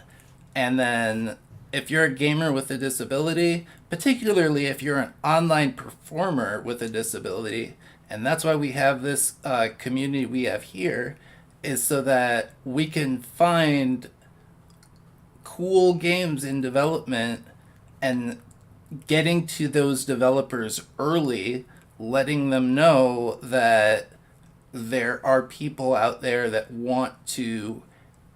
and then if you're a gamer with a disability, particularly if you're an online performer with a disability, and that's why we have this community we have here, is so that we can find cool games in development and getting to those developers early letting them know that there are people out there that want to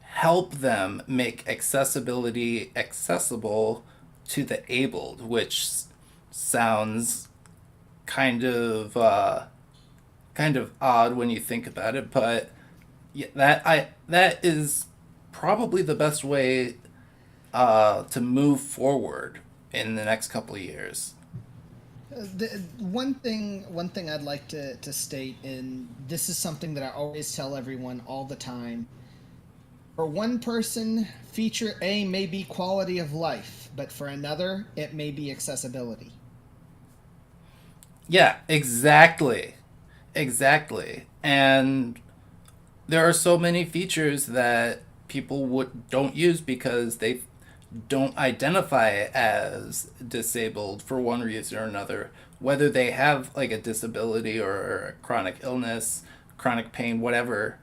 help them make accessibility accessible to the abled, which sounds kind of odd when you think about it, but yeah, that is probably the best way to move forward in the next couple of years. One thing I'd like to state, and this is something that I always tell everyone all the time. For one person, feature A may be quality of life, but for another, it may be accessibility. Yeah, exactly. Exactly. And there are so many features that people don't use because they don't identify as disabled for one reason or another, whether they have like a disability or a chronic illness, chronic pain, whatever.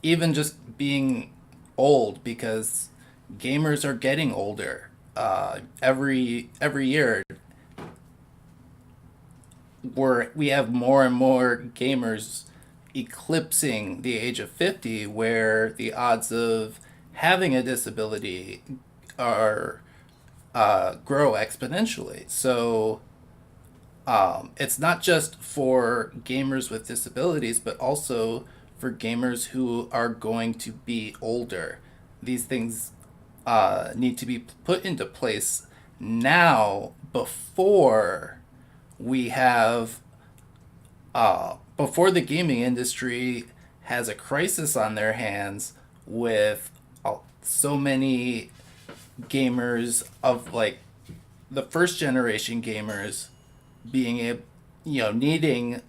Even just being old, because gamers are getting older. Every year, we have more and more gamers eclipsing the age of 50, where the odds of having a disability are grow exponentially. So it's not just for gamers with disabilities, but also for gamers who are going to be older. These things need to be put into place now, we have before the gaming industry has a crisis on their hands with so many gamers of like the first generation gamers being able, needing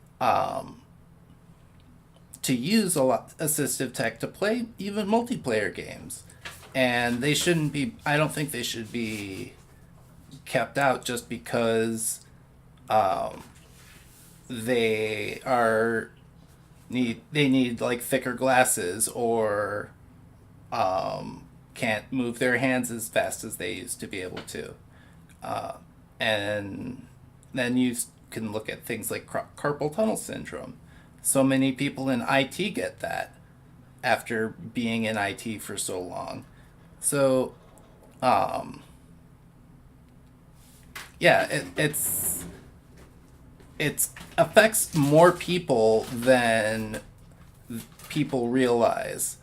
to use a lot assistive tech to play even multiplayer games. And I don't think they should be kept out just because they need like thicker glasses, or can't move their hands as fast as they used to be able to. And then you can look at things like carpal tunnel syndrome. So many people in IT get that after being in IT for so long. So, yeah, it affects more people than people realize.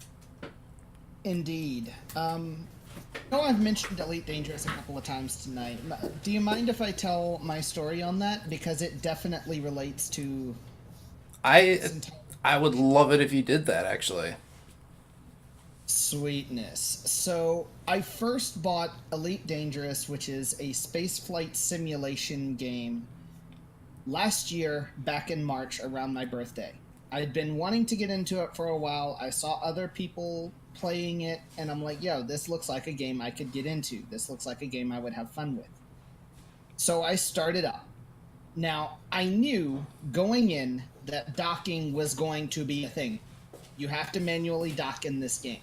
Indeed. I know I've mentioned Elite Dangerous a couple of times tonight. Do you mind if I tell my story on that? Because it definitely relates to... I would love it if you did that, actually. Sweetness. So, I first bought Elite Dangerous, which is a spaceflight simulation game, last year, back in March, around my birthday. I had been wanting to get into it for a while. I saw other people playing it, and I'm like, yo, this looks like a game I could get into. This looks like a game I would have fun with. So I started up. Now, I knew going in that docking was going to be a thing. You have to manually dock in this game.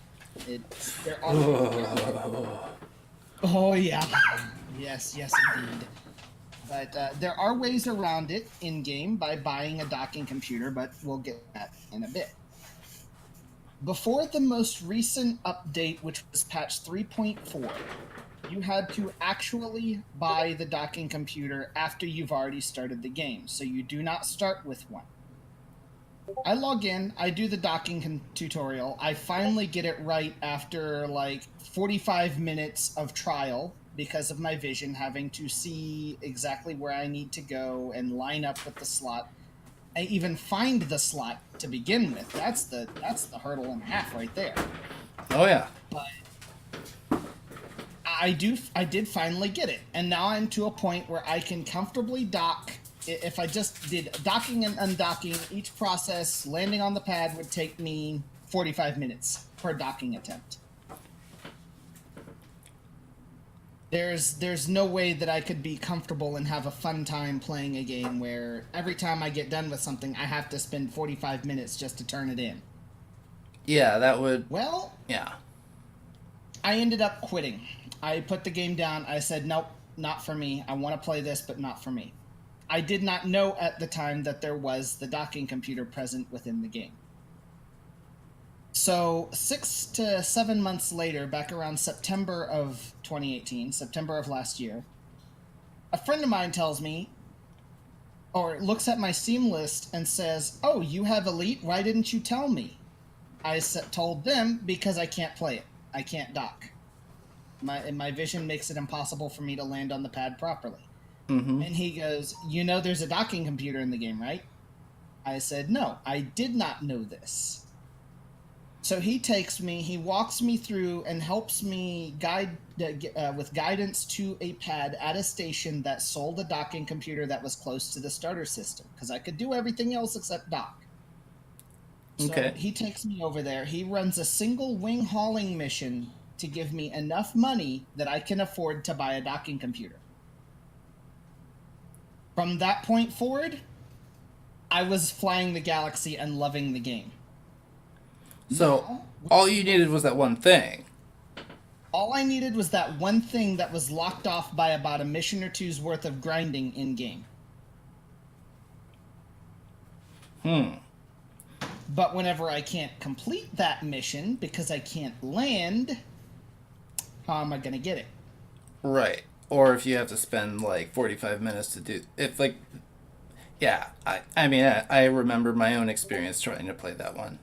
Oh, yeah. Yes, indeed. But there are ways around it in-game by buying a docking computer, but we'll get that in a bit. Before the most recent update, which was patch 3.4, you had to actually buy the docking computer after you've already started the game, so you do not start with one. I log in, I do the docking tutorial, I finally get it right after like 45 minutes of trial, because of my vision, having to see exactly where I need to go and line up with the slot. I even find the slot to begin with. That's the hurdle and a half right there. Oh yeah. But I did finally get it, and now I'm to a point where I can comfortably dock. If I just did docking and undocking, each process, landing on the pad would take me 45 minutes per docking attempt. There's no way that I could be comfortable and have a fun time playing a game where every time I get done with something, I have to spend 45 minutes just to turn it in. Yeah, that would... Well... Yeah. I ended up quitting. I put the game down. I said, nope, not for me. I want to play this, but not for me. I did not know at the time that there was the docking computer present within the game. So 6 to 7 months later, back around September of 2018, September of last year, a friend of mine tells me, or looks at my Steam list and says, "Oh, you have Elite? Why didn't you tell me?" I told them because I can't play it. I can't dock. My vision makes it impossible for me to land on the pad properly. Mm-hmm. And he goes, "You know there's a docking computer in the game, right?" I said, "No, I did not know this." So he takes me, he walks me through and helps me guide with guidance to a pad at a station that sold a docking computer that was close to the starter system, because I could do everything else except dock. So Okay. he takes me over there. He runs a single wing hauling mission to give me enough money that I can afford to buy a docking computer. From that point forward, I was flying the galaxy and loving the game. So all you needed was that one thing. All I needed was that one thing that was locked off by about a mission or two's worth of grinding in-game. But whenever I can't complete that mission because I can't land, how am I going to get it? Right. Or if you have to spend like 45 minutes to do... If like... Yeah, I mean, I remember my own experience trying to play that one.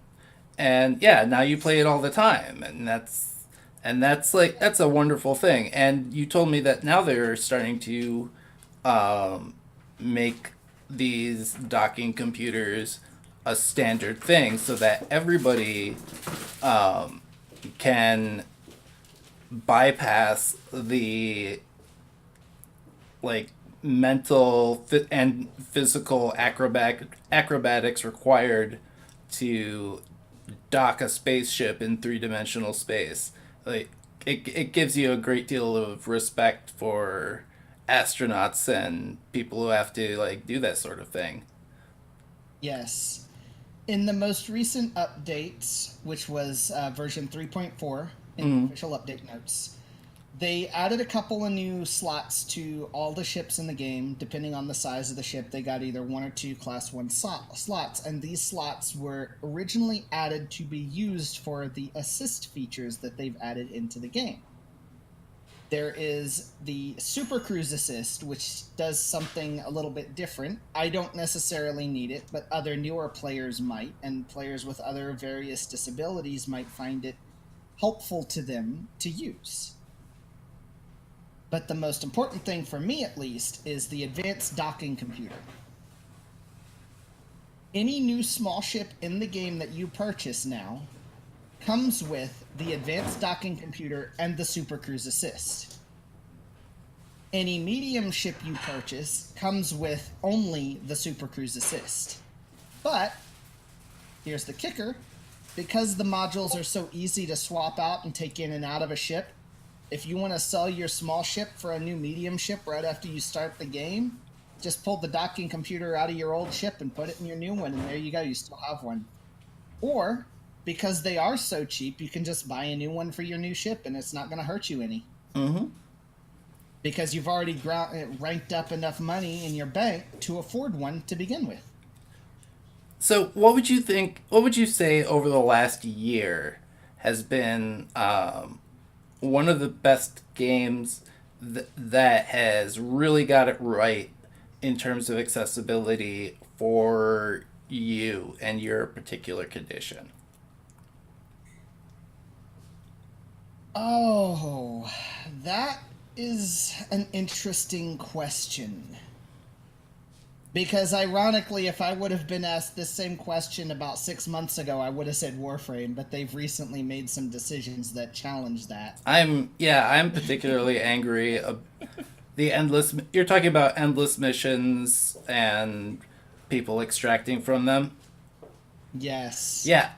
And yeah, now you play it all the time, and that's a wonderful thing. And you told me that now they're starting to make these docking computers a standard thing, so that everybody can bypass the like mental and physical acrobatics required to dock a spaceship in three-dimensional space. Like it gives you a great deal of respect for astronauts and people who have to like do that sort of thing. Yes. In the most recent updates, which was version 3.4 in the official update notes, they added a couple of new slots to all the ships in the game. Depending on the size of the ship, they got either 1 or 2 Class 1 slots, and these slots were originally added to be used for the assist features that they've added into the game. There is the Super Cruise Assist, which does something a little bit different. I don't necessarily need it, but other newer players might, and players with other various disabilities might find it helpful to them to use. But the most important thing for me, at least, is the advanced docking computer. Any new small ship in the game that you purchase now comes with the advanced docking computer and the Super Cruise Assist. Any medium ship you purchase comes with only the Super Cruise Assist. But, here's the kicker, because the modules are so easy to swap out and take in and out of a ship, if you want to sell your small ship for a new medium ship right after you start the game, just pull the docking computer out of your old ship and put it in your new one, and there you go, you still have one. Or, because they are so cheap, you can just buy a new one for your new ship, and it's not going to hurt you any. Mm-hmm. Because you've already ranked up enough money in your bank to afford one to begin with. So what would you say over the last year has been one of the best games that has really got it right in terms of accessibility for you and your particular condition? Oh, that is an interesting question. Because ironically, if I would have been asked this same question about 6 months ago, I would have said Warframe, but they've recently made some decisions that challenge that. I'm particularly angry. You're talking about endless missions and people extracting from them. Yes. Yeah,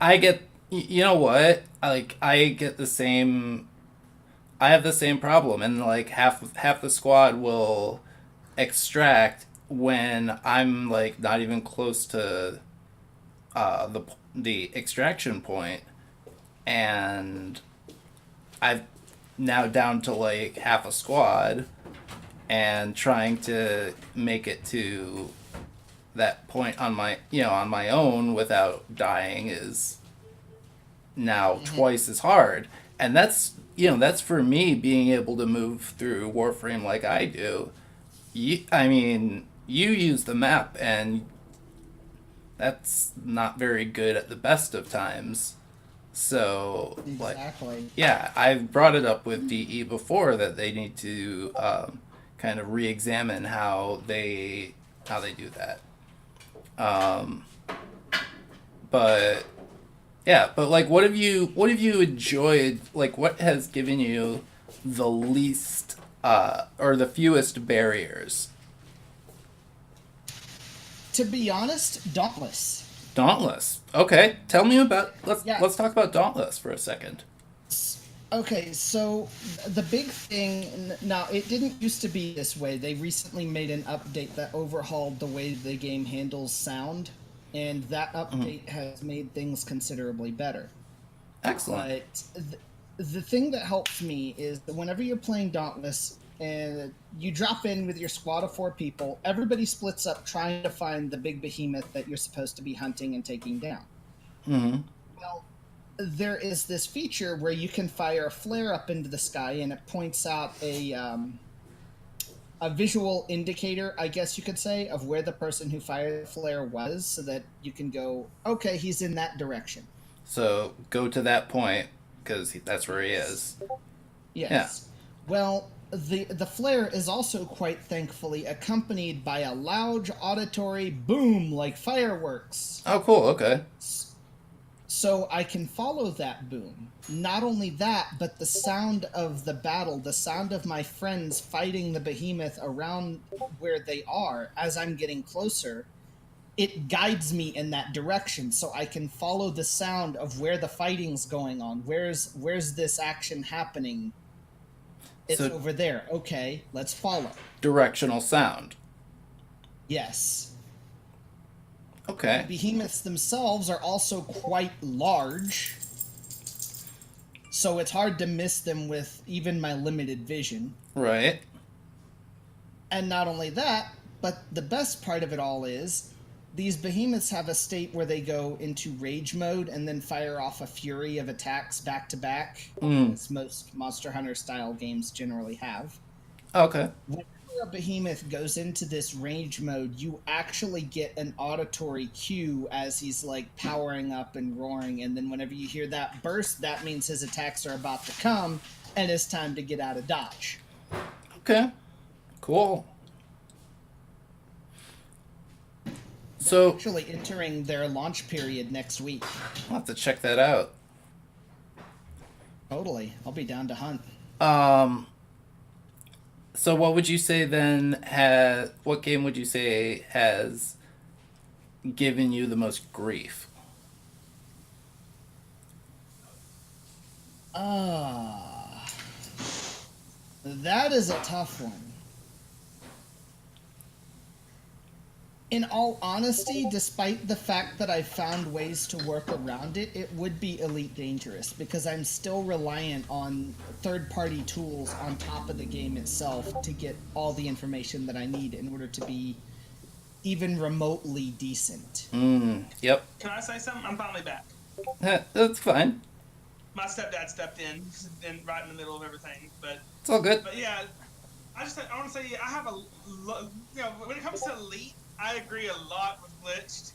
you know what? I get the same. I have the same problem, and like half the squad will extract when I'm like not even close to the extraction point, and I've now down to like half a squad, and trying to make it to that point on my own without dying is now twice as hard. And that's for me being able to move through Warframe like I do. You use the map, and that's not very good at the best of times. So, Exactly. I've brought it up with DE before that they need to kind of re-examine how they do that. But like, what have you enjoyed? Like, what has given you the least or the fewest barriers? To be honest, Dauntless. Dauntless. Okay, tell me about. Let's talk about Dauntless for a second. Okay, so the big thing now, it didn't used to be this way. They recently made an update that overhauled the way the game handles sound, and that update has made things considerably better. Excellent. But the thing that helps me is that whenever you're playing Dauntless and you drop in with your squad of 4 people, everybody splits up trying to find the big behemoth that you're supposed to be hunting and taking down. Mm-hmm. Well, there is this feature where you can fire a flare up into the sky, and it points out a visual indicator, I guess you could say, of where the person who fired the flare was, so that you can go, okay, he's in that direction. So go to that point, because that's where he is. Yes. Yeah. Well, the flare is also quite thankfully accompanied by a loud auditory boom like fireworks. Oh, cool. Okay. So I can follow that boom. Not only that, but the sound of the battle, the sound of my friends fighting the behemoth around where they are as I'm getting closer, it guides me in that direction, so I can follow the sound of where the fighting's going on. Where's this action happening? It's over there. Okay, let's follow. Directional sound. Yes. Okay. The behemoths themselves are also quite large, so it's hard to miss them with even my limited vision. Right. And not only that, but the best part of it all is these behemoths have a state where they go into rage mode and then fire off a fury of attacks back to back, as most Monster Hunter style games generally have. Okay. Whenever a behemoth goes into this rage mode, you actually get an auditory cue as he's like powering up and roaring, and then whenever you hear that burst, that means his attacks are about to come and it's time to get out of dodge. Okay. Cool. So actually entering their launch period next week. I'll have to check that out. Totally. I'll be down to hunt. So what would you say then what game would you say has given you the most grief? That is a tough one. In all honesty, despite the fact that I've found ways to work around it, it would be Elite Dangerous, because I'm still reliant on third-party tools on top of the game itself to get all the information that I need in order to be even remotely decent. Yep. Can I say something? I'm finally back. That's fine. My stepdad stepped in right in the middle of everything, but it's all good. But yeah, I want to say I have when it comes to Elite, I agree a lot with Glitched.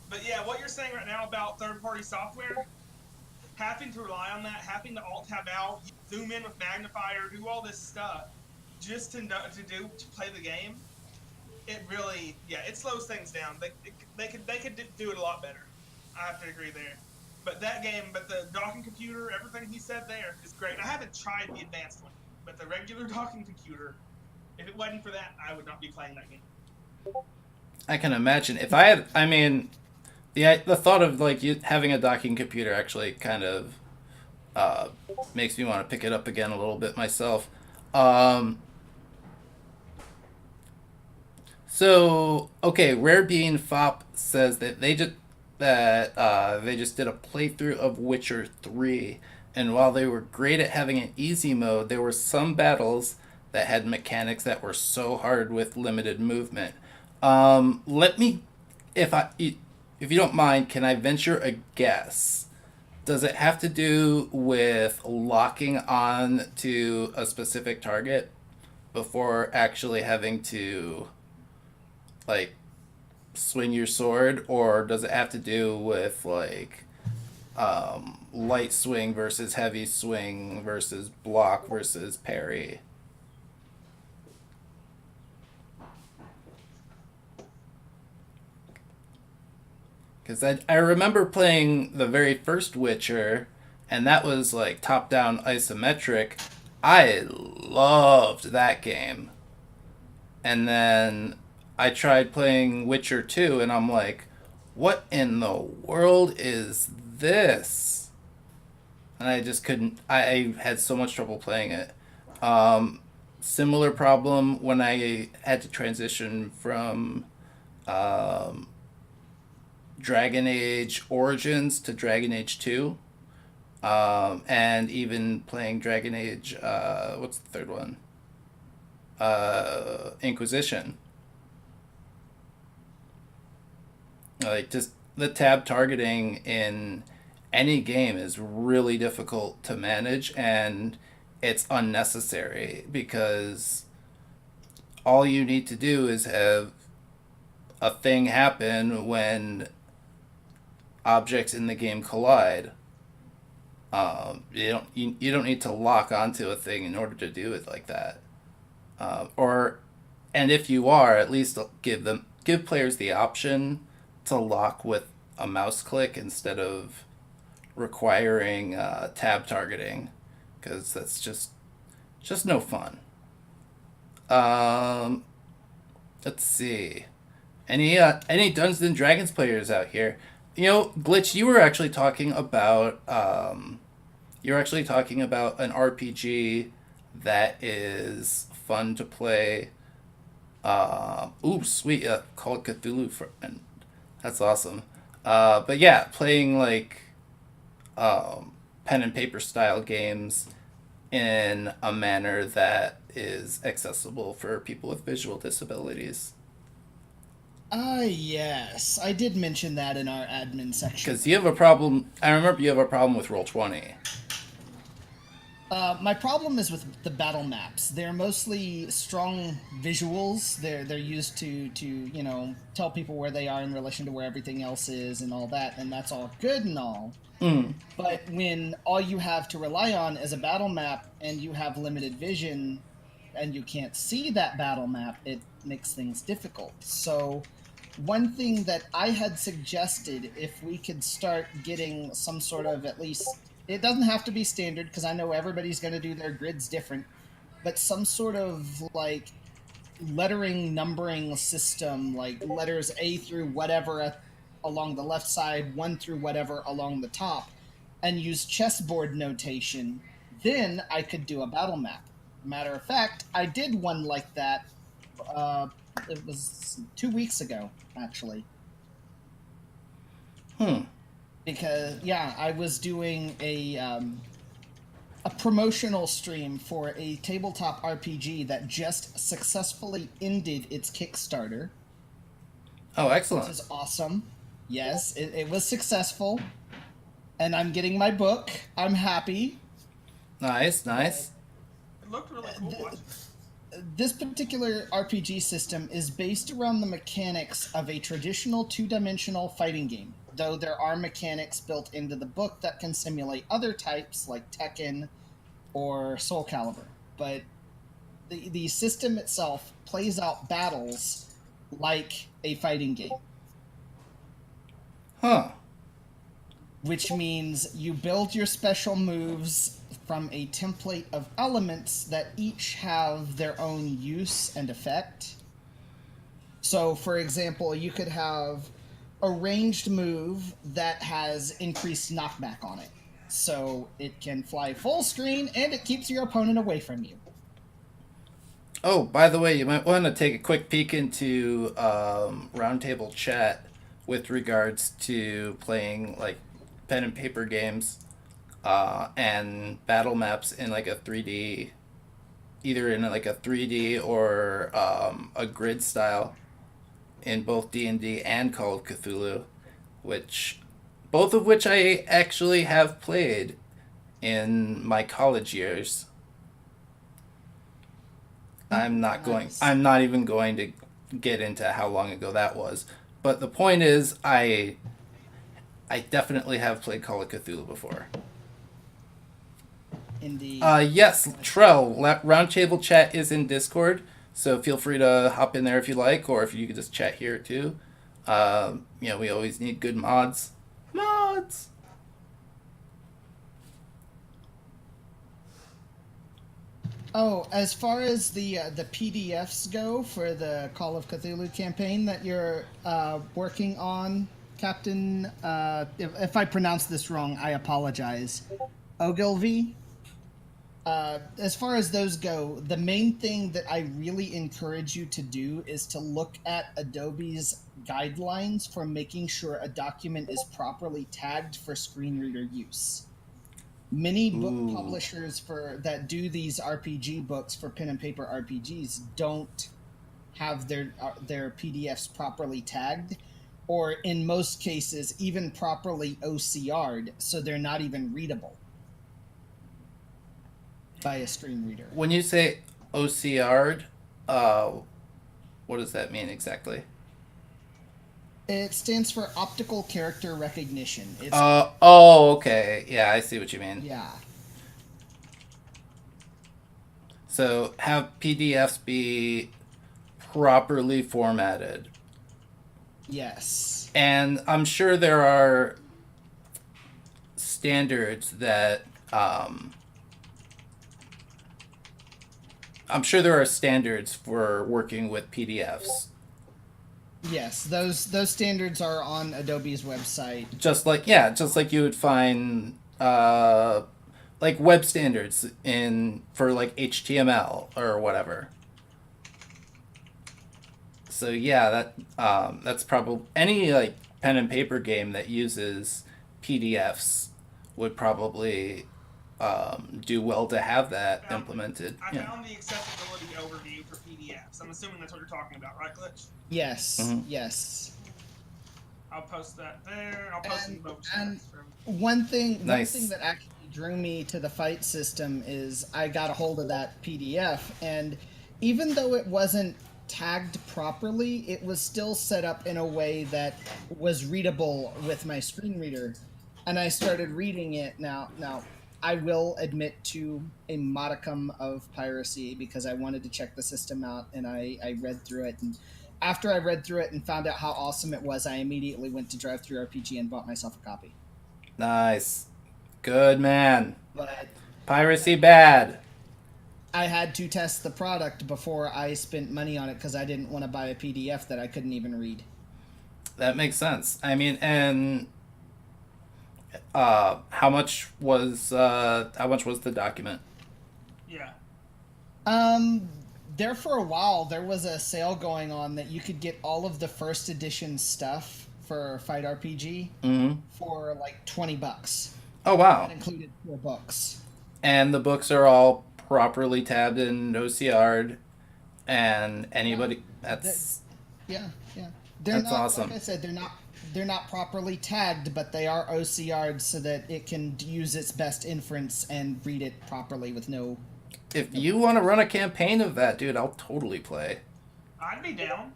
But yeah, what you're saying right now about third-party software, having to rely on that, having to alt-tab out, zoom in with magnifier, do all this stuff just to play the game, it really, it slows things down. They could do it a lot better. I have to agree there. But that game, the docking computer, everything he said there is great. I haven't tried the advanced one, but the regular docking computer, if it wasn't for that, I would not be playing that game. I can imagine. If I had, the thought of like you having a docking computer actually kind of makes me want to pick it up again a little bit myself. So okay, Rare Bean Fop says that they just did a playthrough of Witcher 3, and while they were great at having an easy mode, there were some battles that had mechanics that were so hard with limited movement. Let me, if you don't mind, can I venture a guess? Does it have to do with locking on to a specific target before actually having to, like, swing your sword, or does it have to do with like light swing versus heavy swing versus block versus parry? Because I remember playing the very first Witcher, and that was like top down isometric. I loved that game. And then I tried playing Witcher 2, and I'm like, what in the world is this? And I just couldn't, I had so much trouble playing it. Similar problem when I had to transition from Dragon Age Origins to Dragon Age 2. And even playing Dragon Age, what's the third one? Inquisition. Like, just the tab targeting in any game is really difficult to manage, and it's unnecessary because all you need to do is have a thing happen when objects in the game collide. You don't need to lock onto a thing in order to do it like that. And if you are, at least give players the option to lock with a mouse click instead of requiring tab targeting, because that's just no fun. Let's see, any Dungeons and Dragons players out here? Glitch, you were actually talking about an RPG that is fun to play. Sweet, Call it Cthulhu, and that's awesome. But yeah, playing like pen and paper style games in a manner that is accessible for people with visual disabilities. Yes. I did mention that in our admin section. Because you have a problem. I remember you have a problem with Roll20. My problem is with the battle maps. They're mostly strong visuals. They're used to tell people where they are in relation to where everything else is and all that, and that's all good and all. But when all you have to rely on is a battle map and you have limited vision and you can't see that battle map, it makes things difficult. So one thing that I had suggested, if we could start getting some sort of, at least, it doesn't have to be standard because I know everybody's going to do their grids different, but some sort of like lettering, numbering system, like letters A through whatever along the left side, 1 through whatever along the top, and use chessboard notation, then I could do a battle map. Matter of fact, I did one like that. It was 2 weeks ago, actually. Because I was doing a promotional stream for a tabletop RPG that just successfully ended its Kickstarter. Oh, excellent! Which is awesome. Yes, it was successful, and I'm getting my book. I'm happy. Nice. It looked really cool. This particular RPG system is based around the mechanics of a traditional two-dimensional fighting game, though there are mechanics built into the book that can simulate other types like Tekken or Soul Calibur. But the system itself plays out battles like a fighting game. Which means you build your special moves from a template of elements that each have their own use and effect. So, for example, you could have a ranged move that has increased knockback on it. So it can fly full screen and it keeps your opponent away from you. Oh, by the way, you might want to take a quick peek into Roundtable chat with regards to playing like pen and paper games and battle maps in like a 3D either in like a 3D or a grid style in both D&D and Call of Cthulhu, both of which I actually have played in my college years. I'm not even going to get into how long ago that was. But the point is, I definitely have played Call of Cthulhu before. Indeed. Yes, Trell, Roundtable chat is in Discord, so feel free to hop in there if you like, or if you could just chat here too. We always need good mods. Mods! Oh, as far as the PDFs go for the Call of Cthulhu campaign that you're working on, Captain, if I pronounce this wrong, I apologize. Ogilvy? As far as those go, the main thing that I really encourage you to do is to look at Adobe's guidelines for making sure a document is properly tagged for screen reader use. Many book publishers that do these RPG books for pen and paper RPGs don't have their PDFs properly tagged, or in most cases even properly OCR'd, so they're not even readable by a screen reader. When you say OCR'd, what does that mean exactly? It stands for optical character recognition. It's okay. Yeah, I see what you mean. yeah. So have PDFs be properly formatted. Yes. And I'm sure there are standards that for working with PDFs. Yes, those standards are on Adobe's website. Just like you would find like web standards for like HTML or whatever. So yeah, that's probably any like pen and paper game that uses PDFs would probably do well to have that implemented. I found the accessibility overview for PDFs. I'm assuming that's what you're talking about, right, Glitch? Yes, Mm-hmm. yes. I'll post that there. I'll post some notes. One thing Nice. that actually drew me to the fight system is I got a hold of that PDF, and even though it wasn't tagged properly, it was still set up in a way that was readable with my screen reader, and I started reading it. Now I will admit to a modicum of piracy because I wanted to check the system out, and I read through it, and after I read through it and found out how awesome it was, I immediately went to DriveThruRPG and bought myself a copy. Nice. Good man. But Piracy bad. I had to test the product before I spent money on it because I didn't want to buy a PDF that I couldn't even read. That makes sense. I mean, and how much was the document? Yeah. There for a while, there was a sale going on that you could get all of the first edition stuff for Fight RPG for like $20. Oh wow! That included 4 books. And the books are all properly tabbed and OCR'd, and anybody that's yeah. That's awesome. Like I said, they're not properly tagged, but they are OCR'd so that it can use its best inference and read it properly with no. If you want to run a campaign of that, dude, I'll totally play. I'd be down.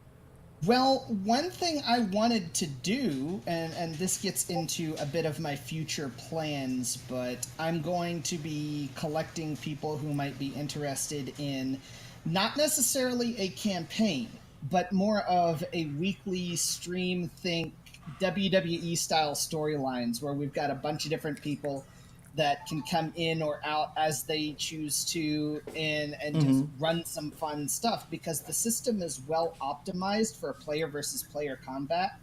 Well, one thing I wanted to do, and this gets into a bit of my future plans, but I'm going to be collecting people who might be interested in not necessarily a campaign, but more of a weekly stream think WWE style storylines where we've got a bunch of different people that can come in or out as they choose to and just run some fun stuff because the system is well optimized for player versus player combat.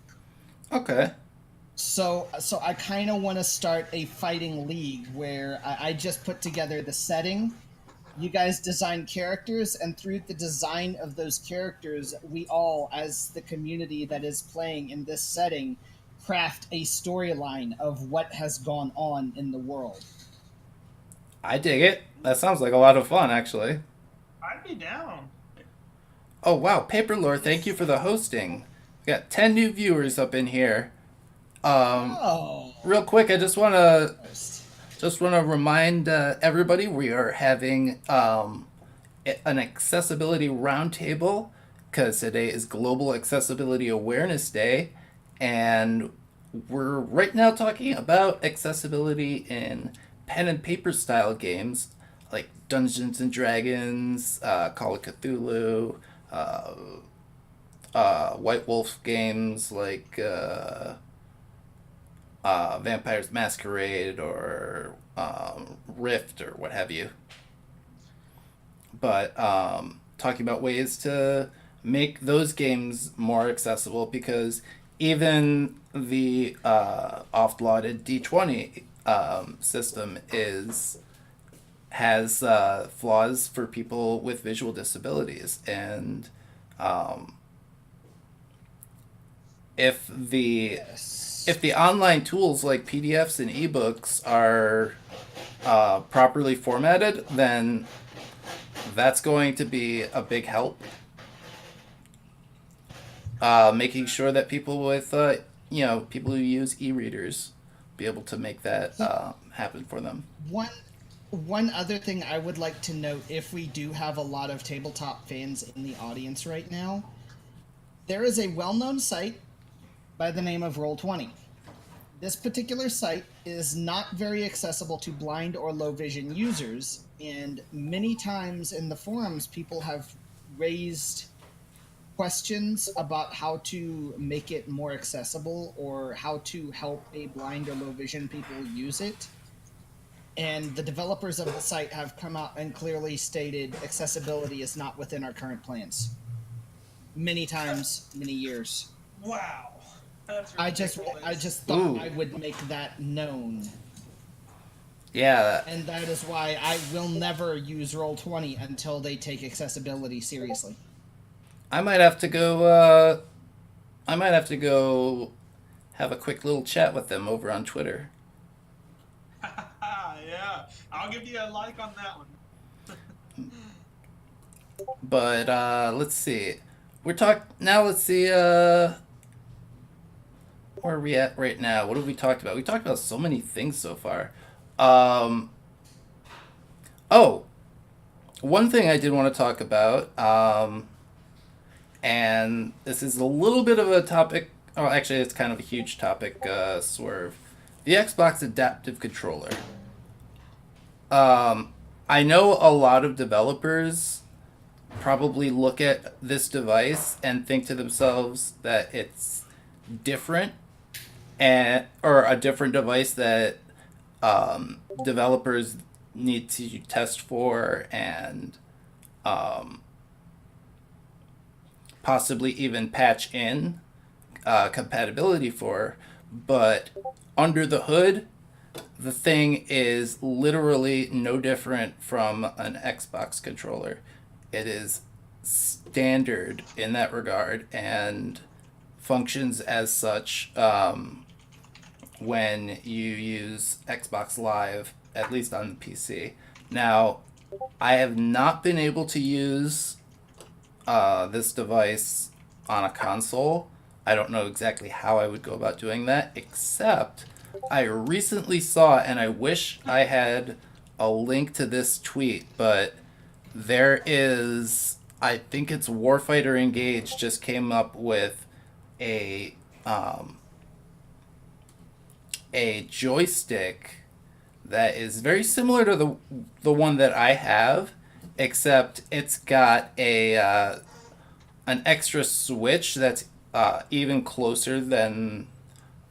Okay. So I kind of want to start a fighting league where I just put together the setting. You guys design characters, and through the design of those characters, we all, as the community that is playing in this setting, craft a storyline of what has gone on in the world. I dig it. That sounds like a lot of fun, actually. I'd be down. Oh wow, Paper Lore, thank you for the hosting. We got 10 new viewers up in here. Oh. Real quick, I just want to remind everybody we are having an accessibility roundtable because today is Global Accessibility Awareness Day, and we're right now talking about accessibility in pen and paper style games like Dungeons and Dragons, Call of Cthulhu, White Wolf games like Vampire's Masquerade or Rift or what have you. But talking about ways to make those games more accessible, because even the oft-lauded D20 system has flaws for people with visual disabilities, and if the online tools like PDFs and ebooks are properly formatted, then that's going to be a big help. Making sure that people with, people who use e-readers be able to make that happen for them. One other thing I would like to note, if we do have a lot of tabletop fans in the audience right now, there is a well-known site by the name of Roll20. This particular site is not very accessible to blind or low vision users, and many times in the forums people have raised questions about how to make it more accessible or how to help a blind or low vision people use it. And the developers of the site have come out and clearly stated accessibility is not within our current plans. Many times, many years. Wow. That's I just thought Ooh. I would make that known. Yeah. And that is why I will never use Roll20 until they take accessibility seriously. I might have to go have a quick little chat with them over on Twitter. Yeah, I'll give you a like on that one. But let's see. Let's see where are we at right now? What have we talked about? We talked about so many things so far. One thing I did want to talk about, and this is a little bit of a topic. Oh, actually, it's kind of a huge topic. Swerve, the Xbox Adaptive Controller. I know a lot of developers probably look at this device and think to themselves that it's different, or a different device that developers need to test for and possibly even patch in compatibility for. But under the hood, the thing is literally no different from an Xbox controller. It is standard in that regard and functions as such when you use Xbox Live, at least on the PC. Now, I have not been able to use this device on a console. I don't know exactly how I would go about doing that, except I recently saw, and I wish I had a link to this tweet, but there is, I think it's Warfighter Engage just came up with a joystick that is very similar to the one that I have, except it's got an extra switch that's even closer than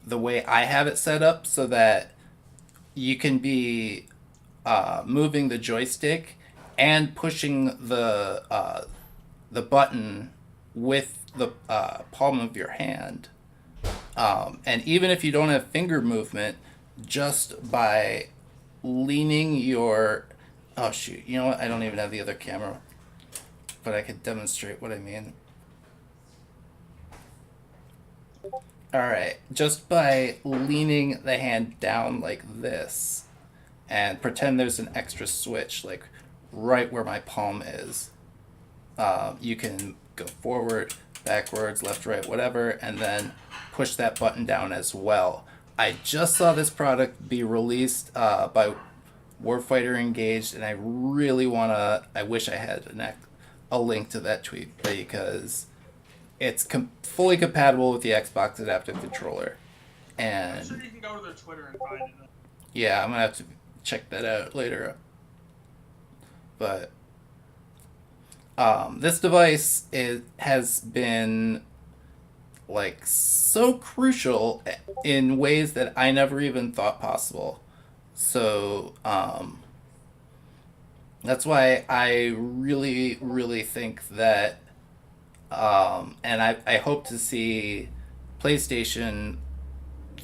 the way I have it set up, so that you can be moving the joystick and pushing the button with the palm of your hand. And even if you don't have finger movement, just by leaning your... Oh, shoot. You know what? I don't even have the other camera. But I could demonstrate what I mean. Alright. Just by leaning the hand down like this, and pretend there's an extra switch, like right where my palm is. You can go forward, backwards, left, right, whatever, and then push that button down as well. I just saw this product be released by Warfighter Engaged, and I really I wish I had a link to that tweet because it's fully compatible with the Xbox Adaptive Controller. And I'm sure you can go to their Twitter and find it. yeah, I'm going to have to check that out later. But this device has been like so crucial in ways that I never even thought possible. So that's why I really, really think that, and I hope to see PlayStation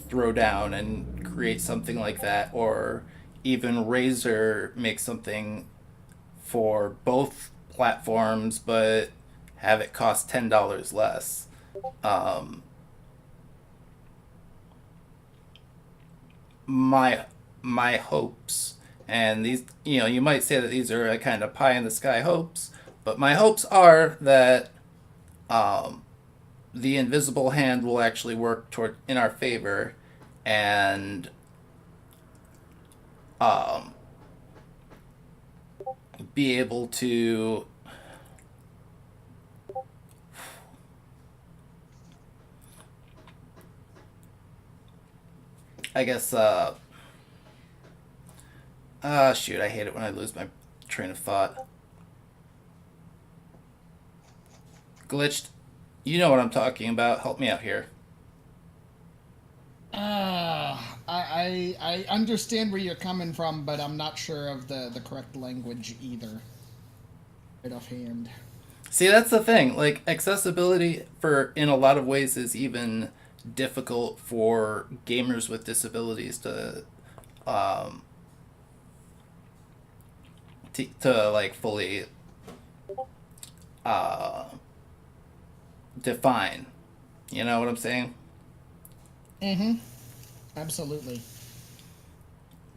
throw down and create something like that, or even Razer make something for both platforms, but have it cost $10 less. My hopes, and these, you might say that these are kind of pie in the sky hopes, but my hopes are that the invisible hand will actually work in our favor, and be able to I guess shoot, I hate it when I lose my train of thought. Glitched, you know what I'm talking about. Help me out here. I understand where you're coming from, but I'm not sure of the correct language either. Right offhand. See, that's the thing. Like, accessibility in a lot of ways is even difficult for gamers with disabilities to like fully define. You know what I'm saying? Mm-hmm. Absolutely.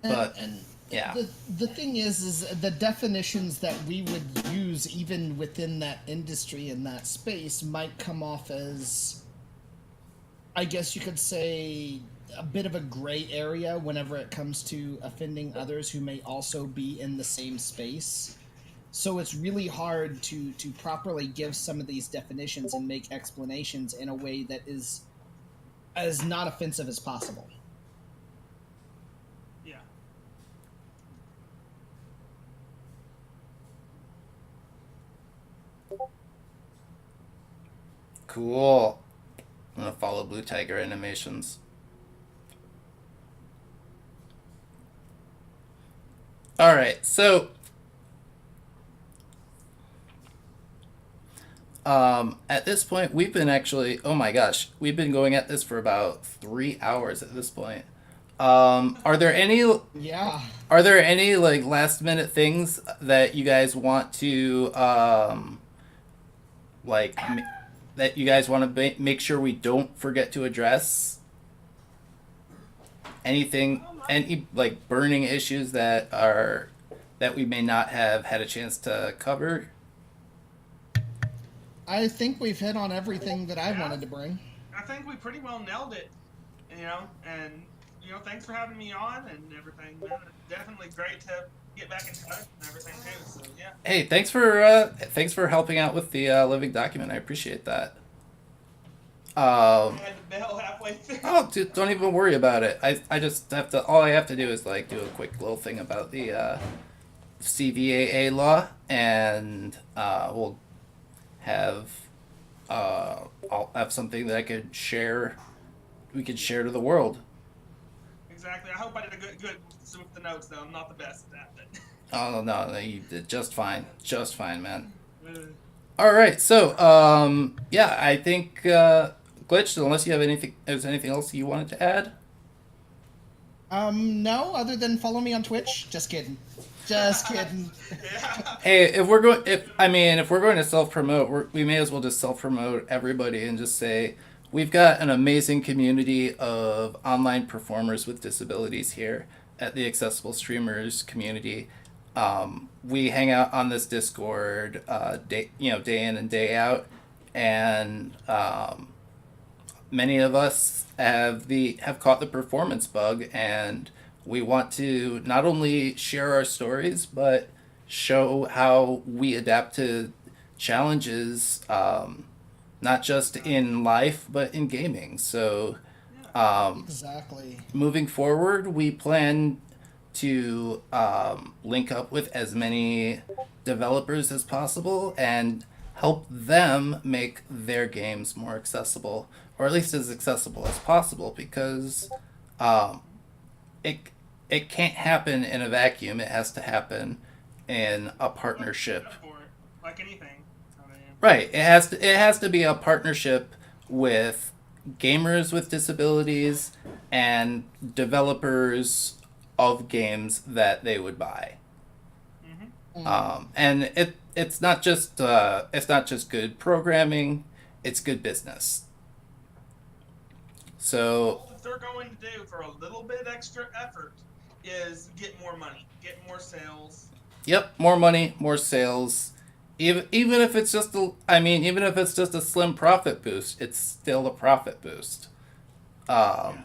But and yeah. The thing is the definitions that we would use even within that industry in that space might come off as, I guess you could say, a bit of a gray area whenever it comes to offending others who may also be in the same space. So it's really hard to properly give some of these definitions and make explanations in a way that is as not offensive as possible. Yeah. Cool. I'm gonna follow Blue Tiger Animations. Alright, so at this point we've been oh my gosh, we've been going at this for about 3 hours at this point. Are there any like last minute things that you guys want to like that you guys want to make sure we don't forget to address? Anything, any like burning issues that we may not have had a chance to cover? I think we've hit on everything that I wanted to bring. I think we pretty well nailed it, and thanks for having me on and everything, man. Definitely great to get back in touch and everything too. So yeah. Hey, thanks for helping out with the living document. I appreciate that. I had to bail halfway through. Oh, dude, don't even worry about it. I just have to. All I have to do is like do a quick little thing about the CVAA law, and we'll have I'll have something that I could share. We could share to the world. Exactly. I hope I did a good with the notes though. I'm not the best at that, but. Oh no, you did just fine, man. All right, so yeah, I think Glitched. Unless you have anything, is anything else you wanted to add? No, other than follow me on Twitch. Just kidding. Just kidding. Hey, if we're going to self promote, we may as well just self promote everybody and just say we've got an amazing community of online performers with disabilities here at the Accessible Streamers community. we hang out on this Discord day in and day out, and many of us have caught the performance bug, and we want to not only share our stories but show how we adapt to challenges, not just in life but in gaming. So Exactly. moving forward, we plan to link up with as many developers as possible and help them make their games more accessible, or at least as accessible as possible, because um, it it can't happen in a vacuum. It has to happen in a partnership. For it, like anything. I mean, Right. It has to be a partnership with gamers with disabilities and developers of games that they would buy. And it's not just good programming, it's good business. So all they're going to do for a little bit extra effort is get more money, get more sales. yep, more money, more sales. Even if it's just even if it's just a slim profit boost, it's still a profit boost. Um,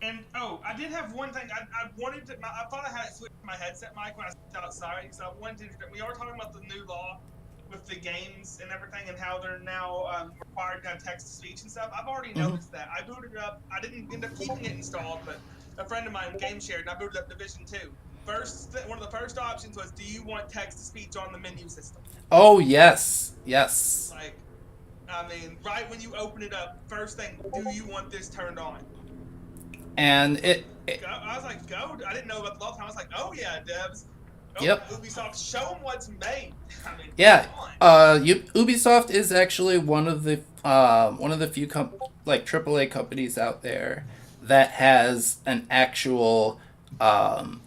And I did have one thing. I wanted to. I thought I had it switched to my headset mic when I stepped outside because I wanted to. We are talking about the new law with the games and everything, and how they're now required to have text to speech and stuff. I've already noticed that. I booted it up. I didn't end up keeping it installed, but a friend of mine game shared, and I booted up Division 2. One of the first options was, do you want text to speech on the menu system? oh yes, yes. Like, I mean, right when you open it up, first thing, do you want this turned on? And I was like, go. I didn't know about the law time. I was like, oh yeah, devs. Oh, Yep. Ubisoft, show them what's made. I mean, yeah, come on. Ubisoft is actually one of the few AAA companies out there that has an actual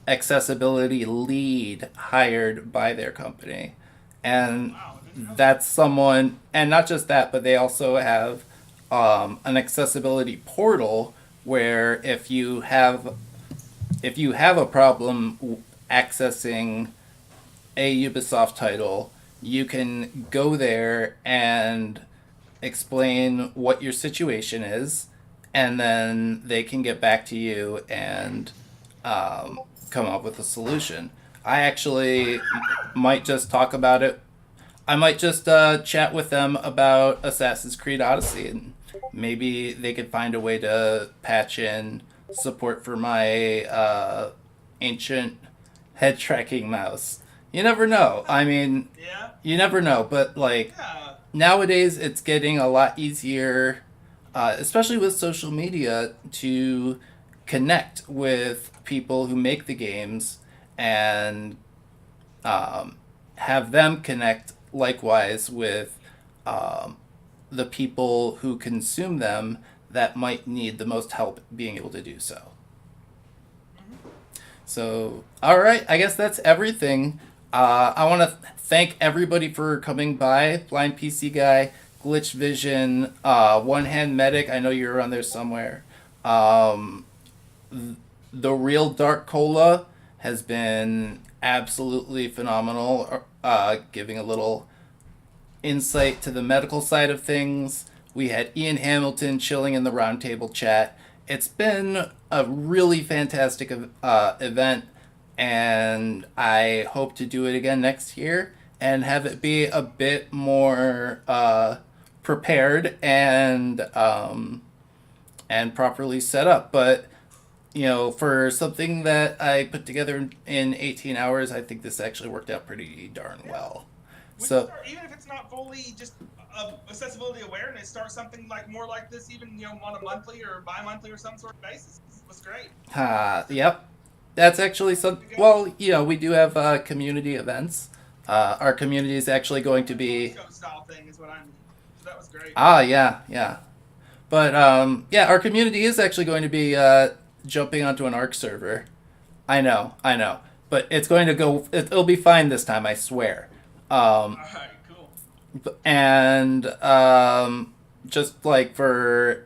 accessibility lead hired by their company, and Wow, I didn't know that. that's someone, and not just that, but they also have an accessibility portal where if you have a problem accessing a Ubisoft title, you can go there and explain what your situation is, and then they can get back to you and come up with a solution. I actually might just talk about it. I might just chat with them about Assassin's Creed Odyssey, and maybe they could find a way to patch in support for my ancient head tracking mouse. You never know. I mean, Yeah, you never know, but yeah. nowadays it's getting a lot easier, especially with social media, to connect with people who make the games and have them connect likewise with the people who consume them that might need the most help being able to do so. So, all right, I guess that's everything. I want to thank everybody for coming by. Blind PC Guy, Glitch Vision, One Hand Medic. I know you're on there somewhere. The Real Dark Cola has been absolutely phenomenal, giving a little insight to the medical side of things. We had Ian Hamilton chilling in the roundtable chat. It's been a really fantastic event, and I hope to do it again next year and have it be a bit more prepared and properly set up. But for something that I put together in 18 hours, I think this actually worked out pretty darn well. So Even if it's not fully just accessibility awareness, start something like more like this, even on a monthly or bi-monthly or some sort of basis. Was great. yep. That's actually some. Well, we do have community events. Our community is actually going to be. Style thing is what I mean. So that was great. Yeah. But our community is actually going to be jumping onto an Arc server. I know. But it's going to go. It'll be fine this time, I swear. All right, cool. And just like for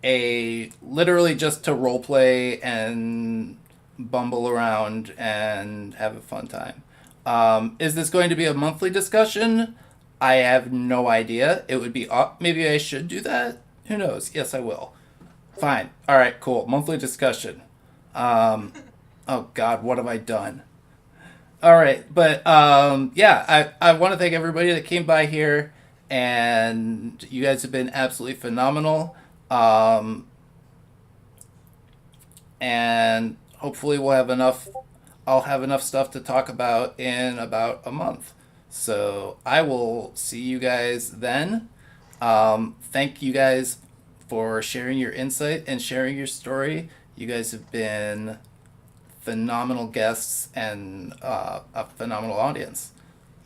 literally just to roleplay and bumble around and have a fun time. Is this going to be a monthly discussion? I have no idea. It would be maybe I should do that. Who knows? Yes, I will. Fine. All right. Cool. Monthly discussion. Oh God, what have I done? All right, but yeah, I want to thank everybody that came by here, and you guys have been absolutely phenomenal. And hopefully we'll have enough. I'll have enough stuff to talk about in about a month. So I will see you guys then. Thank you guys for sharing your insight and sharing your story. You guys have been phenomenal guests and a phenomenal audience.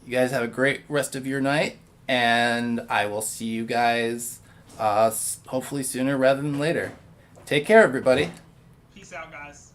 You guys have a great rest of your night, and I will see you guys hopefully sooner rather than later. Take care, everybody. Peace out, guys.